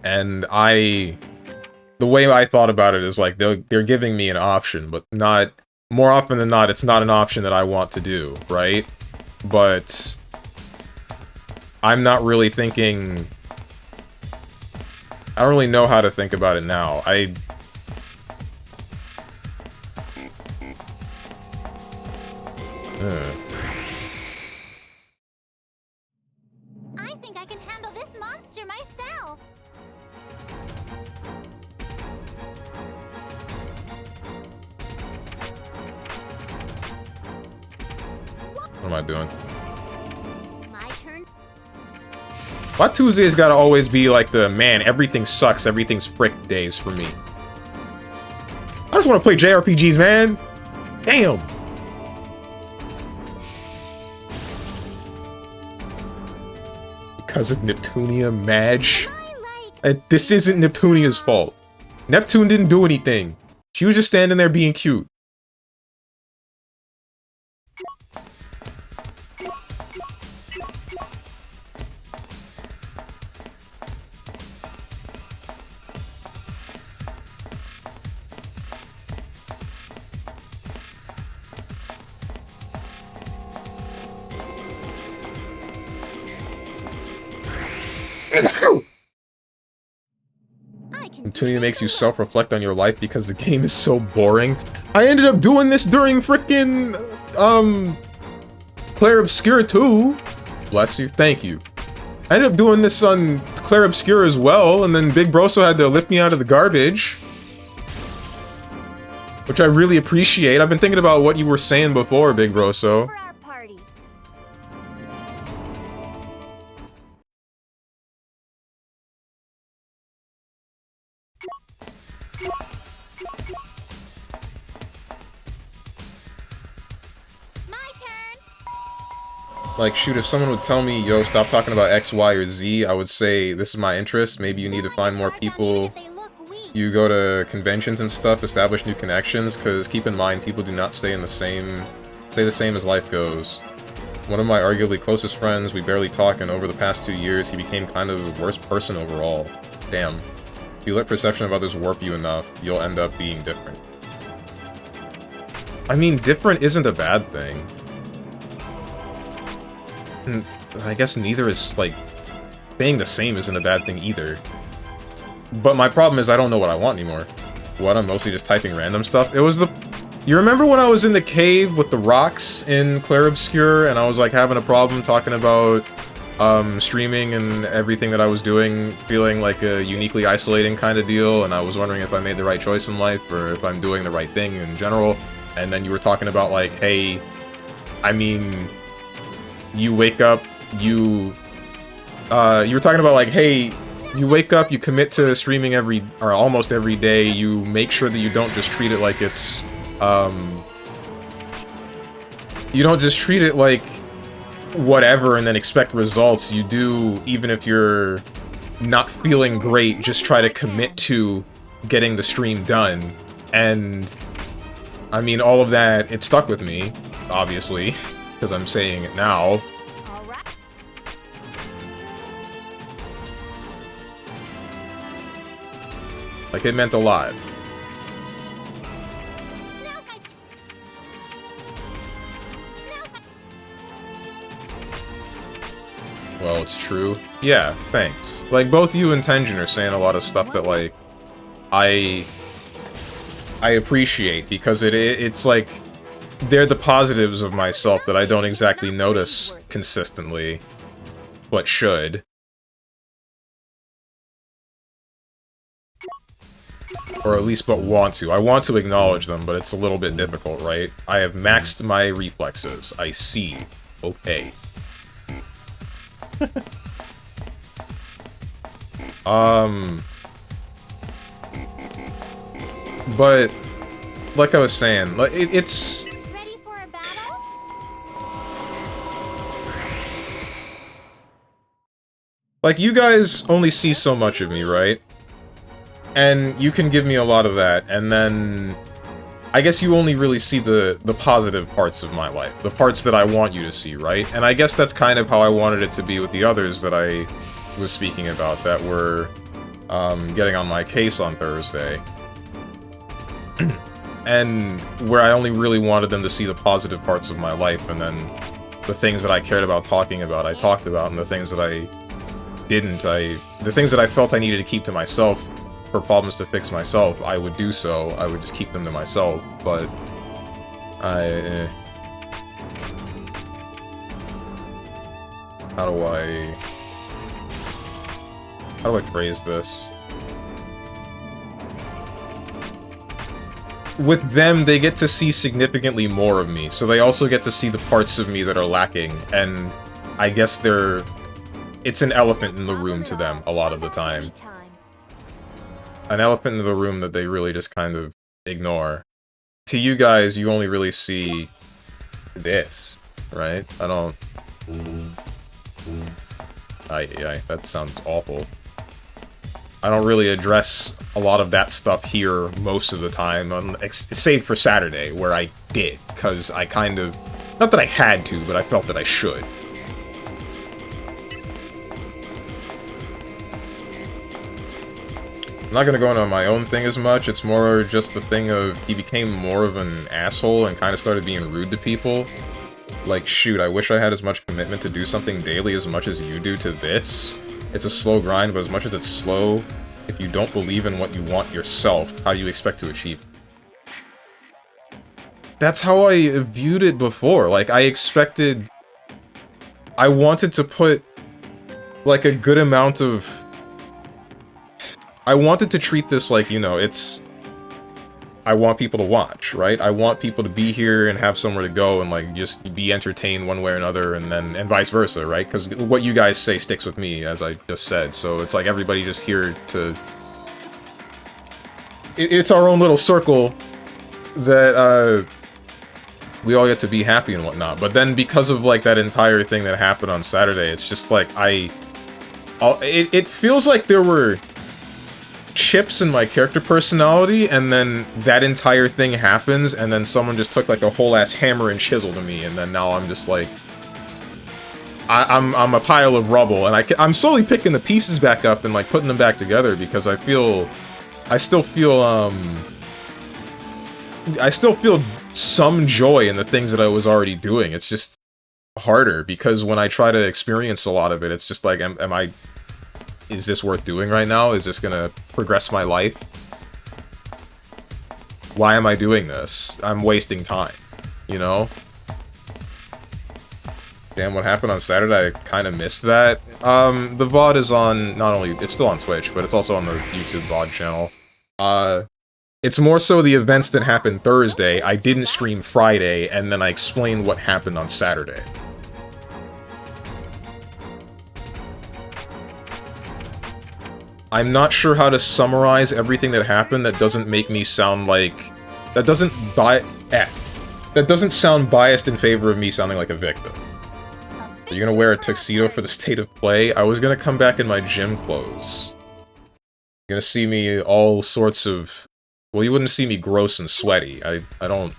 And the way I thought about it is, like, they're giving me an option, but not, more often than not, it's not an option that I want to do, right? But I'm not really thinking, I don't really know how to think about it now. I think I can handle this monster myself. What am I doing? My turn. Why Tuesdays gotta always be like the, man, everything sucks, everything's frick days for me? I just want to play JRPGs, man! Damn! Because of Neptunia, Madge? This isn't Neptunia's fault. Neptune didn't do anything. She was just standing there being cute. Neptunia makes you self-reflect on your life because the game is so boring. I ended up doing this during frickin' Clair Obscur too. Bless you. Thank you. I ended up doing this on Clair Obscur as well, and then Big Broso had to lift me out of the garbage. Which I really appreciate. I've been thinking about what you were saying before, Big Broso. For our party. My turn. Like, shoot, if someone would tell me, yo, stop talking about X, Y, or Z, I would say, this is my interest. Maybe you need to find more people. They look weak. You go to conventions and stuff, establish new connections, because keep in mind, people do not stay the same as life goes. One of my arguably closest friends, we barely talk, and over the past 2 years, he became kind of the worst person overall. Damn. If you let perception of others warp you enough, you'll end up being different. I mean, different isn't a bad thing. I guess neither is, like, staying the same isn't a bad thing either. But my problem is I don't know what I want anymore. What, I'm mostly just typing random stuff? It was the... You remember when I was in the cave with the rocks in Clair Obscur, and I was, like, having a problem talking about, streaming and everything that I was doing, feeling like a uniquely isolating kind of deal, and I was wondering if I made the right choice in life, or if I'm doing the right thing in general, and then you were talking about, like, hey, I mean... You wake up, you were talking about, like, hey, you wake up, you commit to streaming almost every day, you make sure that you don't just treat it like it's, you don't just treat it like whatever and then expect results. You do, even if you're not feeling great, just try to commit to getting the stream done. And, I mean, all of that, it stuck with me, obviously. Because I'm saying it now. All right. Like, it meant a lot. Now's my Well, it's true. Yeah, thanks. Like, both you and Tenjin are saying a lot of stuff that, like, I appreciate, because it's like, they're the positives of myself that I don't exactly notice consistently, but should. Or at least but want to. I want to acknowledge them, but it's a little bit difficult, right? I have maxed my reflexes. I see. Okay. But like I was saying, like it's Ready for a battle? like you guys only see so much of me, right? And you can give me a lot of that, and then I guess you only really see the positive parts of my life, the parts that I want you to see, right? And I guess that's kind of how I wanted it to be with the others that I was speaking about that were getting on my case on Thursday. And where I only really wanted them to see the positive parts of my life, and then the things that I cared about talking about, I talked about, and the things that I didn't, the things that I felt I needed to keep to myself for problems to fix myself, I would do so. I would just keep them to myself, but how do I phrase this? With them, they get to see significantly more of me, so they also get to see the parts of me that are lacking, and I guess it's an elephant in the room to them a lot of the time. An elephant in the room that they really just kind of ignore. To you guys, you only really see this, right? I don't... that sounds awful. I don't really address a lot of that stuff here most of the time, save for Saturday, where I did, because I kind of... Not that I had to, but I felt that I should. I'm not gonna go into my own thing as much, it's more just the thing of he became more of an asshole and kind of started being rude to people. Like, shoot, I wish I had as much commitment to do something daily as much as you do to this. It's a slow grind, but as much as it's slow, if you don't believe in what you want yourself, how do you expect to achieve it? That's how I viewed it before. Like, I wanted to put, like, a good amount of... I wanted to treat this like, you know, I want people to watch, right? I want people to be here and have somewhere to go and, like, just be entertained one way or another, and vice versa, right? Because what you guys say sticks with me, as I just said, so it's like everybody just here to... It's our own little circle that, we all get to be happy and whatnot, but then because of, like, that entire thing that happened on Saturday, it's just like, it feels like there were chips in my character personality, and then that entire thing happens, and then someone just took like a whole ass hammer and chisel to me, and then now I'm just like, I'm a pile of rubble, and I'm slowly picking the pieces back up and like putting them back together, because I still feel some joy in the things that I was already doing. It's just harder because when I try to experience a lot of it, it's just like, is this worth doing right now? Is this gonna progress my life? Why am I doing this? I'm wasting time, you know? Damn, what happened on Saturday? I kind of missed that. The VOD is on, not only, it's still on Twitch, but it's also on the YouTube VOD channel. It's more so the events that happened Thursday. I didn't stream Friday, and then I explained what happened on Saturday. I'm not sure how to summarize everything that happened that doesn't make me sound like... That doesn't sound biased in favor of me sounding like a victim. Are you gonna wear a tuxedo for the state of play? I was gonna come back in my gym clothes. You're gonna see me all sorts of... Well, you wouldn't see me gross and sweaty. I don't...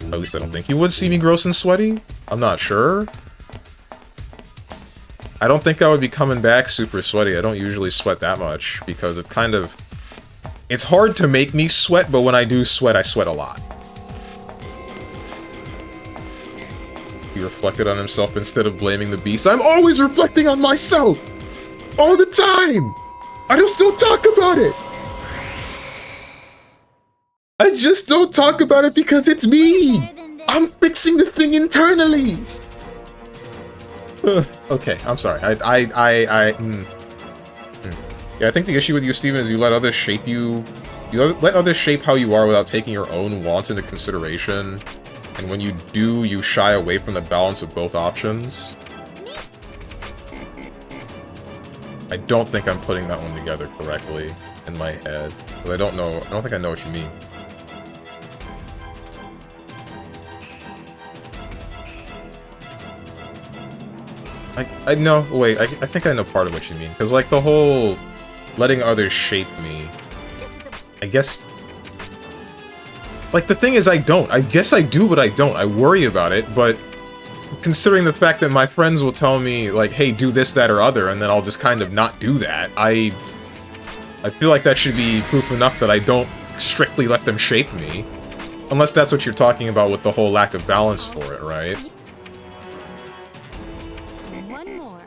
At least I don't think you would see me gross and sweaty? I'm not sure. I don't think I would be coming back super sweaty. I don't usually sweat that much, because it's kind of... It's hard to make me sweat, but when I do sweat, I sweat a lot. He reflected on himself instead of blaming the beast. I'm always reflecting on myself! All the time! I just don't talk about it! I just don't talk about it because it's me! I'm fixing the thing internally! Okay, I'm sorry. Yeah, I think the issue with you, Steven, is you let others shape you. You let others shape how you are without taking your own wants into consideration. And when you do, you shy away from the balance of both options. I don't think I'm putting that one together correctly in my head. But I don't think I know what you mean. I know, wait, I think I know part of what you mean. Because, like, the whole letting others shape me, I guess... Like, the thing is, I don't. I guess I do, but I don't. I worry about it, but considering the fact that my friends will tell me, like, hey, do this, that, or other, and then I'll just kind of not do that, I feel like that should be proof enough that I don't strictly let them shape me. Unless that's what you're talking about with the whole lack of balance for it, right? One more.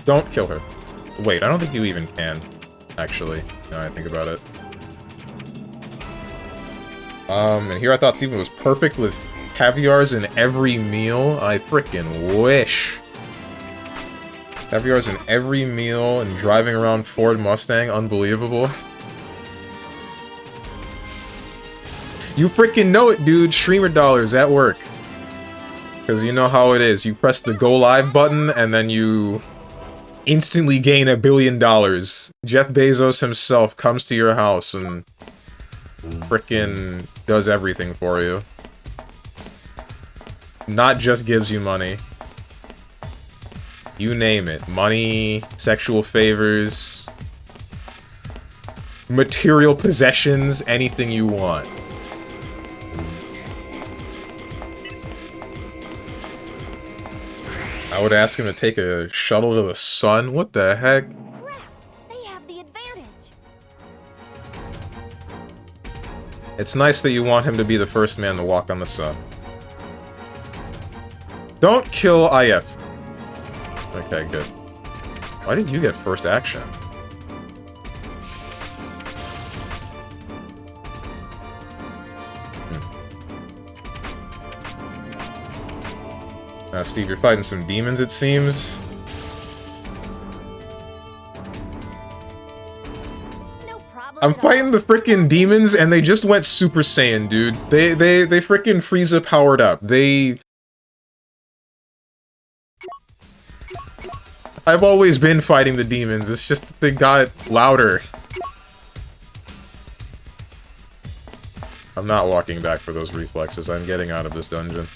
Don't kill her. Wait, I don't think you even can, actually, now I think about it. And here I thought Steven was perfect with caviars in every meal. I frickin' wish. Caviars in every meal and driving around Ford Mustang, unbelievable. You frickin' know it, dude. Streamer dollars at work. Because you know how it is. You press the go live button and then you instantly gain $1 billion. Jeff Bezos himself comes to your house and frickin' does everything for you. Not just gives you money. You name it. Money, sexual favors, material possessions, anything you want. I would ask him to take a shuttle to the sun. What the heck? Crap! They have the advantage. It's nice that you want him to be the first man to walk on the sun. Don't kill IF. Okay, good. Why did you get first action? Steve, you're fighting some demons, it seems. No problem. I'm fighting the frickin' demons, and they just went Super Saiyan, dude. They frickin' Frieza powered up. I've always been fighting the demons, it's just that they got louder. I'm not walking back for those reflexes, I'm getting out of this dungeon.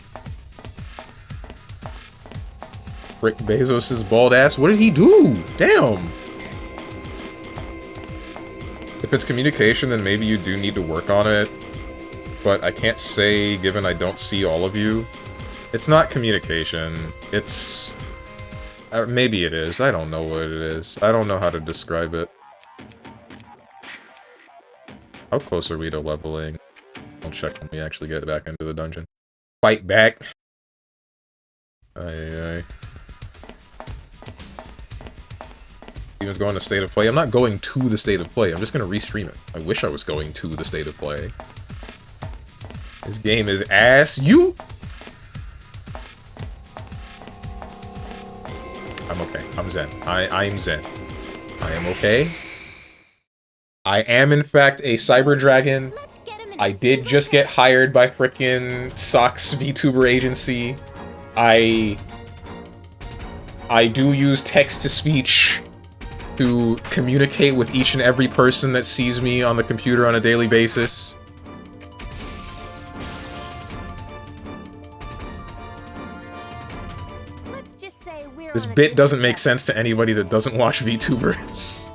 Rick Bezos' bald ass, what did he do? Damn! If it's communication, then maybe you do need to work on it. But I can't say, given I don't see all of you. It's not communication, it's... maybe it is. I don't know what it is. I don't know how to describe it. How close are we to leveling? I'll check when we actually get back into the dungeon. Fight back! Aye. Steven's going to State of Play. I'm not going to the State of Play. I'm just going to restream it. I wish I was going to the State of Play. This game is ass. You... I'm okay. I'm zen. I'm zen. I am okay. I am, in fact, a cyber dragon. I did just get hired by frickin' Sox VTuber agency. I do use text-to-speech to communicate with each and every person that sees me on the computer on a daily basis. Let's just say we're This on a bit doesn't make different sense to anybody that doesn't watch VTubers.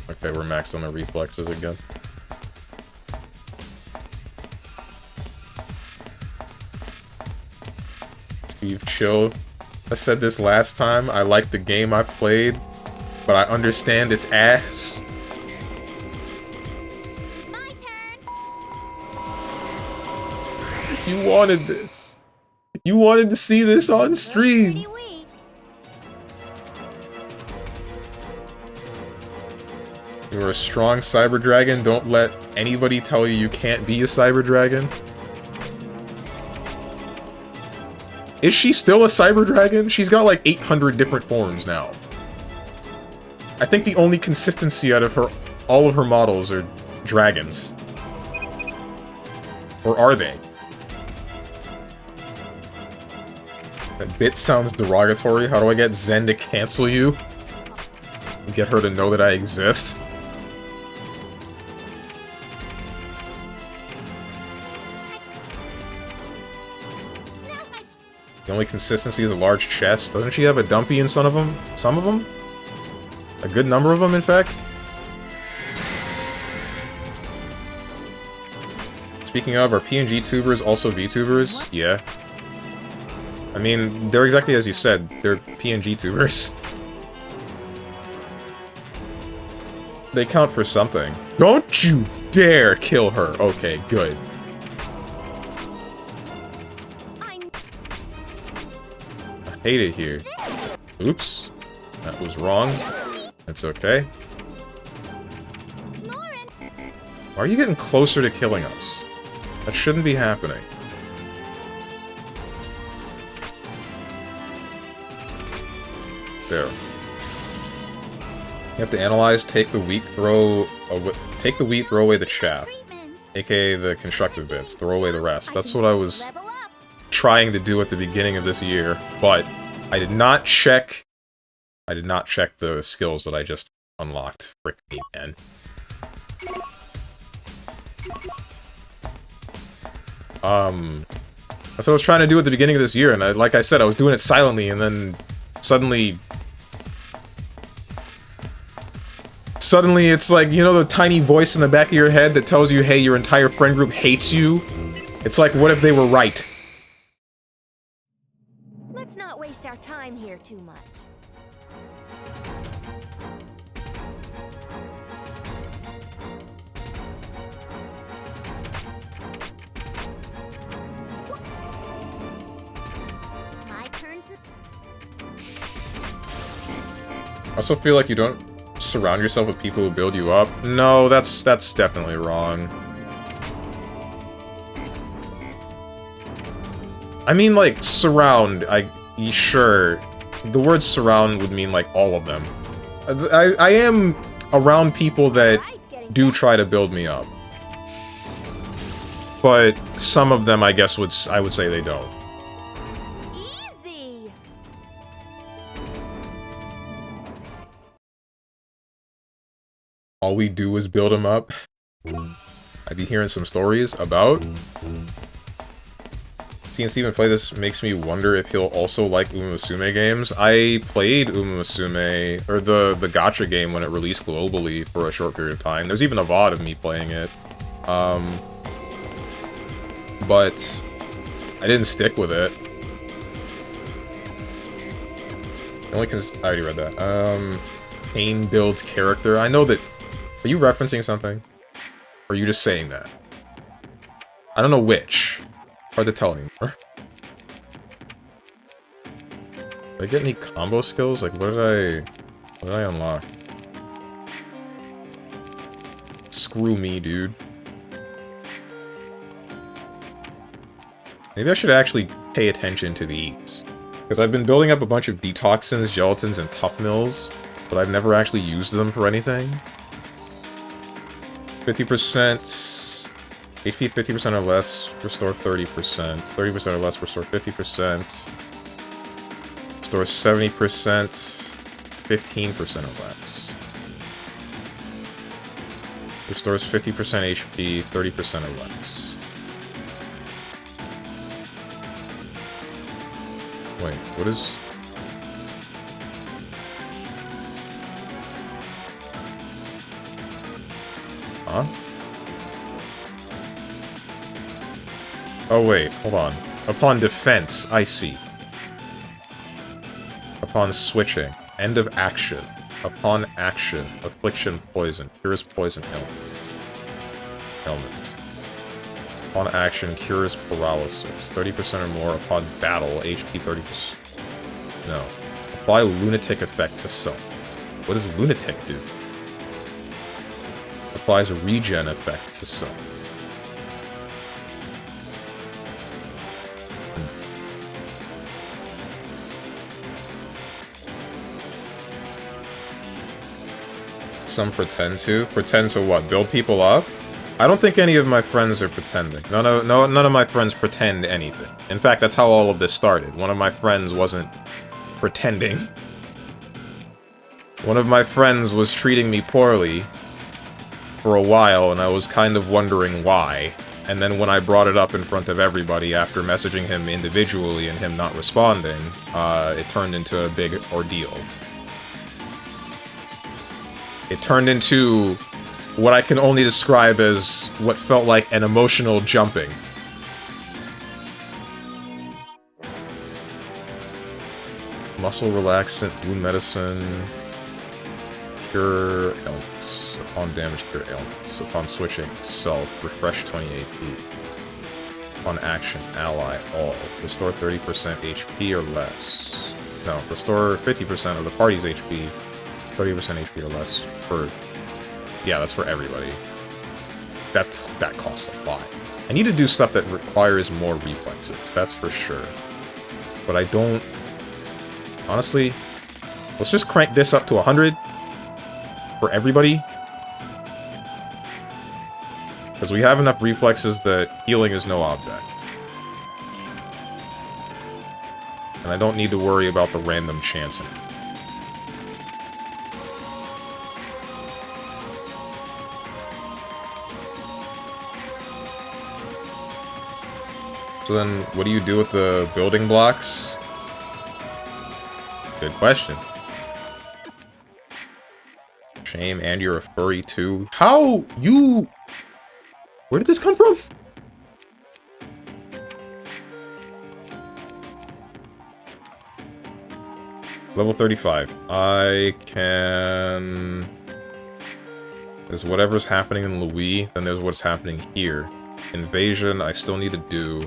Okay, we're maxed on the reflexes again. Steve, chill. I said this last time, I like the game I played, but I understand its ass. My turn. You wanted this. You wanted to see this on stream. Pretty weak. You're a strong cyber dragon. Don't let anybody tell you you can't be a cyber dragon. Is she still a cyber dragon? She's got like 800 different forms now. I think the only consistency out of all of her models are dragons. Or are they? That bit sounds derogatory. How do I get Zen to cancel you? Get her to know that I exist? The only consistency is a large chest. Doesn't she have a dumpy in some of them? Some of them? A good number of them, in fact? Speaking of, are PNG tubers also VTubers? Yeah. I mean, they're exactly as you said. They're PNG tubers. They count for something. Don't you dare kill her! Okay, good. I hate it here. Oops. That was wrong. It's okay. Why are you getting closer to killing us? That shouldn't be happening. There. You have to analyze, take the wheat, throw away the chaff. AKA the constructive bits, throw away the rest. That's what I was trying to do at the beginning of this year, but I did not check the skills that I just unlocked. Frick me, man. That's what I was trying to do at the beginning of this year, and like I said, I was doing it silently, and then suddenly it's like, you know the tiny voice in the back of your head that tells you, hey, your entire friend group hates you? It's like, what if they were right? Let's not waste our time here too much. My turn to... I also feel like you don't surround yourself with people who build you up. No, that's definitely wrong. I mean, like, surround, sure. The word surround would mean, like, all of them. I am around people that do try to build me up. But some of them, I guess, I would say they don't. Easy. All we do is build them up. I'd be hearing some stories about. Seeing Steven play this makes me wonder if he'll also like Umasume games. I played Umasume, or the gacha game when it released globally for a short period of time. There's even a VOD of me playing it. But I didn't stick with it. I already read that. Pain builds character. I know that. Are you referencing something? Or are you just saying that? I don't know which. Hard to tell anymore. Did I get any combo skills? Like, what did I unlock? Screw me, dude. Maybe I should actually pay attention to these. Because I've been building up a bunch of detoxins, gelatins, and tough mills, but I've never actually used them for anything. 50%... HP 50% or less, restore 30%. 30% or less, restore 50%. Restore 70%, 15% or less. Restores 50% HP, 30% or less. Wait, what is... Huh? Oh wait, hold on. Upon defense, I see. Upon switching. End of action. Upon action. Affliction, poison. Cures poison ailment. Upon action, cures paralysis. 30% or more upon battle. HP 30%. No. Apply lunatic effect to self. What does lunatic do? Applies a regen effect to self. Some pretend to. Pretend to what? Build people up? I don't think any of my friends are pretending. None of my friends pretend anything. In fact, that's how all of this started. One of my friends wasn't pretending. One of my friends was treating me poorly for a while, and I was kind of wondering why. And then when I brought it up in front of everybody after messaging him individually and him not responding, it turned into a big ordeal. It turned into what I can only describe as what felt like an emotional jumping. Muscle relaxant, wound medicine, cure ailments. Upon damage, cure ailments. Upon switching, self, refresh 20 AP. Upon action, ally, all. Restore 30% HP or less. No, restore 50% of the party's HP, 30% HP or less for... Yeah, that's for everybody. That costs a lot. I need to do stuff that requires more reflexes, that's for sure. But I don't... Honestly, let's just crank this up to 100 for everybody. Because we have enough reflexes that healing is no object. And I don't need to worry about the random chancing. So then, what do you do with the building blocks? Good question. Shame, and you're a furry too. How you... Where did this come from? Level 35. I can... There's whatever's happening in Louis, then there's what's happening here. Invasion, I still need to do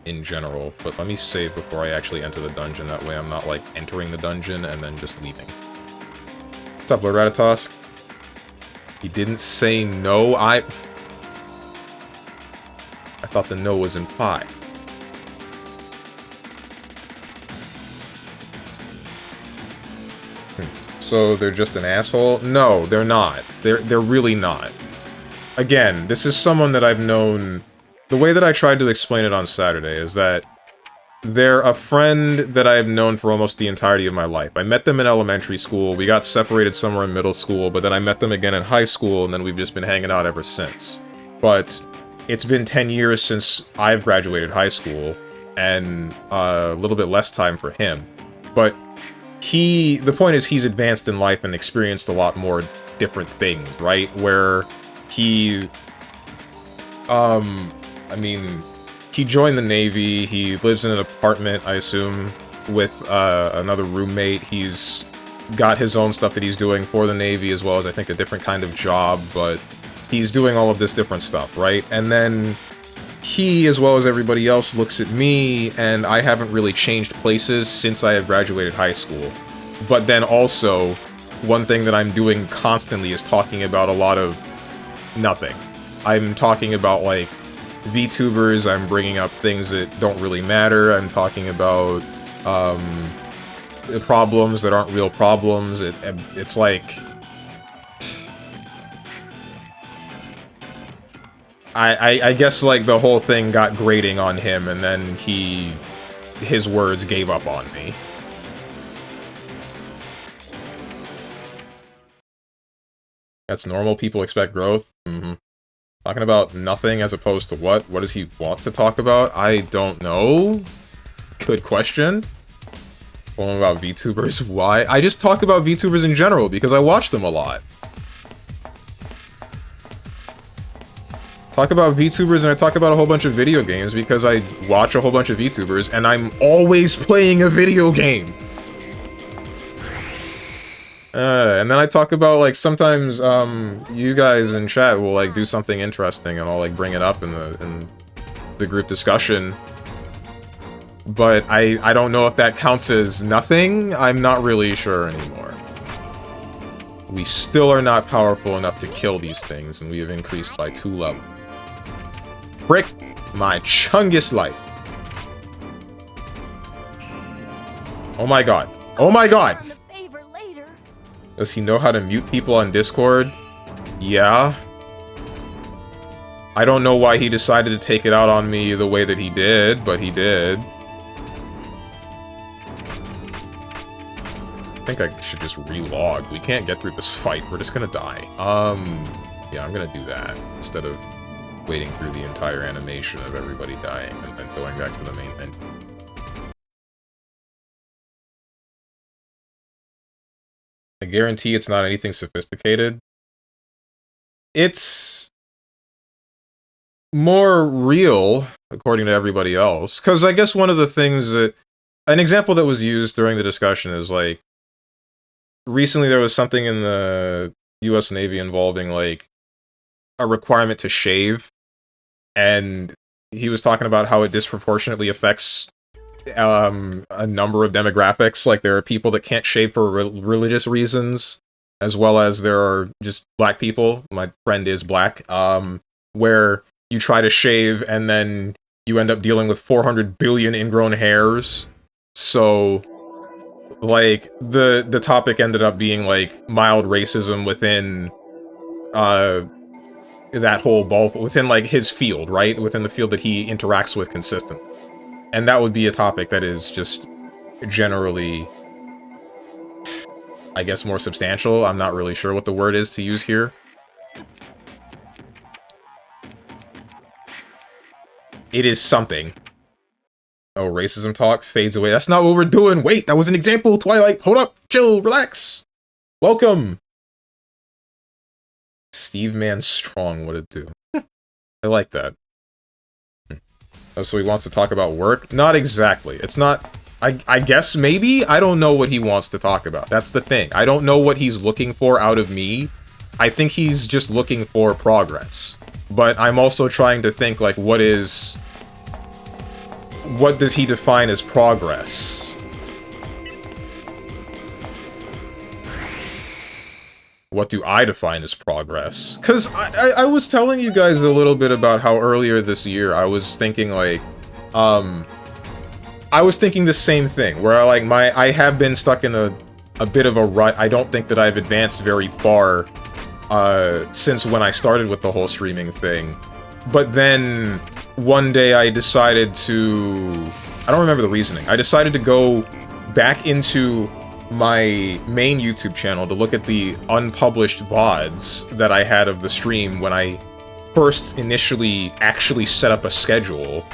in general, but let me save before I actually enter the dungeon. That way I'm not, like, entering the dungeon and then just leaving. What's up, Lord Ratatosk? He didn't say no, I thought the no was implied. So they're just an asshole? No, they're not. They're really not. Again, this is someone that I've known... The way that I tried to explain it on Saturday is that they're a friend that I have known for almost the entirety of my life. I met them in elementary school, we got separated somewhere in middle school, but then I met them again in high school, and then we've just been hanging out ever since. But it's been 10 years since I've graduated high school, and a little bit less time for him. But the point is he's advanced in life and experienced a lot more different things, right? Where he... I mean, he joined the Navy, he lives in an apartment, I assume, with another roommate. He's got his own stuff that he's doing for the Navy, as well as, I think, a different kind of job, but he's doing all of this different stuff, right? And then he, as well as everybody else, looks at me, and I haven't really changed places since I have graduated high school. But then also, one thing that I'm doing constantly is talking about a lot of nothing. I'm talking about, like, VTubers, I'm bringing up things that don't really matter, I'm talking about, problems that aren't real problems. It's like... I guess, like, the whole thing got grating on him, and then his words gave up on me. That's normal, people expect growth? Mm-hmm. Talking about nothing as opposed to what? What does he want to talk about? I don't know. Good question. Well, about VTubers, why? I just talk about VTubers in general because I watch them a lot. Talk about VTubers and I talk about a whole bunch of video games because I watch a whole bunch of VTubers and I'm always playing a video game. And then I talk about, like, sometimes, you guys in chat will, like, do something interesting and I'll, like, bring it up in the group discussion. But I don't know if that counts as nothing. I'm not really sure anymore. We still are not powerful enough to kill these things, and we have increased by 2 levels. Frick my chungus life. Oh my god. Oh my god! Does he know how to mute people on Discord? Yeah. I don't know why he decided to take it out on me the way that he did, but he did. I think I should just relog. We can't get through this fight. We're just gonna die. Yeah, I'm gonna do that instead of waiting through the entire animation of everybody dying and then going back to the main menu. I guarantee it's not anything sophisticated. It's more real, according to everybody else. Because I guess one of the things that... An example that was used during the discussion is, like... Recently there was something in the US Navy involving, like, a requirement to shave. And he was talking about how it disproportionately affects a number of demographics. Like, there are people that can't shave for religious reasons, as well as there are just black people. My friend is black. Where you try to shave and then you end up dealing with 400 billion ingrown hairs. So, like, the topic ended up being, like, mild racism within, that whole ball, within, like, his field, right? Within the field that he interacts with consistently. And that would be a topic that is just generally, I guess, more substantial. I'm not really sure what the word is to use here. It is something. Oh, racism talk fades away. That's not what we're doing. Wait, that was an example, Twilight. Hold up. Chill. Relax. Welcome. Steve Man Strong. What it do? I like that. Oh, so he wants to talk about work? Not exactly. It's not... I guess maybe? I don't know what he wants to talk about. That's the thing. I don't know what he's looking for out of me. I think he's just looking for progress. But I'm also trying to think, like, what does he define as progress? What do I define as progress? Because I was telling you guys a little bit about how earlier this year I was thinking, like, I was thinking the same thing, where I have been stuck in a bit of a rut. I don't think that I've advanced very far since when I started with the whole streaming thing. But then one day I decided to... I don't remember the reasoning. I decided to go back into my main YouTube channel to look at the unpublished VODs that I had of the stream when I first initially actually set up a schedule.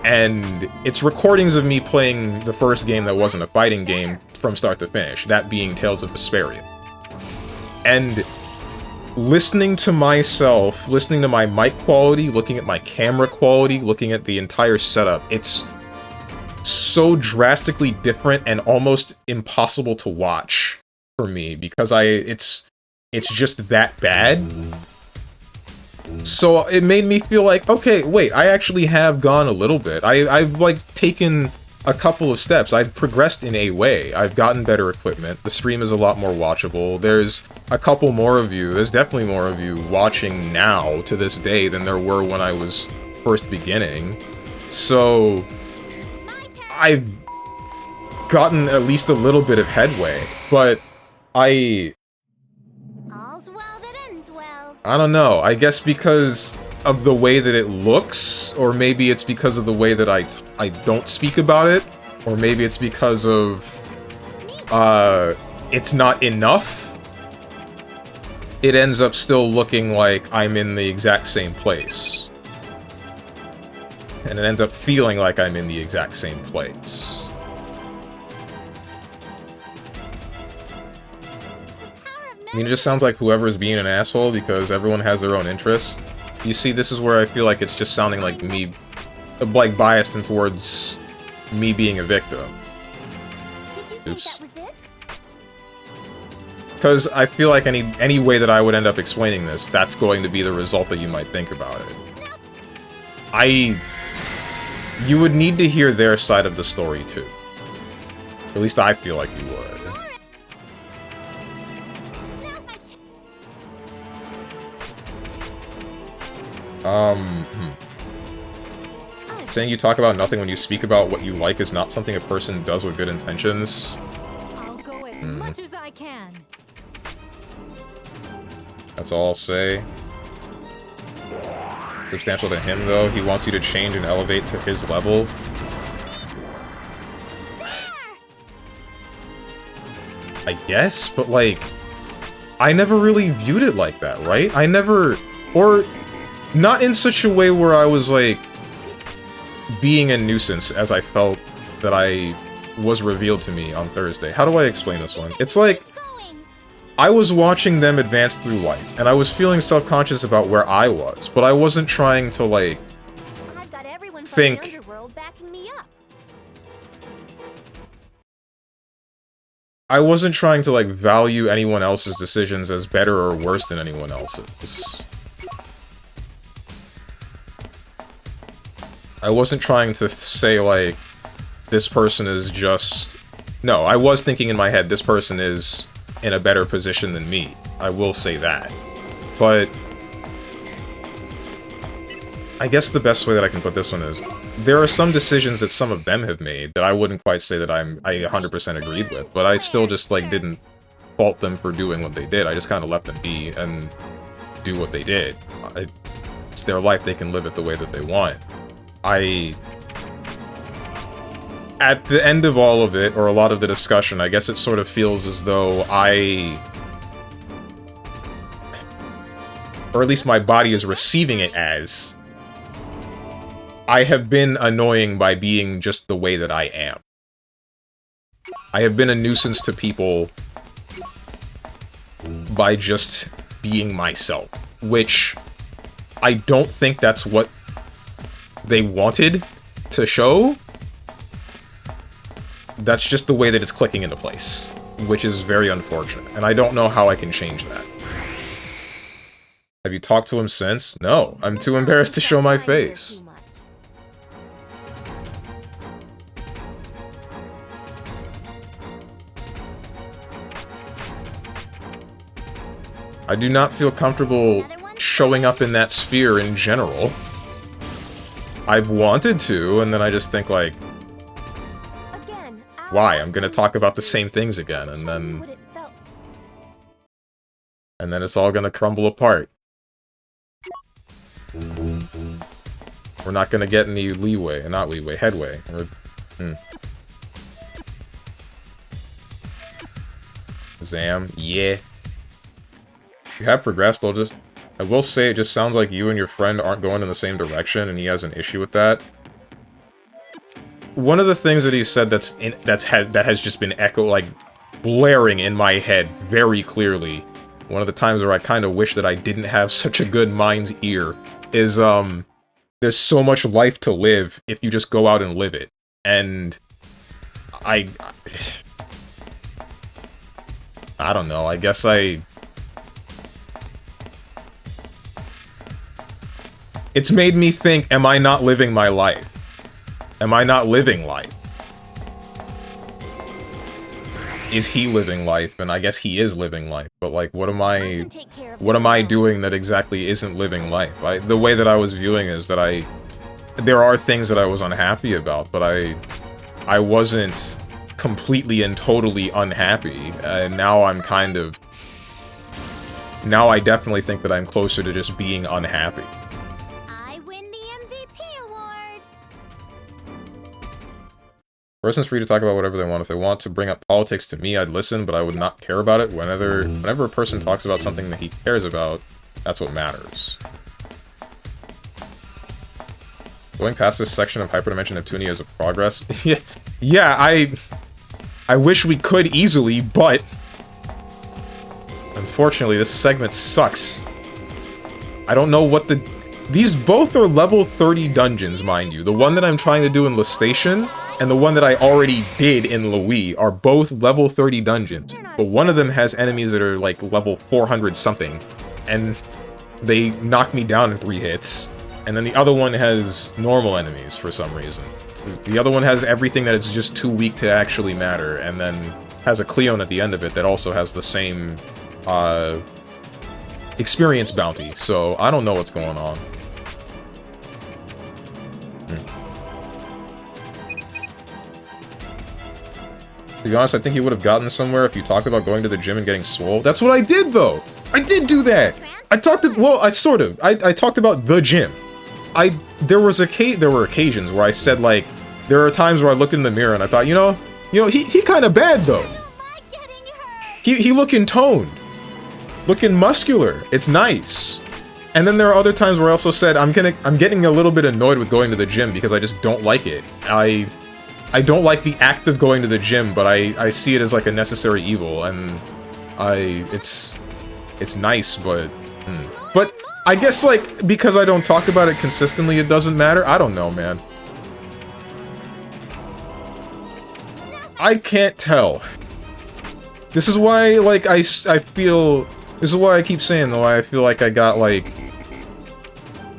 And it's recordings of me playing the first game that wasn't a fighting game from start to finish, that being Tales of Vesperia. And listening to myself, listening to my mic quality, looking at my camera quality, looking at the entire setup, it's so drastically different and almost impossible to watch for me, because it's just that bad. So it made me feel like, okay, wait, I actually have gone a little bit. I've, like, taken a couple of steps. I've progressed in a way. I've gotten better equipment. The stream is a lot more watchable. There's a couple more of you. There's definitely more of you watching now to this day than there were when I was first beginning. So I've gotten at least a little bit of headway, but All's well that ends well. I don't know. I guess because of the way that it looks, or maybe it's because of the way that I don't speak about it, or maybe it's because of it's not enough. It ends up still looking like I'm in the exact same place. And it ends up feeling like I'm in the exact same place. I mean, it just sounds like whoever's being an asshole because everyone has their own interests. You see, this is where I feel like it's just sounding like me, like, biased in towards me being a victim. Oops. Because I feel like any way that I would end up explaining this, that's going to be the result that you might think about it. You would need to hear their side of the story, too. At least I feel like you would. Saying you talk about nothing when you speak about what you like is not something a person does with good intentions. I'll go as much as I can. That's all I'll say. Substantial to him, though. He wants you to change and elevate to his level. I guess, but like, I never really viewed it like that, right? I never, or not in such a way where I was like being a nuisance as I felt that I was revealed to me on Thursday. How do I explain this one? It's like, I was watching them advance through life, and I was feeling self-conscious about where I was, but I wasn't trying to like think I wasn't trying to, like, value anyone else's decisions as better or worse than anyone else's. I wasn't trying to say, like, this person is just... No, I was thinking in my head, this person is in a better position than me. I will say that. But... I guess the best way that I can put this one is, there are some decisions that some of them have made that I wouldn't quite say that I 100% agreed with, but I still just, like, didn't fault them for doing what they did. I just kind of let them be and do what they did. It's their life, they can live it the way that they want. At the end of all of it, or a lot of the discussion, I guess it sort of feels as though or at least my body is receiving it as, I have been annoying by being just the way that I am. I have been a nuisance to people by just being myself, which I don't think that's what they wanted to show. That's just the way that it's clicking into place, which is very unfortunate, and I don't know how I can change that. Have you talked to him since? No, I'm too embarrassed to show my face. I do not feel comfortable showing up in that sphere in general. I've wanted to, and then I just think, like, why? I'm gonna talk about the same things again, and then it's all gonna crumble apart. We're not gonna get any leeway, not leeway, headway. Zam, yeah. You have progressed, I will say it just sounds like you and your friend aren't going in the same direction, and he has an issue with that. One of the things that he said that has just been blaring in my head very clearly, one of the times where I kind of wish that I didn't have such a good mind's ear, is, there's so much life to live if you just go out and live it. And I don't know, I guess it's made me think, am I not living my life? Am I not living life? Is he living life? And I guess he is living life, but like, what am I doing that exactly isn't living life? The way that I was viewing is that there are things that I was unhappy about, but I wasn't completely and totally unhappy, and now I'm kind of... Now I definitely think that I'm closer to just being unhappy. Person's free to talk about whatever they want. If they want to bring up politics to me, I'd listen, but I would not care about it. Whenever a person talks about something that he cares about, that's what matters. Going past this section of Hyperdimension Neptunia is a progress. Yeah, I wish we could easily, but unfortunately, this segment sucks. I don't know what these both are level 30 dungeons, mind you. The one that I'm trying to do in Lestation and the one that I already did in Louis are both level 30 dungeons. But one of them has enemies that are like level 400 something, and they knock me down in 3 hits. And then the other one has normal enemies for some reason. The other one has everything that it's just too weak to actually matter, and then has a Cleone at the end of it that also has the same experience bounty. So I don't know what's going on. To be honest, I think you would have gotten somewhere if you talked about going to the gym and getting swole. That's what I did, though! I did do that! I talked, well, I sort of. I talked about the gym. There were occasions where I said, like, there are times where I looked in the mirror and I thought, you know, he kind of bad, though. He looking toned. Looking muscular. It's nice. And then there are other times where I also said, I'm getting a little bit annoyed with going to the gym because I just don't like it. I don't like the act of going to the gym, but I see it as like a necessary evil, and it's nice, but but I guess, like, because I don't talk about it consistently, it doesn't matter. I don't know, man. I can't tell. This is why, like, I feel... This is why I keep saying, though, I feel like I got, like,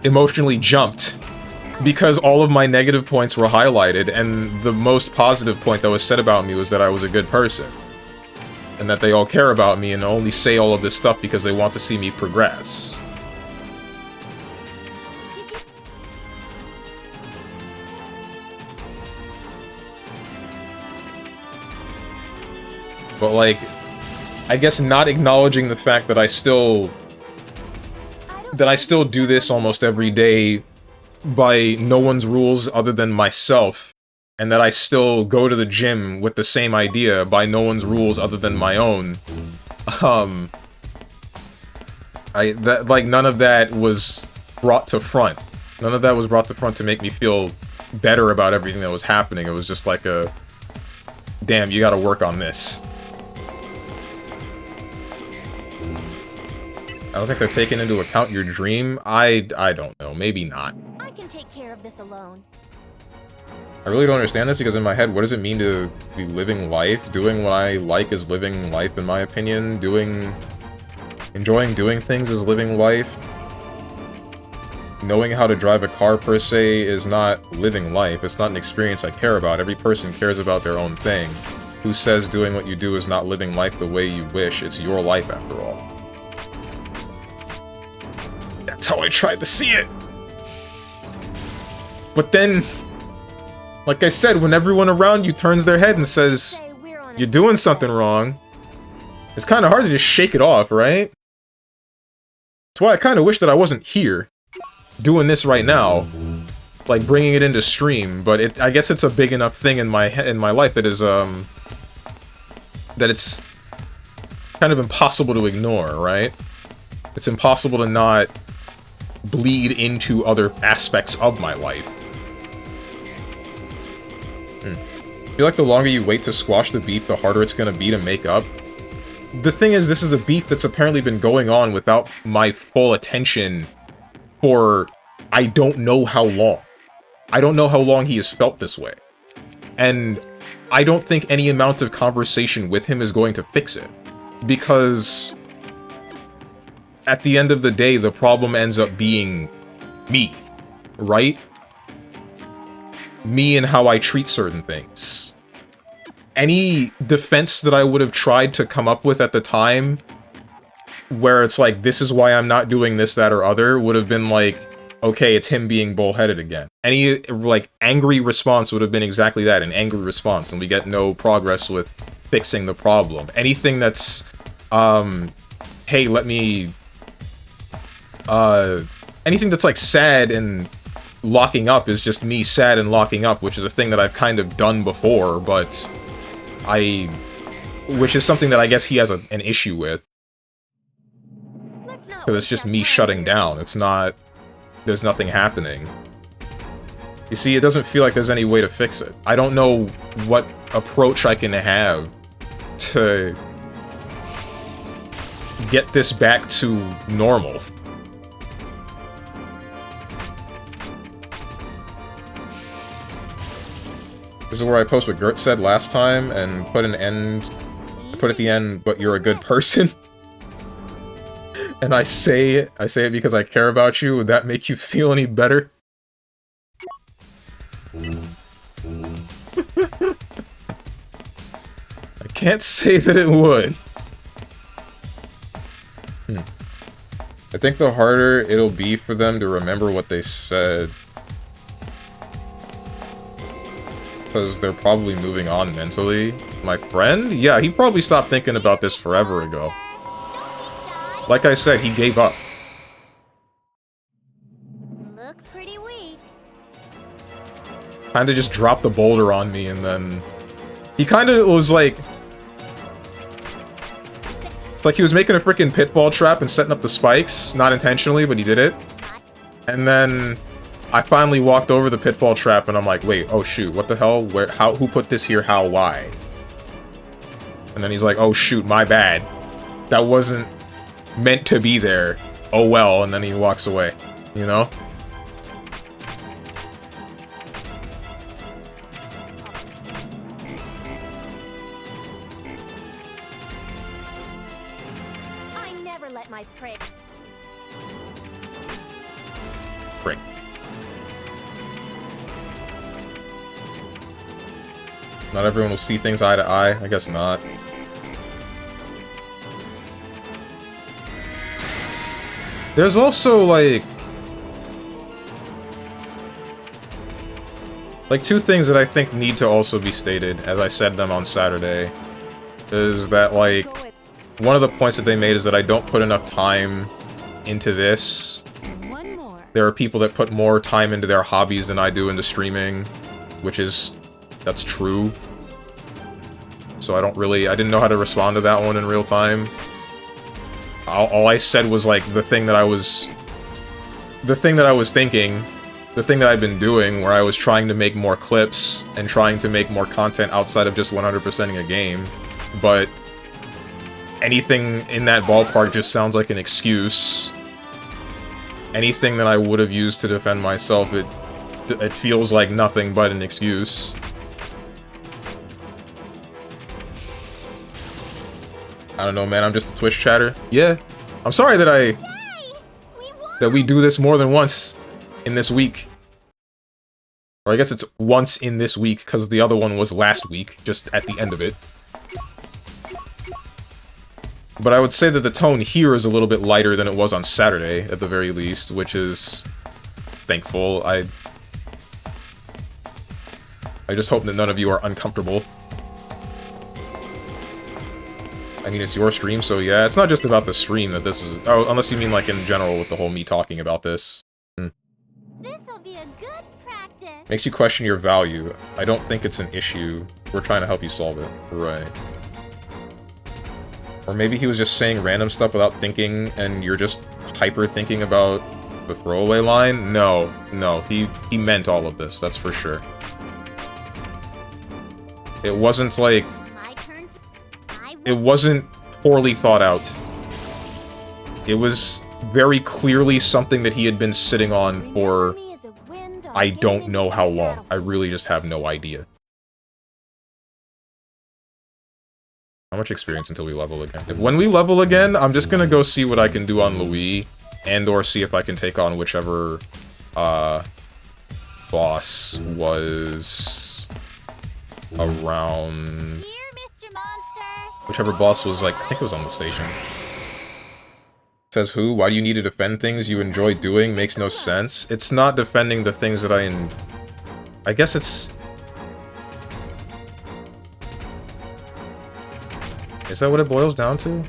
emotionally jumped. Because all of my negative points were highlighted, and the most positive point that was said about me was that I was a good person. And that they all care about me and only say all of this stuff because they want to see me progress. But, like, I guess not acknowledging the fact that I still do this almost every day by no one's rules other than myself, and that I still go to the gym with the same idea by no one's rules other than my own. None of that was brought to front. None of that was brought to front to make me feel better about everything that was happening. It was just like a, damn, you gotta work on this. I don't think they're taking into account your dream. I don't know. Maybe not. I can take care of this alone. I really don't understand this because in my head, what does it mean to be living life? Doing what I like is living life, in my opinion. Enjoying doing things is living life. Knowing how to drive a car, per se, is not living life. It's not an experience I care about. Every person cares about their own thing. Who says doing what you do is not living life the way you wish? It's your life, after all. That's how I tried to see it! But then, like I said, when everyone around you turns their head and says, you're doing something wrong, it's kind of hard to just shake it off, right? That's why I kind of wish that I wasn't here, doing this right now, like bringing it into stream. But I guess it's a big enough thing in my life that is that it's kind of impossible to ignore, right? It's impossible to not bleed into other aspects of my life. I feel like the longer you wait to squash the beef, the harder it's gonna be to make up. The thing is, this is a beef that's apparently been going on without my full attention for I don't know how long. I don't know how long he has felt this way. And I don't think any amount of conversation with him is going to fix it. Because at the end of the day, the problem ends up being me, right? Me and how I treat certain things. Any defense that I would have tried to come up with at the time, where it's like, this is why I'm not doing this, that, or other, would have been like, okay, it's him being bullheaded again. Any, like, angry response would have been exactly that, an angry response, and we get no progress with fixing the problem. Anything that's, hey, let me... anything that's, like, sad and locking up is just me sad and locking up, which is a thing that I've kind of done before, but which is something that I guess he has an issue with. Because it's just me shutting down. It's not... There's nothing happening. You see, it doesn't feel like there's any way to fix it. I don't know what approach I can have to get this back to normal. This is where I post what Gert said last time and put an end... I put at the end, but you're a good person. And I say it because I care about you. Would that make you feel any better? I can't say that it would. I think the harder it'll be for them to remember what they said. Because they're probably moving on mentally. My friend? Yeah, he probably stopped thinking about this forever ago. Like I said, he gave up. Look pretty weak. Kinda just dropped the boulder on me, and then... He kinda was like... It's like he was making a freaking pitfall trap and setting up the spikes. Not intentionally, but he did it. And then... I finally walked over the pitfall trap, and I'm like, wait, oh shoot, what the hell? Where? How? Who put this here? How? Why? And then he's like, oh shoot, my bad. That wasn't meant to be there. Oh well, and then he walks away. You know? I never let my prick. Prick. Not everyone will see things eye to eye. I guess not. There's also, like two things that I think need to also be stated, as I said them on Saturday, is that, like, one of the points that they made is that I don't put enough time into this. One more. There are people that put more time into their hobbies than I do into streaming, which is... that's true. So I didn't know how to respond to that one in real time. All I said was, like, the thing that I was thinking, the thing that I've been doing, where I was trying to make more clips and trying to make more content outside of just 100%ing a game. But anything in that ballpark just sounds like an excuse. Anything that I would have used to defend myself, it feels like nothing but an excuse. I don't know, man. I'm just a Twitch chatter. Yeah. I'm sorry that we do this more than once in this week. Or I guess it's once in this week, because the other one was last week, just at the end of it. But I would say that the tone here is a little bit lighter than it was on Saturday, at the very least, which is thankful. I just hope that none of you are uncomfortable. I mean, it's your stream, so yeah, it's not just about the stream that this is... Oh, unless you mean, like, in general with the whole me talking about this. This'll be a good practice. Makes you question your value. I don't think it's an issue. We're trying to help you solve it. Right. Or maybe he was just saying random stuff without thinking, and you're just hyper-thinking about the throwaway line? No. No, he meant all of this, that's for sure. It wasn't, like... It wasn't poorly thought out. It was very clearly something that he had been sitting on for I don't know how long. I really just have no idea. How much experience until we level again? When we level again, I'm just gonna go see what I can do on Louis, and or see if I can take on whichever boss was around... Whichever boss was, like, I think it was on the station. Says who? Why do you need to defend things you enjoy doing? Makes no sense. It's not defending the things that I guess it's... Is that what it boils down to?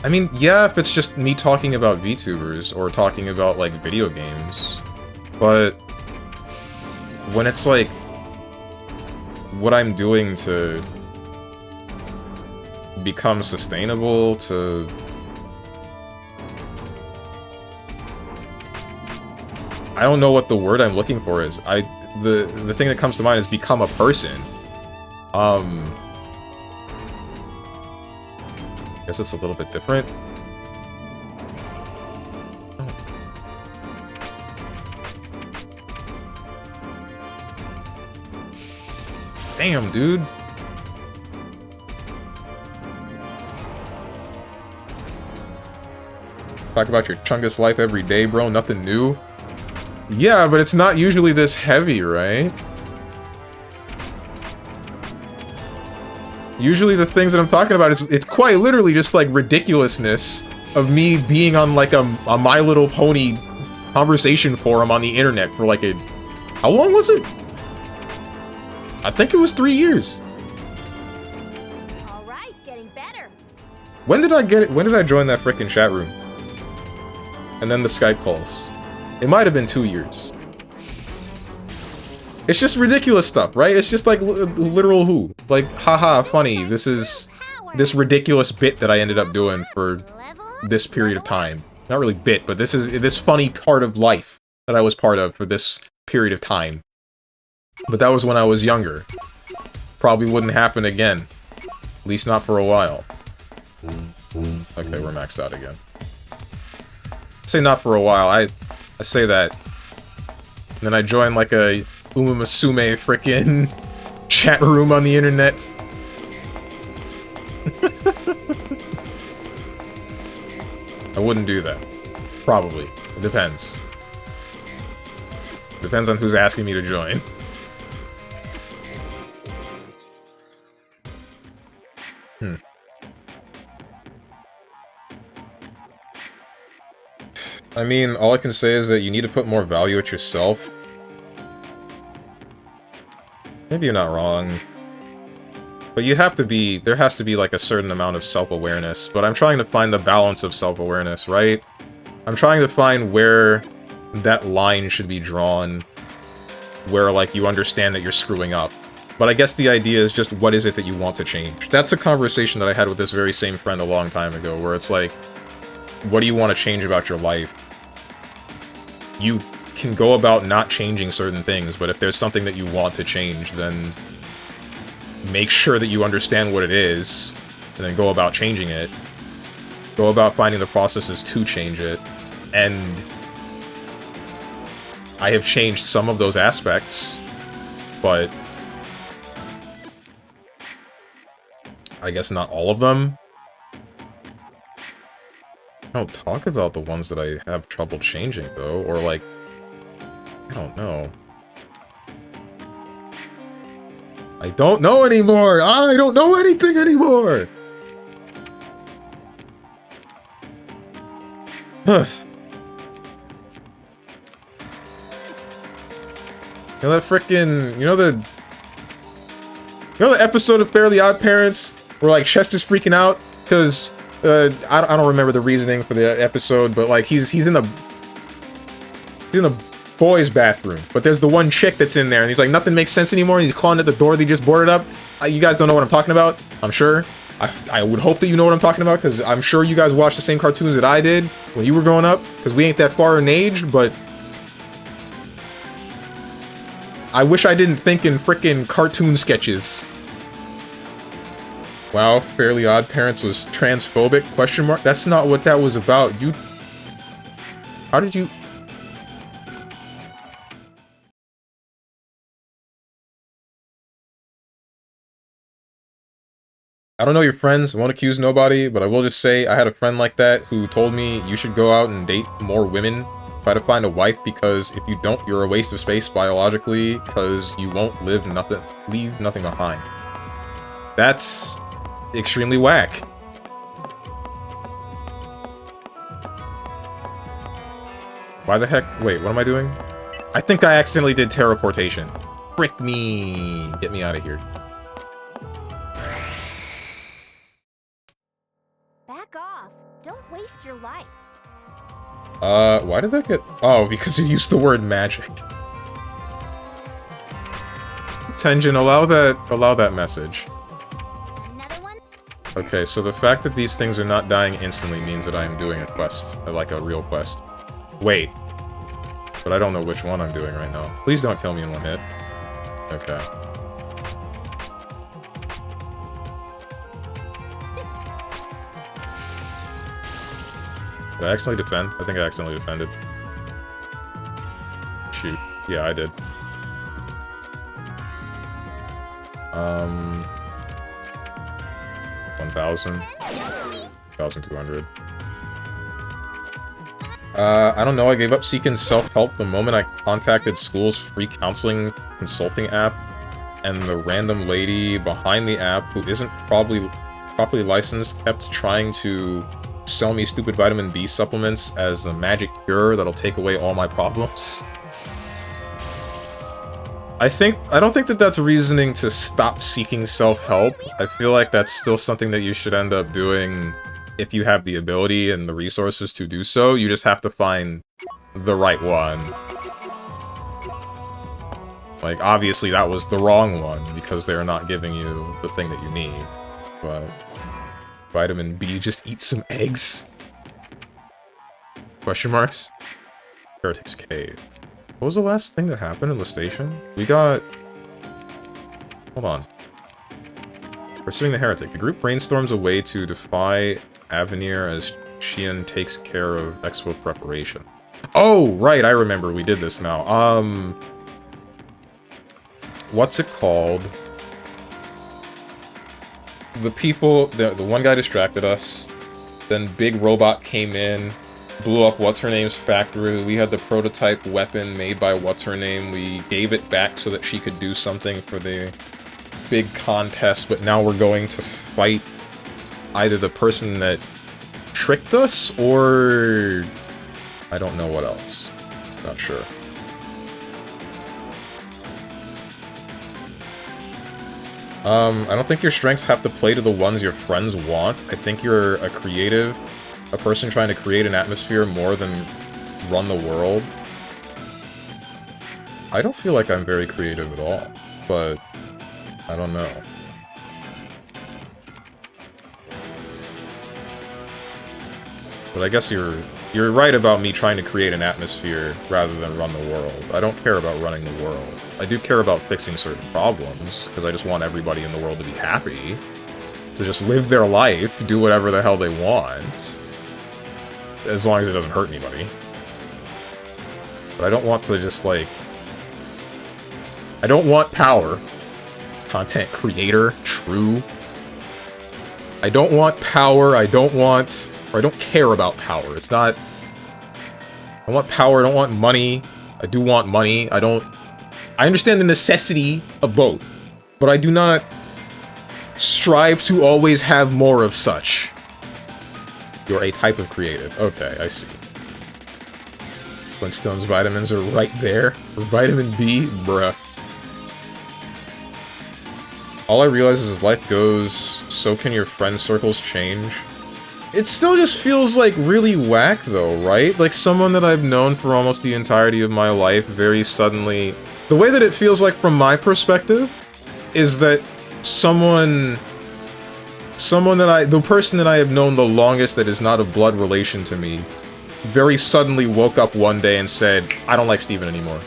I mean, yeah, if it's just me talking about VTubers, or talking about, like, video games. But... when it's like what I'm doing to become sustainable, to I don't know what the word I'm looking for is. The thing that comes to mind is become a person. Guess it's a little bit different. Damn, dude. Talk about your Chungus life every day, bro. Nothing new. Yeah, but it's not usually this heavy, right? Usually the things that I'm talking about it's quite literally just like ridiculousness of me being on like a My Little Pony conversation forum on the internet for like a... How long was it? I think it was 3 years. When did I get it? When did I join that frickin' chat room? And then the Skype calls. It might have been 2 years. It's just ridiculous stuff, right? It's just like literal who. Like, haha, funny. This is this ridiculous bit that I ended up doing for this period of time. Not really bit, but this is this funny part of life that I was part of for this period of time. But that was when I was younger. Probably wouldn't happen again. At least not for a while. Okay, we're maxed out again. Say not for a while. I say that. And then I join like a Umamasume frickin' chat room on the internet. I wouldn't do that. Probably. It depends. Depends on who's asking me to join. I mean, all I can say is that you need to put more value at yourself. Maybe you're not wrong. But you have to be, there has to be like a certain amount of self-awareness. But I'm trying to find the balance of self-awareness, right? I'm trying to find where that line should be drawn. Where like you understand that you're screwing up. But I guess the idea is just what is it that you want to change? That's a conversation that I had with this very same friend a long time ago, where it's like, what do you want to change about your life? You can go about not changing certain things, but if there's something that you want to change, then make sure that you understand what it is, and then go about changing it. Go about finding the processes to change it, and I have changed some of those aspects, but I guess not all of them. I don't talk about the ones that I have trouble changing, though, or like, I don't know. I don't know anymore! I don't know anything anymore! You know that frickin', you know the episode of Fairly Odd Parents where like Chester's freaking out because I don't remember the reasoning for the episode, but like he's in the boys' bathroom, but there's the one chick that's in there, and he's like, nothing makes sense anymore, and he's calling at the door they just boarded up. You guys don't know what I'm talking about, I'm sure. I would hope that you know what I'm talking about, because I'm sure you guys watched the same cartoons that I did when you were growing up, because we ain't that far in age, but I wish I didn't think in frickin' cartoon sketches. Wow, Fairly Odd Parents was transphobic? Question mark? That's not what that was about. You... How did you... I don't know your friends, I won't accuse nobody, but I will just say I had a friend like that who told me you should go out and date more women, try to find a wife, because if you don't, you're a waste of space biologically, because you won't leave nothing behind. That's extremely whack. Why the heck? Wait, what am I doing? I think I accidentally did teleportation. Frick me! Get me out of here. Back off. Don't waste your life. Why did that get... Oh, because you used the word magic. Tenjin, allow that message. Another one? Okay, so the fact that these things are not dying instantly means that I am doing a quest. Like a real quest. Wait. But I don't know which one I'm doing right now. Please don't kill me in one hit. Okay. Did I accidentally defend? I think I accidentally defended. Shoot. Yeah, I did. 1,000. 1,200. I don't know, I gave up seeking self-help the moment I contacted school's free counseling consulting app, and the random lady behind the app, who isn't properly licensed, kept trying to sell me stupid vitamin B supplements as a magic cure that'll take away all my problems. I don't think that that's reasoning to stop seeking self-help. I feel like that's still something that you should end up doing if you have the ability and the resources to do so. You just have to find the right one. Like, obviously that was the wrong one, because they're not giving you the thing that you need. But vitamin B, just eat some eggs? Question marks? Heretic's Cave. What was the last thing that happened in the station? We got... Hold on. Pursuing the Heretic. The group brainstorms a way to defy Avenir as Xian takes care of expo preparation. Oh, right, I remember we did this now. What's it called? The people, the one guy distracted us, then Big Robot came in, blew up What's-Her-Name's factory, we had the prototype weapon made by What's-Her-Name, we gave it back so that she could do something for the big contest, but now we're going to fight either the person that tricked us, or... I don't know what else. Not sure. I don't think your strengths have to play to the ones your friends want. I think you're a creative, a person trying to create an atmosphere more than run the world. I don't feel like I'm very creative at all, but I don't know. But I guess you're right about me trying to create an atmosphere rather than run the world. I don't care about running the world. I do care about fixing certain problems, because I just want everybody in the world to be happy. To just live their life, do whatever the hell they want. As long as it doesn't hurt anybody. But I don't want to just, like... I don't want power. Content creator, true. I don't want power, I don't want... Or I don't care about power. It's not... I want power, I don't want money. I do want money. I don't... I understand the necessity of both. But I do not strive to always have more of such. You're a type of creative. Okay, I see. Flintstone's vitamins are right there. Vitamin B? Bruh. All I realize is as life goes, so can your friend circles change. It still just feels like really whack though, right? Like someone that I've known for almost the entirety of my life very suddenly... The way that it feels like from my perspective is that the person that I have known the longest that is not a blood relation to me very suddenly woke up one day and said, I don't like Steven anymore.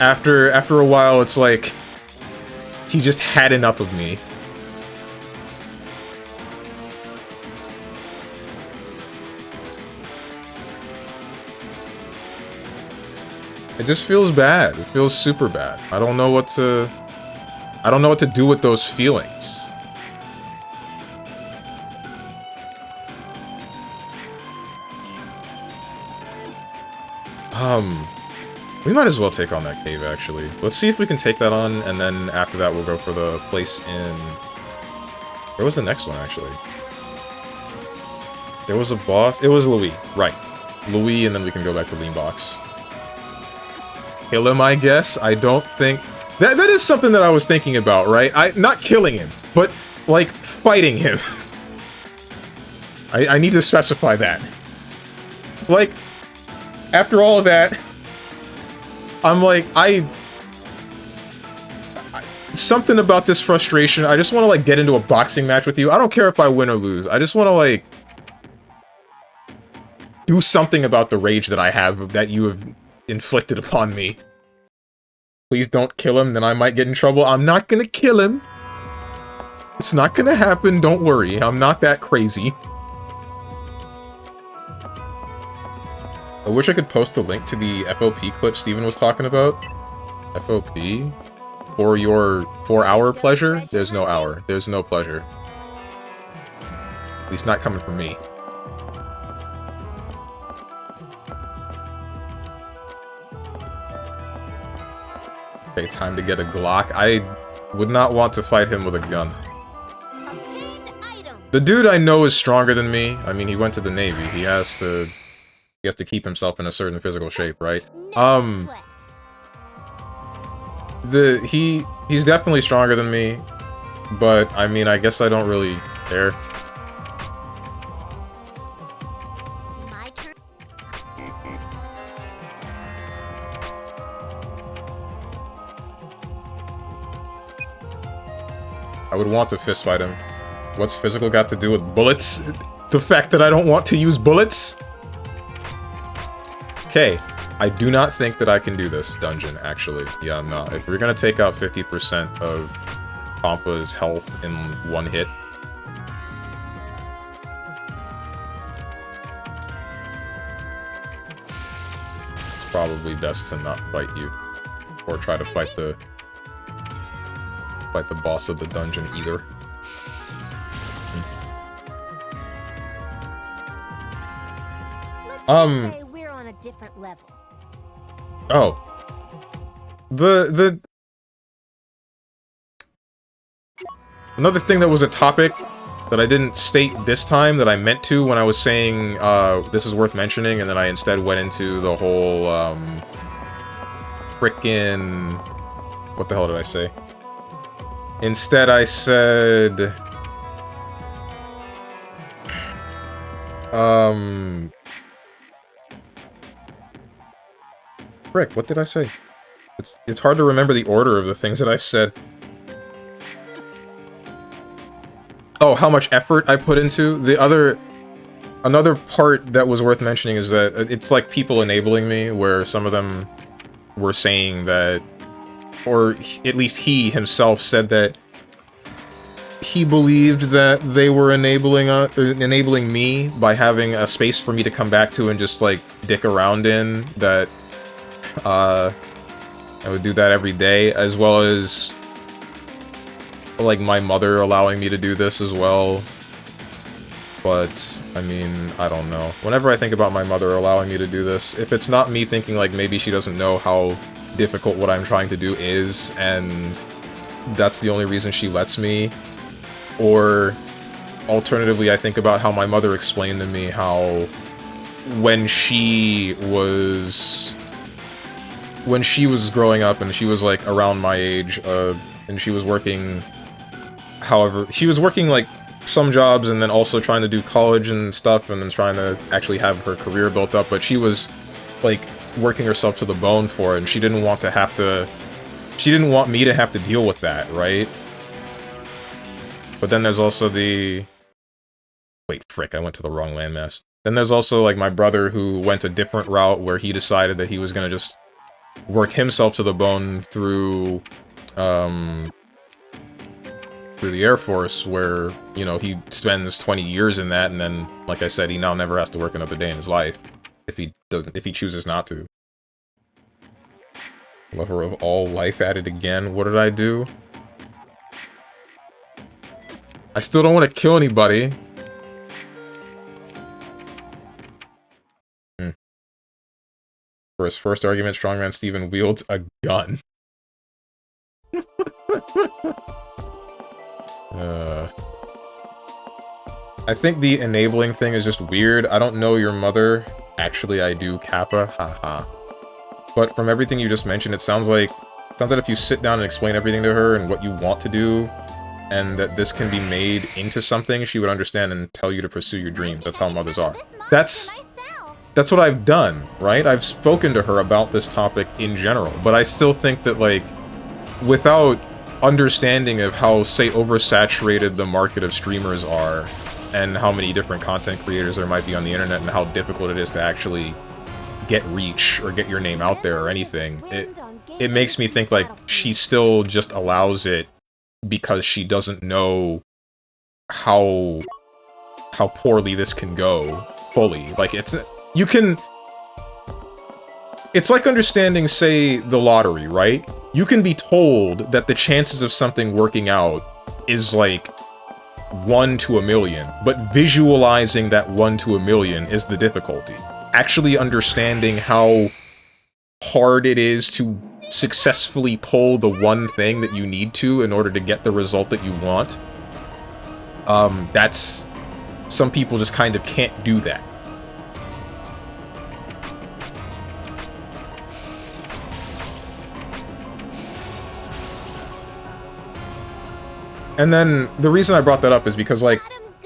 After a while, it's like, he just had enough of me. It just feels bad. It feels super bad. I don't know what to do with those feelings. We might as well take on that cave, actually. Let's see if we can take that on, and then after that we'll go for the place in... Where was the next one, actually? There was a boss... It was Louis, right. Louis, and then we can go back to Lean Box. Kill him, I guess? I don't think... That is something that I was thinking about, right? Not killing him, but, like, fighting him. I need to specify that. Like, after all of that... I'm like, something about this frustration, I just want to, like, get into a boxing match with you. I don't care if I win or lose. I just want to, like, do something about the rage that I have, that you have inflicted upon me. Please don't kill him, then I might get in trouble. I'm not gonna kill him. It's not gonna happen, don't worry. I'm not that crazy. I wish I could post the link to the FOP clip Steven was talking about. FOP? For your 4-hour pleasure? There's no hour. There's no pleasure. At least not coming from me. Okay, time to get a Glock. I would not want to fight him with a gun. The dude I know is stronger than me. I mean, he went to the Navy. He has to keep himself in a certain physical shape, right? He's definitely stronger than me. but I mean, I guess I don't really care. My turn. I would want to fistfight him. What's physical got to do with bullets? The fact that I don't want to use bullets? Okay, I do not think that I can do this dungeon, actually. Yeah, no. If we're gonna take out 50% of Pampa's health in one hit, it's probably best to not fight you. Or try to fight the boss of the dungeon either. Let's just say we're on a different level. Oh. Another thing that was a topic that I didn't state this time that I meant to when I was saying this is worth mentioning, and then I instead went into the whole frickin'... What the hell did I say? Instead I said... Frick, what did I say? It's hard to remember the order of the things that I've said. Oh, how much effort I put into? Another part that was worth mentioning is that it's like people enabling me, where some of them were saying that, or at least he himself said that he believed that they were enabling me by having a space for me to come back to and just like dick around in, that I would do that every day, as well as like my mother allowing me to do this as well. But I mean, I don't know. Whenever I think about my mother allowing me to do this, if it's not me thinking like maybe she doesn't know how difficult what I'm trying to do is, and that's the only reason she lets me, or alternatively I think about how my mother explained to me how when she was growing up and she was like around my age, and she was working, however, she was working like some jobs and then also trying to do college and stuff and then trying to actually have her career built up, but she was like working herself to the bone for it, and she didn't want me to have to deal with that, right? But then there's also the... Wait, frick, I went to the wrong landmass. Then there's also like my brother who went a different route where he decided that he was gonna just work himself to the bone through the Air Force, where, you know, he spends 20 years in that, and then, like I said, he now never has to work another day in his life if he chooses not to. Lover of all life at it again. What did I do? I still don't want to kill anybody. For his first argument, StrongmanSteven wields a gun. I think the enabling thing is just weird. I don't know your mother. Actually, I do, Kappa. Haha. But from everything you just mentioned, it sounds like if you sit down and explain everything to her and what you want to do, and that this can be made into something, she would understand and tell you to pursue your dreams. That's how mothers are. That's what I've done, right? I've spoken to her about this topic in general, but I still think that, like, without understanding of how, say, oversaturated the market of streamers are, and how many different content creators there might be on the internet, and how difficult it is to actually get reach or get your name out there or anything, it makes me think like she still just allows it because she doesn't know how poorly this can go fully. Like, it's like understanding, say, the lottery, right? You can be told that the chances of something working out is like 1 to a million, but visualizing that 1 to a million is the difficulty. Actually understanding how hard it is to successfully pull the one thing that you need to in order to get the result that you want, that's... Some people just kind of can't do that. And then the reason I brought that up is because, like,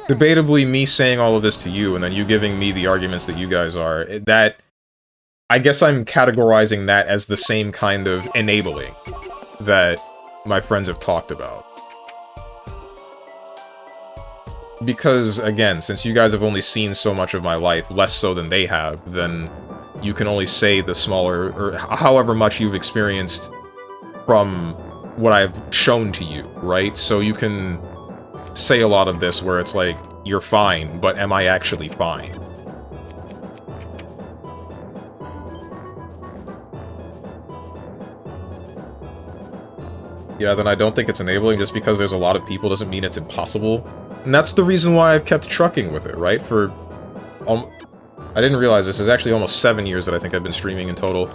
debatably me saying all of this to you and then you giving me the arguments that you guys are, that I guess I'm categorizing that as the same kind of enabling that my friends have talked about. Because, again, since you guys have only seen so much of my life, less so than they have, then you can only say the smaller, or however much you've experienced from what I've shown to you, right? So you can say a lot of this where it's like, you're fine, but am I actually fine? Yeah, then I don't think it's enabling. Just because there's a lot of people doesn't mean it's impossible. And that's the reason why I've kept trucking with it, right? For... I didn't realize this is actually almost 7 years that I think I've been streaming in total.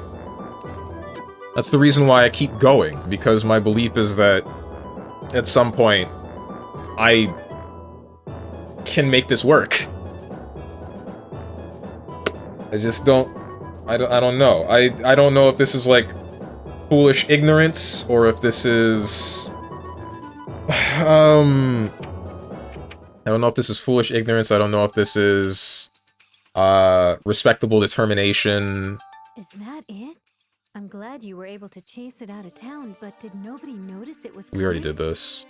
That's the reason why I keep going, because my belief is that at some point I can make this work. I just don't... I don't know. I don't know if this is like foolish ignorance or if this is... I don't know if this is foolish ignorance. I don't know if this is respectable determination. Is that it? I'm glad you were able to chase it out of town, but did nobody notice it was We already coming? did this.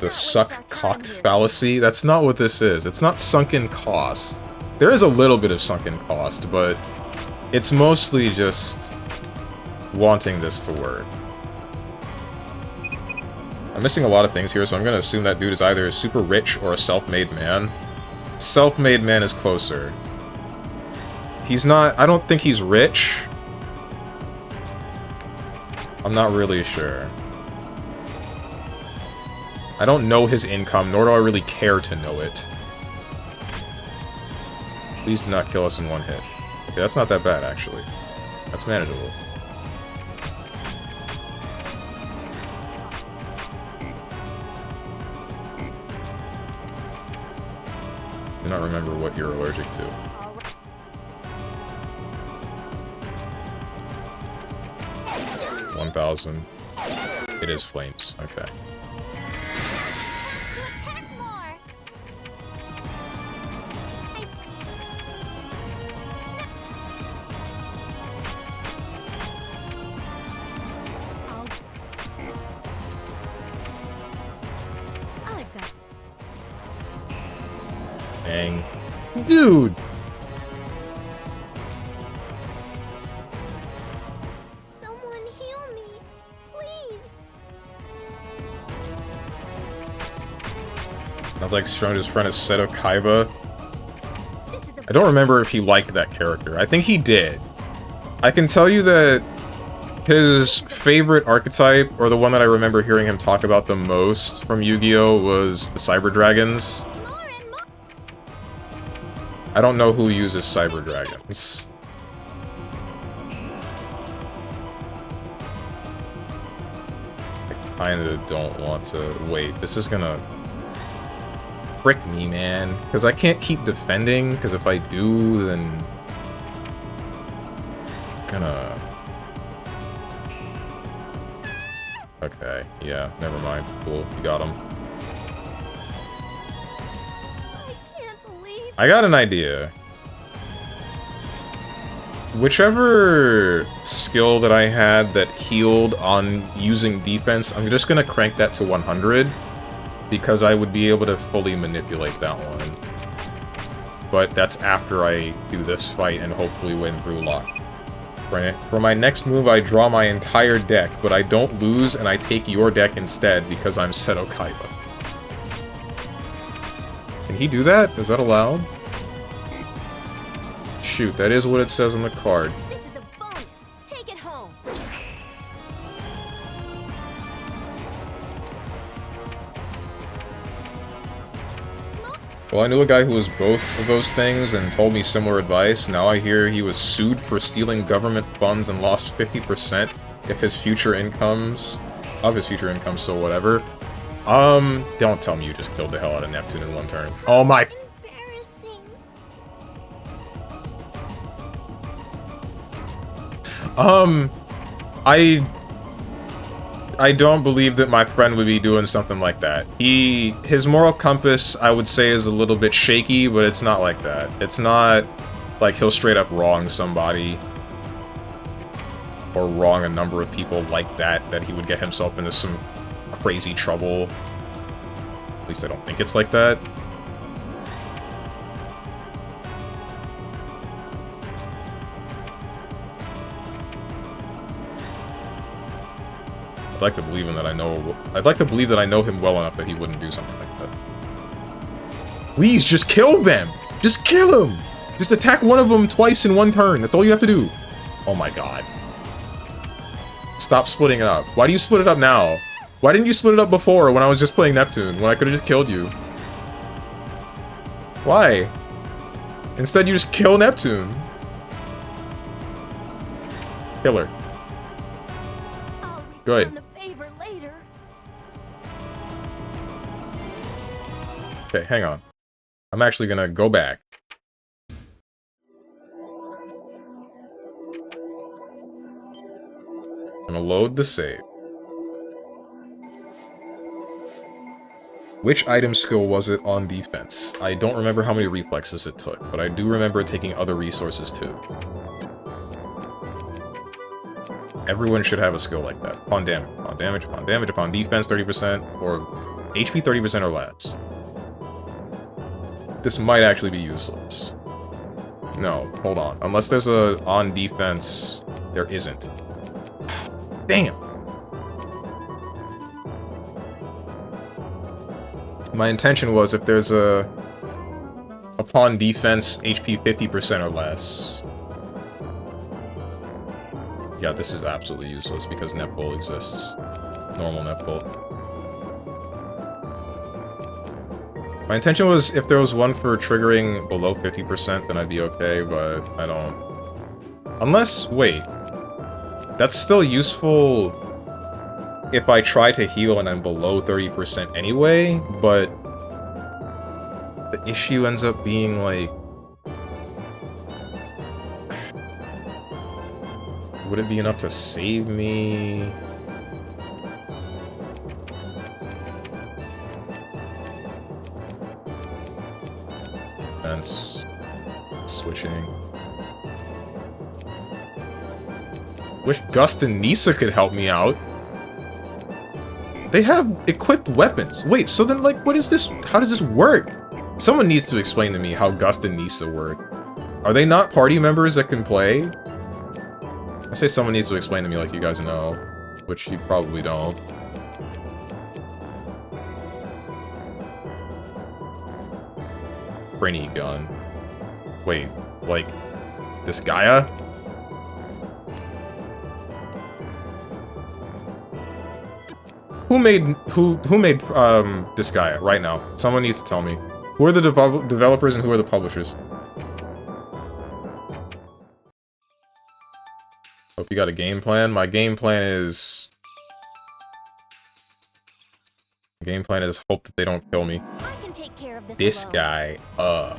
The suck-cocked fallacy? That's not what this is. It's not sunken cost. There is a little bit of sunken cost, but it's mostly just wanting this to work. I'm missing a lot of things here, so I'm gonna assume that dude is either super rich or a self-made man. Self-made man is closer. He's not... I don't think he's rich. I'm not really sure. I don't know his income, nor do I really care to know it. Please do not kill us in one hit. Okay, that's not that bad, actually. That's manageable. I do not remember what you're allergic to. 1,000. It is flames. Okay. Dang. Dude! Someone heal me, please. Sounds like Strange's friend is Seto Kaiba. I don't remember if he liked that character. I think he did. I can tell you that his favorite archetype, or the one that I remember hearing him talk about the most from Yu-Gi-Oh! Was the Cyber Dragons. I don't know who uses Cyber Dragons. I kinda don't want to... Wait, this is gonna... frick me, man. Because I can't keep defending, because if I do, then... gonna... Okay, yeah, never mind. Cool, you got him. I got an idea. Whichever skill that I had that healed on using defense, I'm just gonna crank that to 100, because I would be able to fully manipulate that one. But that's after I do this fight and hopefully win through luck. For my next move, I draw my entire deck, but I don't lose and I take your deck instead because I'm Seto Kaiba. Can he do that? Is that allowed? Shoot, that is what it says on the card. This is a bonus. Take it home. Well, I knew a guy who was both of those things and told me similar advice. Now I hear he was sued for stealing government funds and lost 50% of his future incomes, so whatever. Don't tell me you just killed the hell out of Neptune in one turn. Oh my... Embarrassing. I don't believe that my friend would be doing something like that. His moral compass, I would say, is a little bit shaky, but it's not like that. It's not like he'll straight up wrong somebody. Or wrong a number of people like that he would get himself into some crazy trouble. At least I don't think it's like that. I'd like to believe that I know him well enough that he wouldn't do something like that. Please, just kill them! Just kill him! Just attack one of them twice in one turn. That's all you have to do. Oh my god. Stop splitting it up. Why do you split it up now? Why didn't you split it up before when I was just playing Neptune? When I could have just killed you? Why? Instead, you just kill Neptune. Kill her. Good. Okay, hang on. I'm actually gonna go back. I'm gonna load the save. Which item skill was it on defense? I don't remember how many reflexes it took, but I do remember it taking other resources too. Everyone should have a skill like that. Upon damage, upon damage, upon damage, upon defense 30%, or HP 30% or less. This might actually be useless. No, hold on. Unless there's a on defense, there isn't. Damn! My intention was if there's a upon defense HP 50% or less. Yeah, this is absolutely useless because netball exists. Normal netball. My intention was if there was one for triggering below 50%, then I'd be okay, but I don't. Unless, wait. That's still useful if I try to heal and I'm below 30% anyway, but the issue ends up being like... Would it be enough to save me? Defense. Switching. Wish Gust and Nisa could help me out. They have equipped weapons. Wait, so then, like, what is this? How does this work? Someone needs to explain to me how Gust and Nisa work. Are they not party members that can play? I say someone needs to explain to me like you guys know, which you probably don't. Brainy gun. Wait, like, this Gaia? Who made this Gaia right now? Someone needs to tell me. Who are the developers and who are the publishers? Hope you got a game plan. My game plan is... hope that they don't kill me. I can take care of This alone. guy, I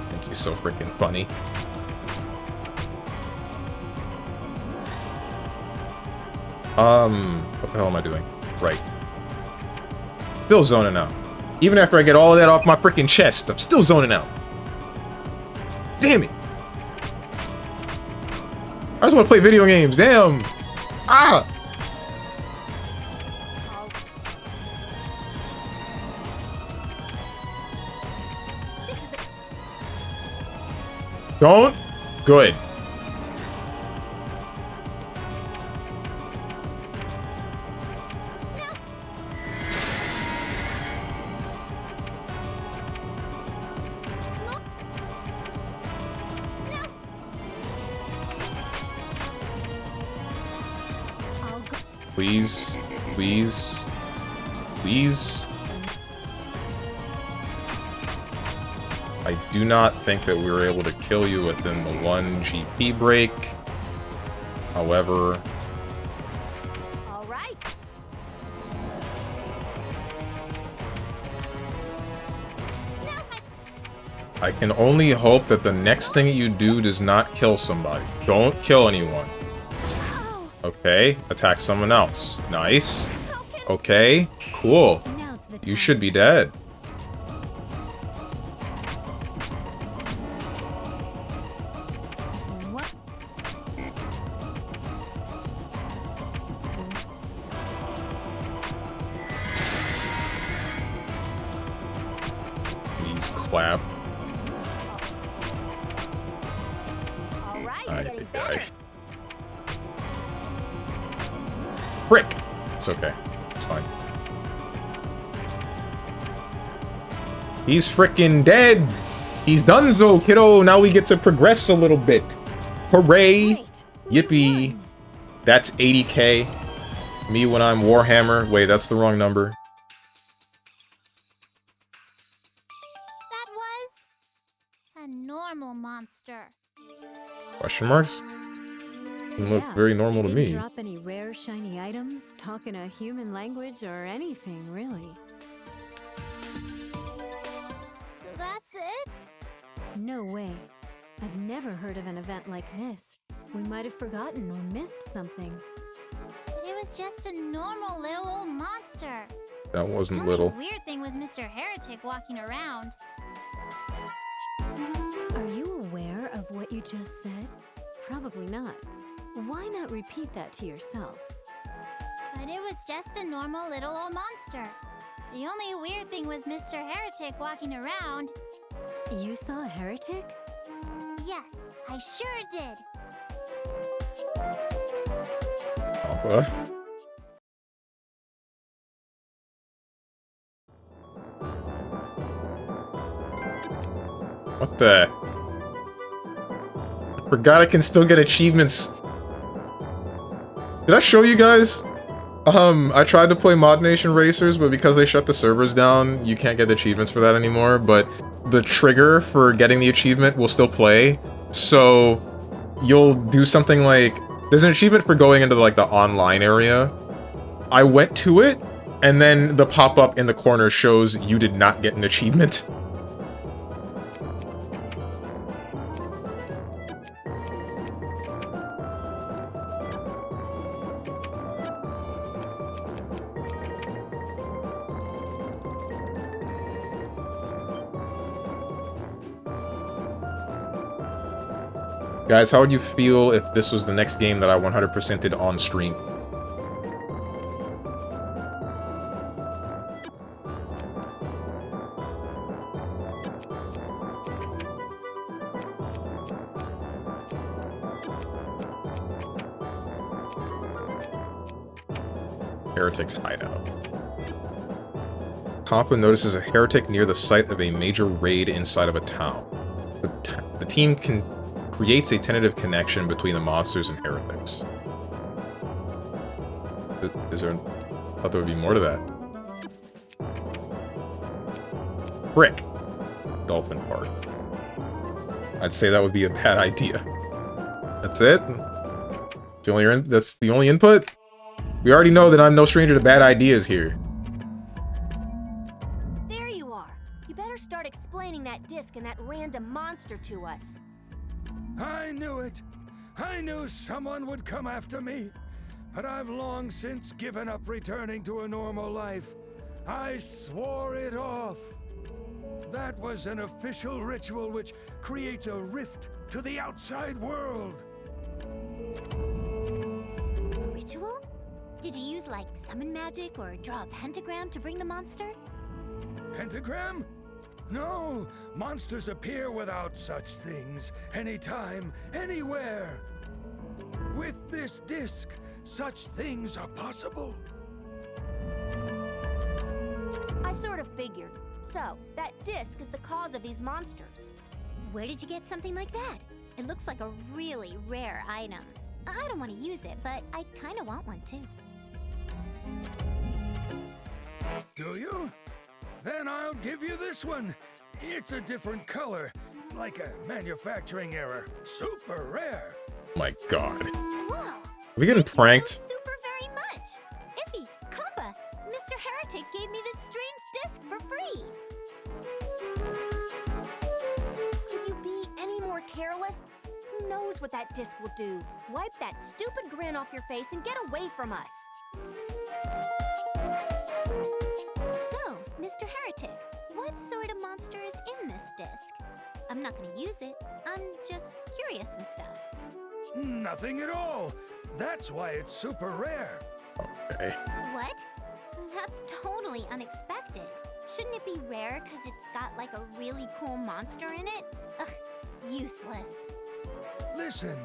think he's so freaking funny. What the hell am I doing? Right. Still zoning out. Even after I get all of that off my freaking chest, I'm still zoning out. Damn it. I just want to play video games. Damn. Ah. Don't. Good. Please, please, please. I do not think that we were able to kill you within the 1 GP break. However... All right. Now's my... I can only hope that the next thing you do does not kill somebody. Don't kill anyone. Okay, attack someone else. Nice. Okay, cool. You should be dead. Please clap. Alright, big guy. Frick! It's okay. It's fine. He's frickin' dead! He's donezo, kiddo! Now we get to progress a little bit. Hooray! Yippee! That's 80k. Me when I'm Warhammer. Wait, that's the wrong number. That was a normal monster. Question marks? Doesn't look very normal to me. Didn't drop any rare shiny items, talk in a human language, or anything, really. So that's it? No way. I've never heard of an event like this. We might have forgotten or missed something. But it was just a normal little old monster. That wasn't The little. only weird thing was Mr. Heretic walking around. Are you aware of what you just said? Probably not. Why not repeat that to yourself? But it was just a normal little old monster. The only weird thing was Mr. Heretic walking around. You saw a heretic? Yes, I sure did. Papa. What the? I forgot I can still get achievements. Did I show you guys? I tried to play Mod Nation Racers, but because they shut the servers down, you can't get achievements for that anymore, but the trigger for getting the achievement will still play. So you'll do something like, there's an achievement for going into like the online area. I went to it, and then the pop-up in the corner shows you did not get an achievement. Guys, how would you feel if this was the next game that I 100%ed on stream? Heretic's hideout. Compa notices a heretic near the site of a major raid inside of a town. The team creates a tentative connection between the monsters and heretics. Is there... I thought there would be more to that. Frick. Dolphin Park. I'd say that would be a bad idea. That's it? That's the only input? We already know that I'm no stranger to bad ideas here. There you are. You better start explaining that disc and that random monster to us. I knew it. I knew someone would come after me. But I've long since given up returning to a normal life. I swore it off. That was an official ritual which creates a rift to the outside world. A ritual? Did you use, like, summon magic or draw a pentagram to bring the monster? Pentagram? No, monsters appear without such things, anytime, anywhere. With this disc, such things are possible. I sort of figured. So, that disc is the cause of these monsters. Where did you get something like that? It looks like a really rare item. I don't want to use it, but I kind of want one too. Do you? Then I'll give you this one. It's a different color, like a manufacturing error. Super rare. My god. Whoa! Are we getting pranked? Super very much. Iffy, Compa, Mr. Heretic gave me this strange disc for free. careless? Who knows what that disc will do? Wipe that stupid grin off your face and get away from us. So, Mr. Heretic, what sort of monster is in this disc? I'm not gonna use it. I'm just curious and stuff. Nothing at all. That's why it's super rare. Okay. What? That's totally unexpected. Shouldn't it be rare because it's got like a really cool monster in it? Ugh, useless. Listen,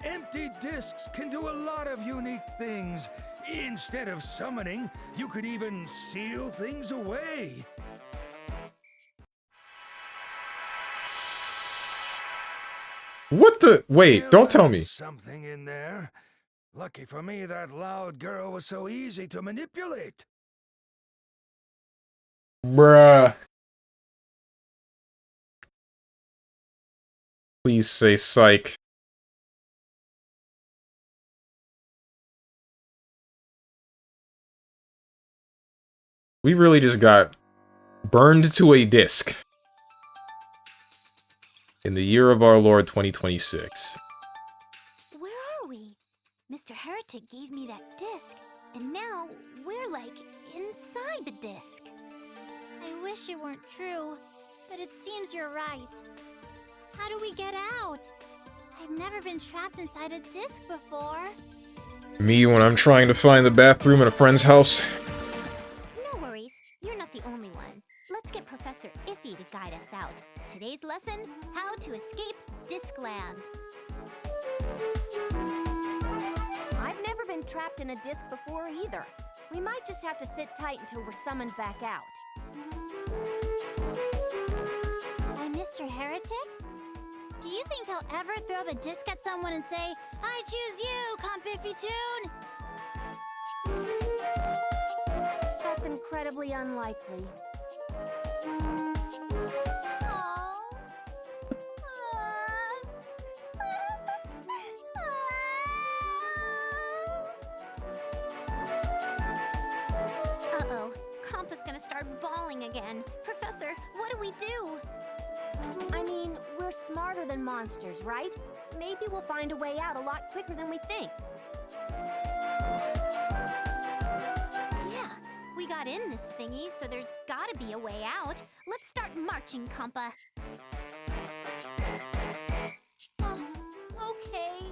empty discs can do a lot of unique things. Instead of summoning, you could even seal things away. What the? Wait, don't tell me. Something in there. Lucky for me, that loud girl was so easy to manipulate. Bruh. Please say psych. We really just got burned to a disc. In the year of our Lord 2026. Where are we? Mr. Heretic gave me that disc, and now we're like inside the disc. I wish it weren't true, but it seems you're right. How do we get out? I've never been trapped inside a disc before. Me when I'm trying to find the bathroom in a friend's house. No worries, you're not the only one. Let's get Professor Iffy to guide us out. Today's lesson, how to escape Discland. I've never been trapped in a disc before either. We might just have to sit tight until we're summoned back out. By Mr. Heretic? Do you think he'll ever throw the disc at someone and say, I choose you, Compiffy Toon? That's incredibly unlikely. Uh-oh, Compa's gonna start bawling again. Professor, what do we do? I mean, we're smarter than monsters, right? Maybe we'll find a way out a lot quicker than we think. Yeah, we got in this thingy, so there's gotta be a way out. Let's start marching, Compa. Okay.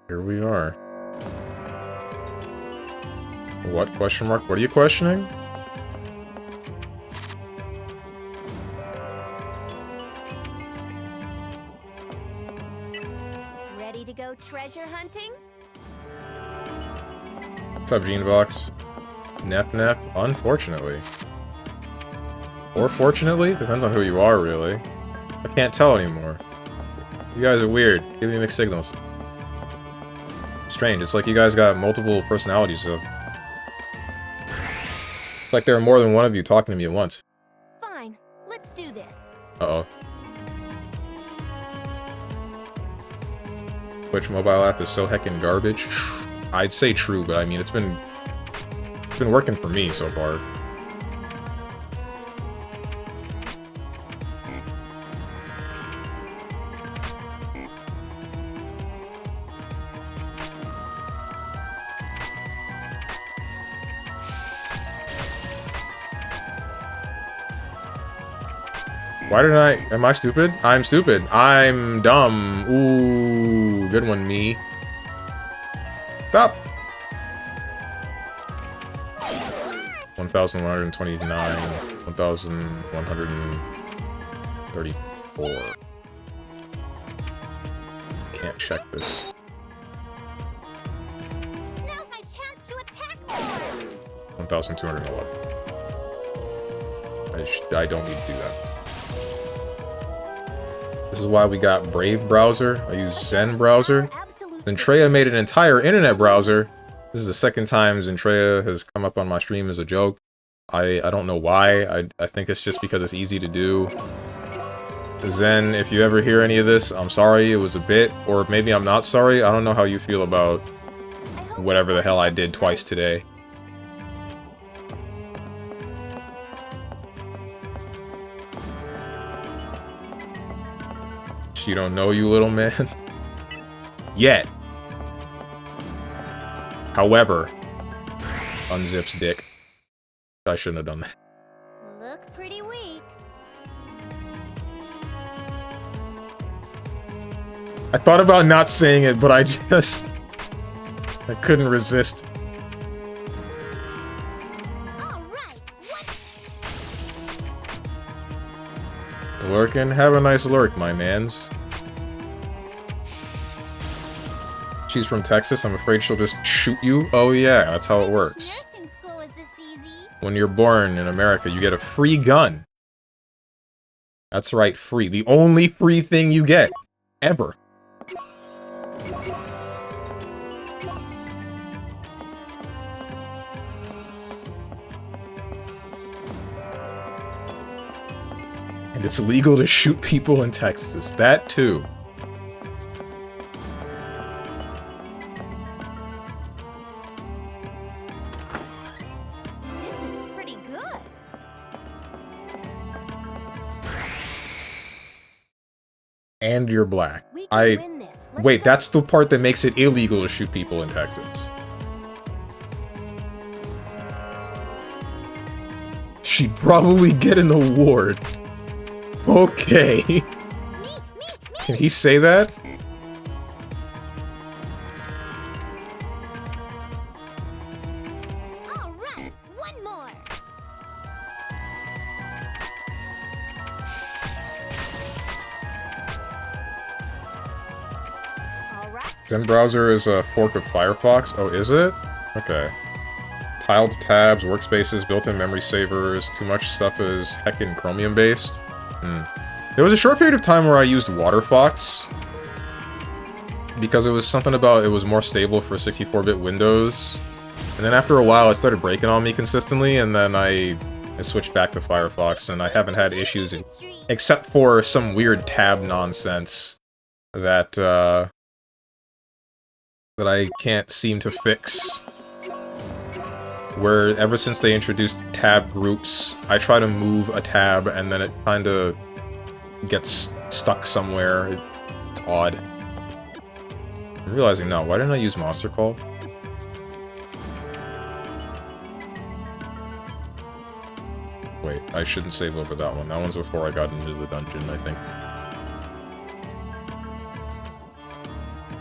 Here we are. What? Question mark? What are you questioning? Ready to go treasure hunting? What's up, Genebox? Nep Nep? Unfortunately. Or fortunately? Depends on who you are, really. I can't tell anymore. You guys are weird. Give me mixed signals. Strange. It's like you guys got multiple personalities, so... It's like there are more than one of you talking to me at once. Fine, let's do this. Uh-oh. Twitch mobile app is so heckin' garbage. I'd say true, but I mean, it's been working for me so far. Why did I... Am I stupid? I'm stupid. I'm dumb. Ooh, good one, me. Stop! 1,129. 1,134. Can't check this. Now's my chance to attack more! 1,211. I don't need to do that. This is why we got Brave browser. I use Zen browser. Zentreya made an entire internet browser. This is the second time Zentreya has come up on my stream as a joke. I don't know why. I think it's just because it's easy to do. Zen, if you ever hear any of this, I'm sorry, it was a bit, or maybe I'm not sorry. I don't know how you feel about whatever the hell I did twice today. She don't know you, little man. Yet. However, unzips dick. I shouldn't have done that. Look pretty weak. I thought about not saying it, but I couldn't resist. All right. Lurkin', have a nice lurk, my mans. She's from Texas, I'm afraid she'll just shoot you. Oh yeah, that's how it works. Nursing school was this easy. When you're born in America, you get a free gun. That's right, free. The only free thing you get. Ever. And it's illegal to shoot people in Texas. That too. This is pretty good. And you're black. We can win this. Let's Wait, go. that's the part that makes it illegal to shoot people in Texas. She'd probably get an award. Okay. Can he say that? All right. One more. All right. Zen browser is a fork of Firefox. Oh, is it? Okay. Tiled tabs, workspaces, built-in memory savers, too much stuff is heckin' Chromium based. There was a short period of time where I used WaterFox because it was something about it was more stable for 64-bit Windows. And then after a while it started breaking on me consistently, and then I switched back to Firefox, and I haven't had issues except for some weird tab nonsense that that I can't seem to fix. Where ever since they introduced tab groups, I try to move a tab and then it kinda gets stuck somewhere. It's odd. I'm realizing now, why didn't I use Monster Call? Wait, I shouldn't save over that one. That one's before I got into the dungeon, I think.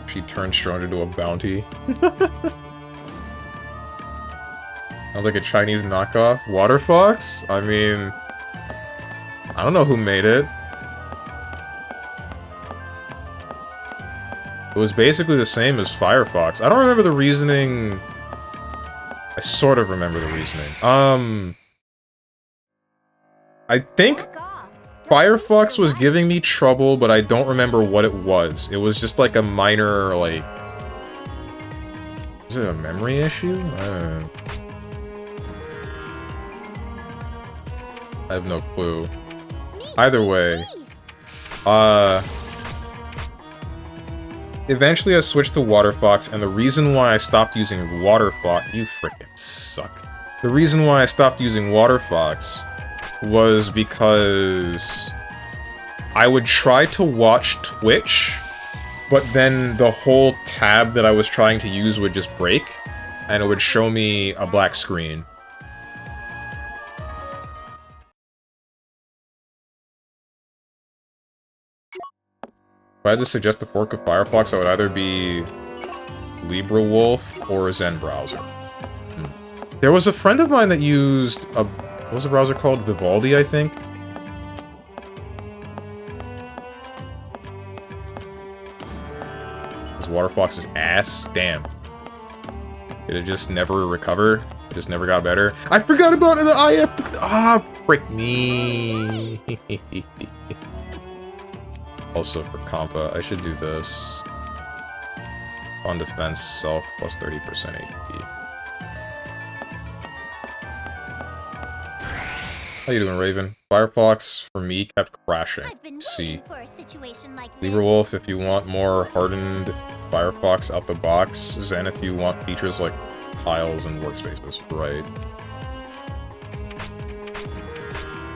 She turned strong into a bounty. Sounds like a Chinese knockoff. WaterFox? I mean, I don't know who made it. It was basically the same as Firefox. I don't remember the reasoning. I sort of remember the reasoning. I think Firefox was giving me trouble, but I don't remember what it was. It was just like a minor, like... Is it a memory issue? I have no clue. Either way, eventually I switched to WaterFox, and the reason why I stopped using WaterFox... You frickin' suck. The reason why I stopped using WaterFox was because I would try to watch Twitch, but then the whole tab that I was trying to use would just break, and it would show me a black screen. If I had to suggest a fork of Firefox, I would either be LibreWolf or Zen browser. There was a friend of mine that used a... What was the browser called? Vivaldi, I think? This WaterFox's ass? Damn. Did it just never recover? It just never got better? I forgot about the IF... Ah, frick me. Also for Compa, I should do this. On defense, self, plus 30% HP. How you doing, Raven? Firefox, for me, kept crashing. I've been See. waiting for a situation like this. Lieberwolf, if you want more hardened Firefox out the box. Zen, if you want features like tiles and workspaces. Right.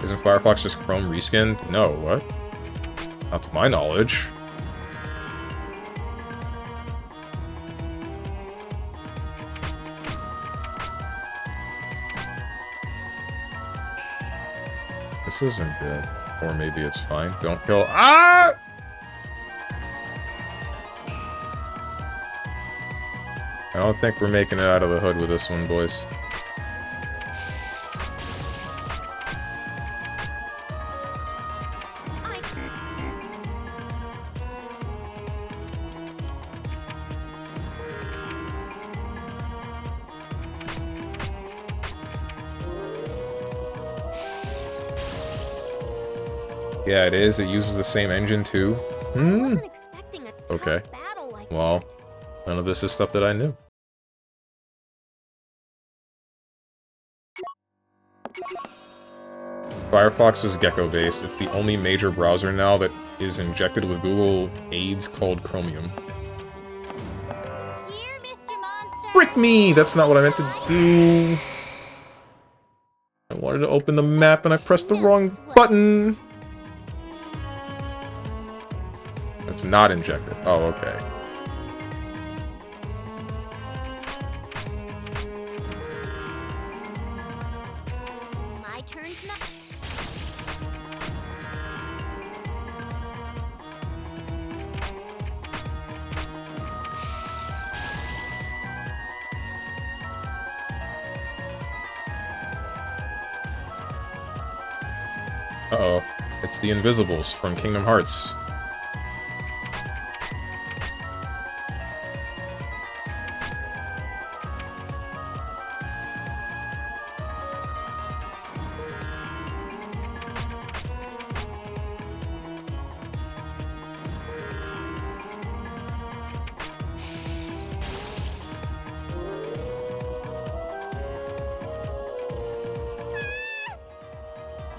Isn't Firefox just Chrome reskinned? No, what? Not to my knowledge. This isn't good. Or maybe it's fine. Don't kill— Ah! I don't think we're making it out of the hood with this one, boys. Yeah, it is. It uses the same engine, too. Wasn't expecting a tough Okay. battle like Well, that. none of this is stuff that I knew. Firefox is Gecko-based. It's the only major browser now that is injected with Google AIDS called Chromium. Here, Mr. Monster. Frick me! That's not what I meant to do. I wanted to open the map and I pressed the wrong button. It's not injected. Oh, okay. My turn to not. Uh-oh. It's the Invisibles from Kingdom Hearts.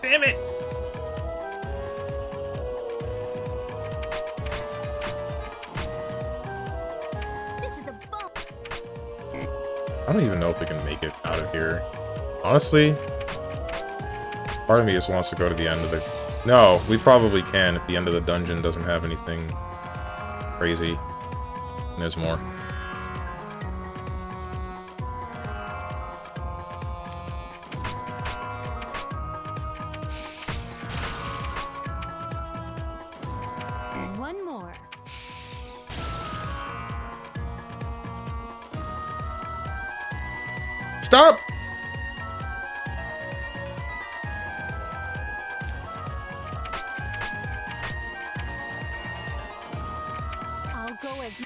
Damn it! This is a bump. I don't even know if we can make it out of here. Honestly, part of me just wants to go to the end of the... No, we probably can if the end of the dungeon doesn't have anything crazy. And there's more. One more. Stop! I'll go as...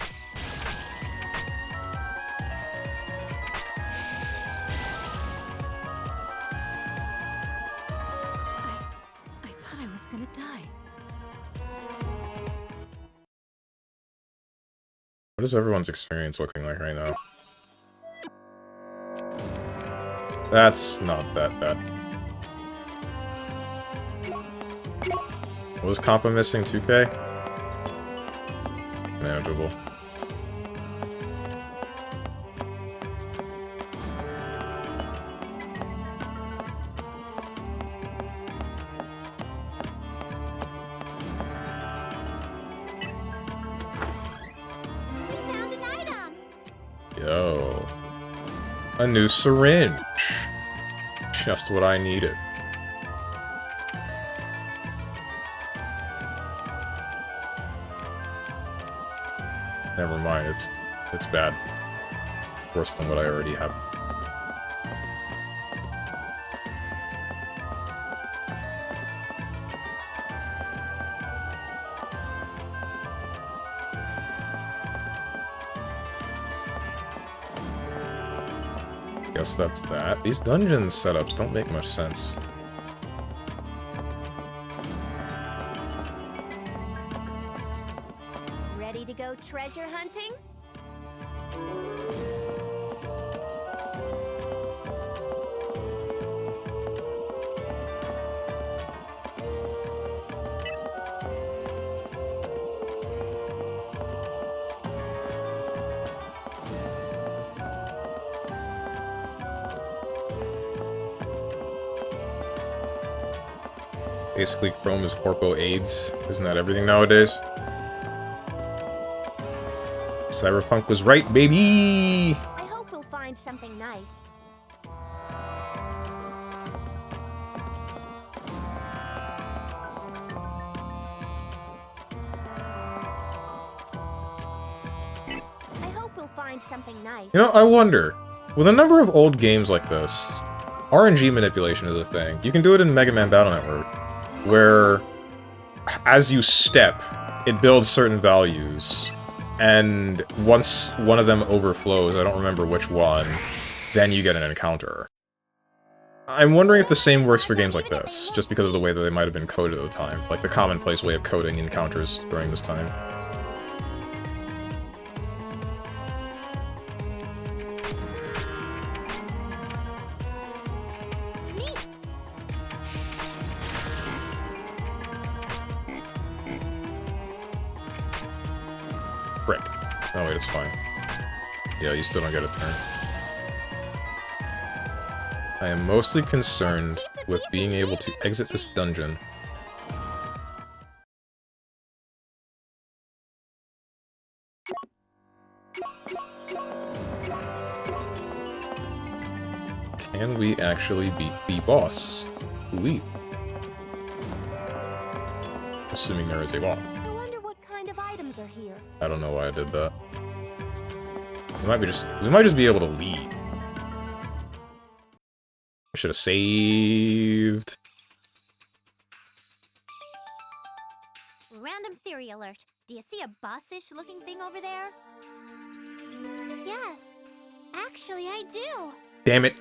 I thought I was gonna die. What is everyone's experience looking like right now? That's not that bad. What was Compa missing? 2K? Manageable. We found an item. Yo. A new syringe. Just what I needed. Never mind, it's bad. Worse than what I already have. Guess that's that. These dungeon setups don't make much sense. Ready to go treasure hunting? Basically, Chrome is corpo AIDS. Isn't that everything nowadays? Cyberpunk was right, baby! I hope we'll find something nice. I hope we'll find something nice. You know, I wonder, with a number of old games like this, RNG manipulation is a thing. You can do it in Mega Man Battle Network, where as you step, it builds certain values, and once one of them overflows, I don't remember which one, then you get an encounter. I'm wondering if the same works for games like this, just because of the way that they might have been coded at the time, like the commonplace way of coding encounters during this time. Frick. Oh wait, it's fine. Yeah, you still don't get a turn. I am mostly concerned with being able to exit this dungeon. Can we actually beat the boss? Elite. Assuming there is a boss. I wonder what kind of items are here. I don't know why I did that. We might just be able to lead. I should have saved. Random theory alert. Do you see a bossish looking thing over there? Yes, actually I do. Damn it.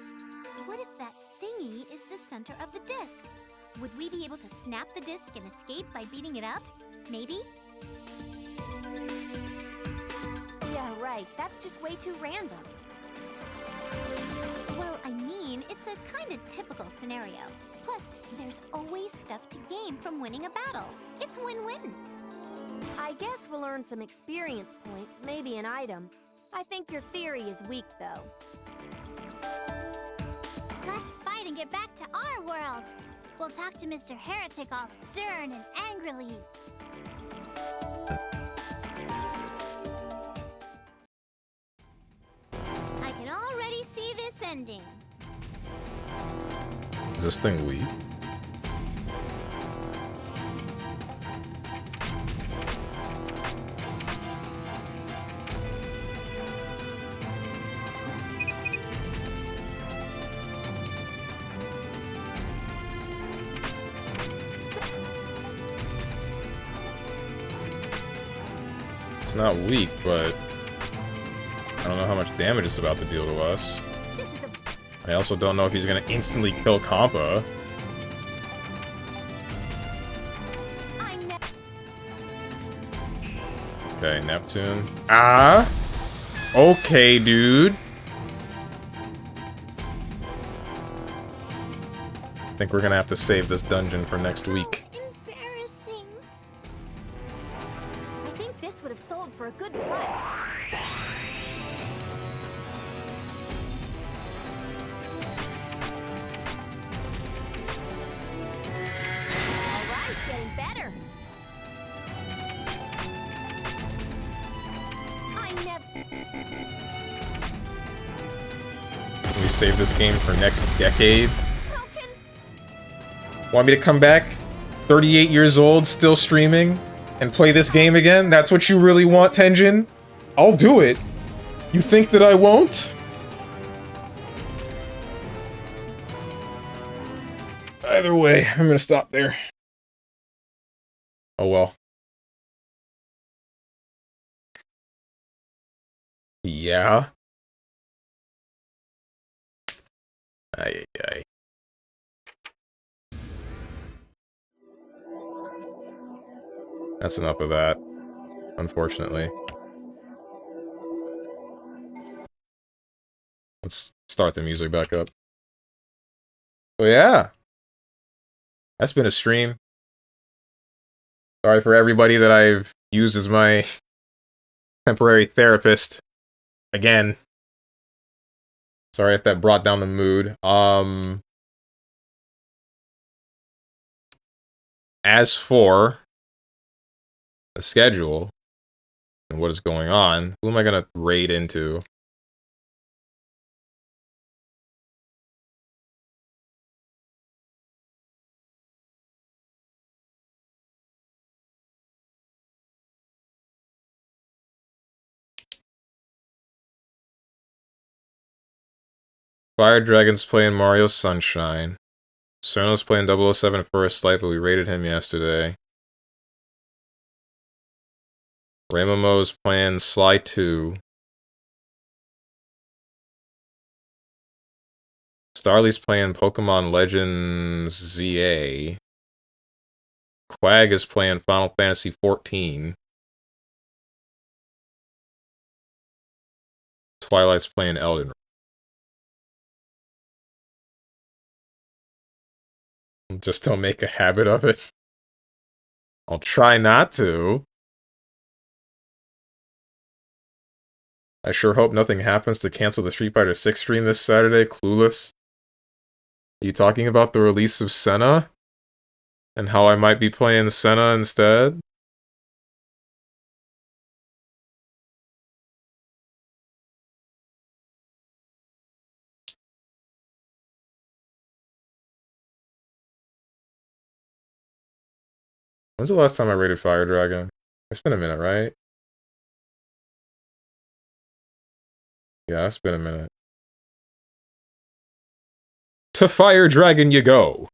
What if that thingy is the center of the disc? Would we be able to snap the disc and escape by beating it up? Maybe? Yeah, right. That's just way too random. Well, I mean, it's a kind of typical scenario. Plus, there's always stuff to gain from winning a battle. It's win-win. I guess we'll earn some experience points, maybe an item. I think your theory is weak, though. Let's fight and get back to our world. We'll talk to Mr. Heretic all stern and angrily. I can already see this ending. Is this thing weak? It's not weak, but I don't know how much damage it's about to deal to us. This is a... I also don't know if he's gonna instantly kill Compa. Okay, Neptune. Ah! Okay, dude. I think we're gonna have to save this dungeon for next week. Embarrassing. I think this would have sold for a good price. All right, getting better. I never... Can we save this game for next decade? How can... Want me to come back? 38 years old, still streaming? And play this game again? That's what you really want, Tenjin? I'll do it. You think that I won't? Either way, I'm gonna stop there. Oh well. Yeah. Ay, ay. That's enough of that, unfortunately. Let's start the music back up. Oh yeah. That's been a stream. Sorry for everybody that I've used as my temporary therapist. Again. Sorry if that brought down the mood. as for the schedule and what is going on, who am I gonna raid into? Fire Dragon's playing Mario Sunshine. Cerno's playing 007 First Light, but we raided him yesterday. Ramamo's playing Sly 2. Starly's playing Pokemon Legends ZA. Quag is playing Final Fantasy 14. Twilight's playing Elden Ring. Just don't make a habit of it. I'll try not to. I sure hope nothing happens to cancel the Street Fighter 6 stream this Saturday, Clueless. Are you talking about the release of Senna? And how I might be playing Senna instead? When's the last time I raided Fire Dragon? It's been a minute, right? Yeah, it's been a minute. To Fire Dragon you go!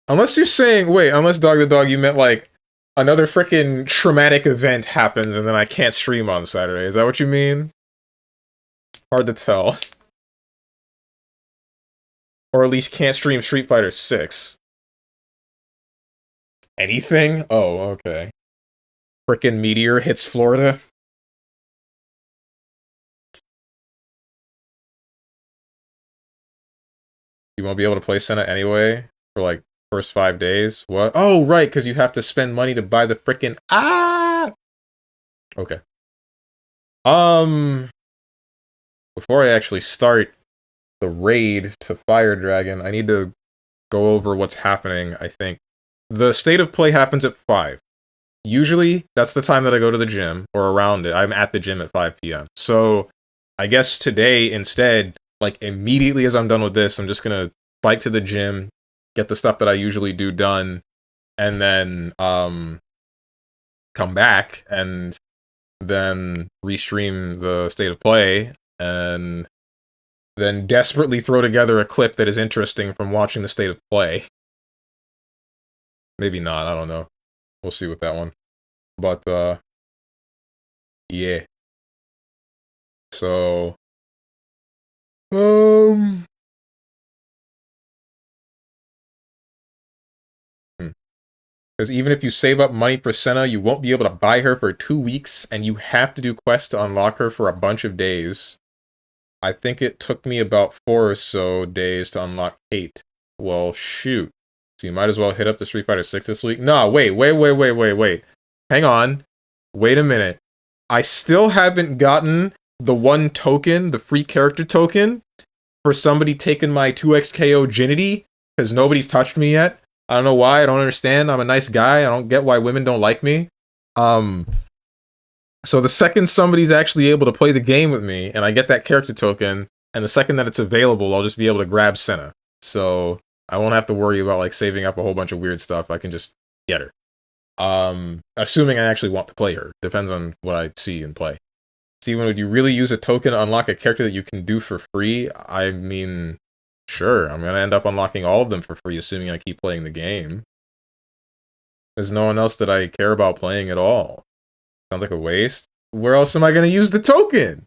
Unless you're saying, wait, unless Dog the Dog, you meant like another freaking traumatic event happens and then I can't stream on Saturday. Is that what you mean? Hard to tell. Or at least can't stream Street Fighter 6. Anything? Oh, okay. Frickin' meteor hits Florida. You won't be able to play Senna anyway for like first 5 days. What? Oh, right, because you have to spend money to buy the frickin' Okay. Before I actually start the raid to Fire Dragon, I need to go over what's happening, I think. The state of play happens at 5. Usually, that's the time that I go to the gym, or around it. I'm at the gym at 5 p.m. So, I guess today, instead, like, immediately as I'm done with this, I'm just gonna bike to the gym, get the stuff that I usually do done, and then, come back, and then restream the state of play, and then desperately throw together a clip that is interesting from watching the state of play. Maybe not, I don't know. We'll see with that one. But, yeah. So, because even if you save up money for Senna, you won't be able to buy her for 2 weeks, and you have to do quests to unlock her for a bunch of days. I think it took me about 4 or so days to unlock Kate. Well, shoot. So you might as well hit up the Street Fighter 6 this week. No, wait. Hang on. Wait a minute. I still haven't gotten the one token, the free character token, for somebody taking my 2xKO Ginity, because nobody's touched me yet. I don't know why, I don't understand. I'm a nice guy, I don't get why women don't like me. So the second somebody's actually able to play the game with me, and I get that character token, and the second that it's available, I'll just be able to grab Senna. So I won't have to worry about like saving up a whole bunch of weird stuff. I can just get her. Assuming I actually want to play her. Depends on what I see and play. Steven, would you really use a token to unlock a character that you can do for free? I mean, sure, I'm gonna end up unlocking all of them for free, assuming I keep playing the game. There's no one else that I care about playing at all. Sounds like a waste. Where else am I gonna use the token?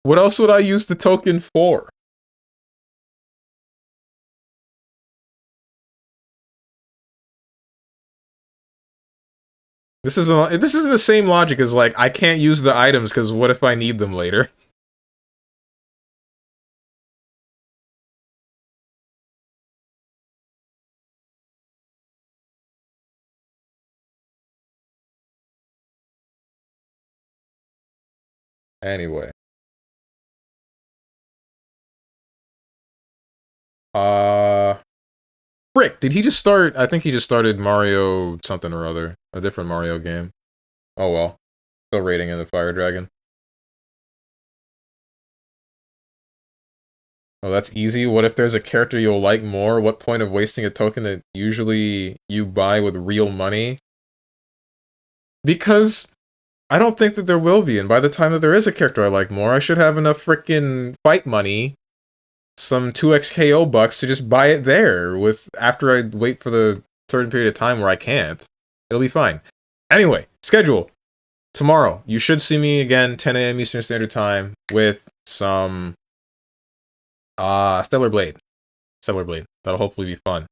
What else would I use the token for? This isn't the same logic as like, I can't use the items because what if I need them later? Anyway. Frick, did he just start? I think he just started Mario something or other. A different Mario game. Oh well. Still rating in the Fire Dragon. Oh, that's easy. What if there's a character you'll like more? What point of wasting a token that usually you buy with real money? Because I don't think that there will be, and by the time that there is a character I like more, I should have enough frickin' fight money, some 2x KO bucks to just buy it there, with after I wait for the certain period of time where I can't. It'll be fine. Anyway, schedule. Tomorrow, you should see me again, 10 a.m. Eastern Standard Time, with some Stellar Blade. That'll hopefully be fun.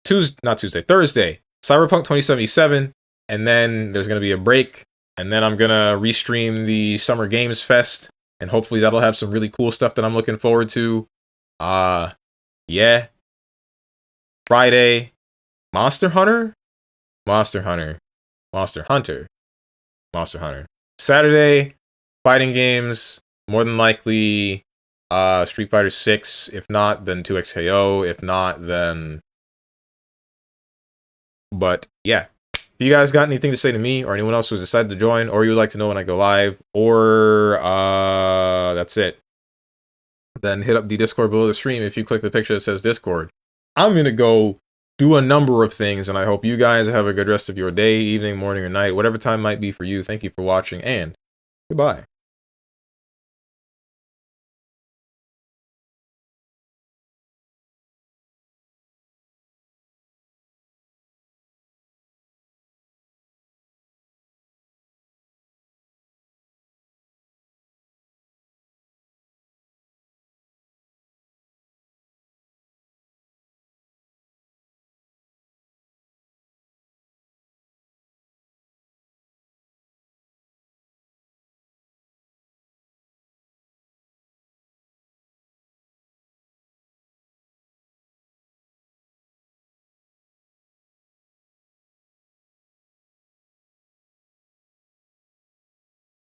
Thursday, Cyberpunk 2077, and then there's going to be a break, and then I'm going to restream the Summer Games Fest, and hopefully that'll have some really cool stuff that I'm looking forward to. Yeah. Friday, Monster Hunter. Saturday, fighting games, more than likely Street Fighter 6, if not, then 2XKO, if not, then... But, yeah. If you guys got anything to say to me, or anyone else who's decided to join, or you would like to know when I go live, or, that's it, then hit up the Discord below the stream if you click the picture that says Discord. I'm gonna go do a number of things, and I hope you guys have a good rest of your day, evening, morning, or night, whatever time might be for you. Thank you for watching, and goodbye.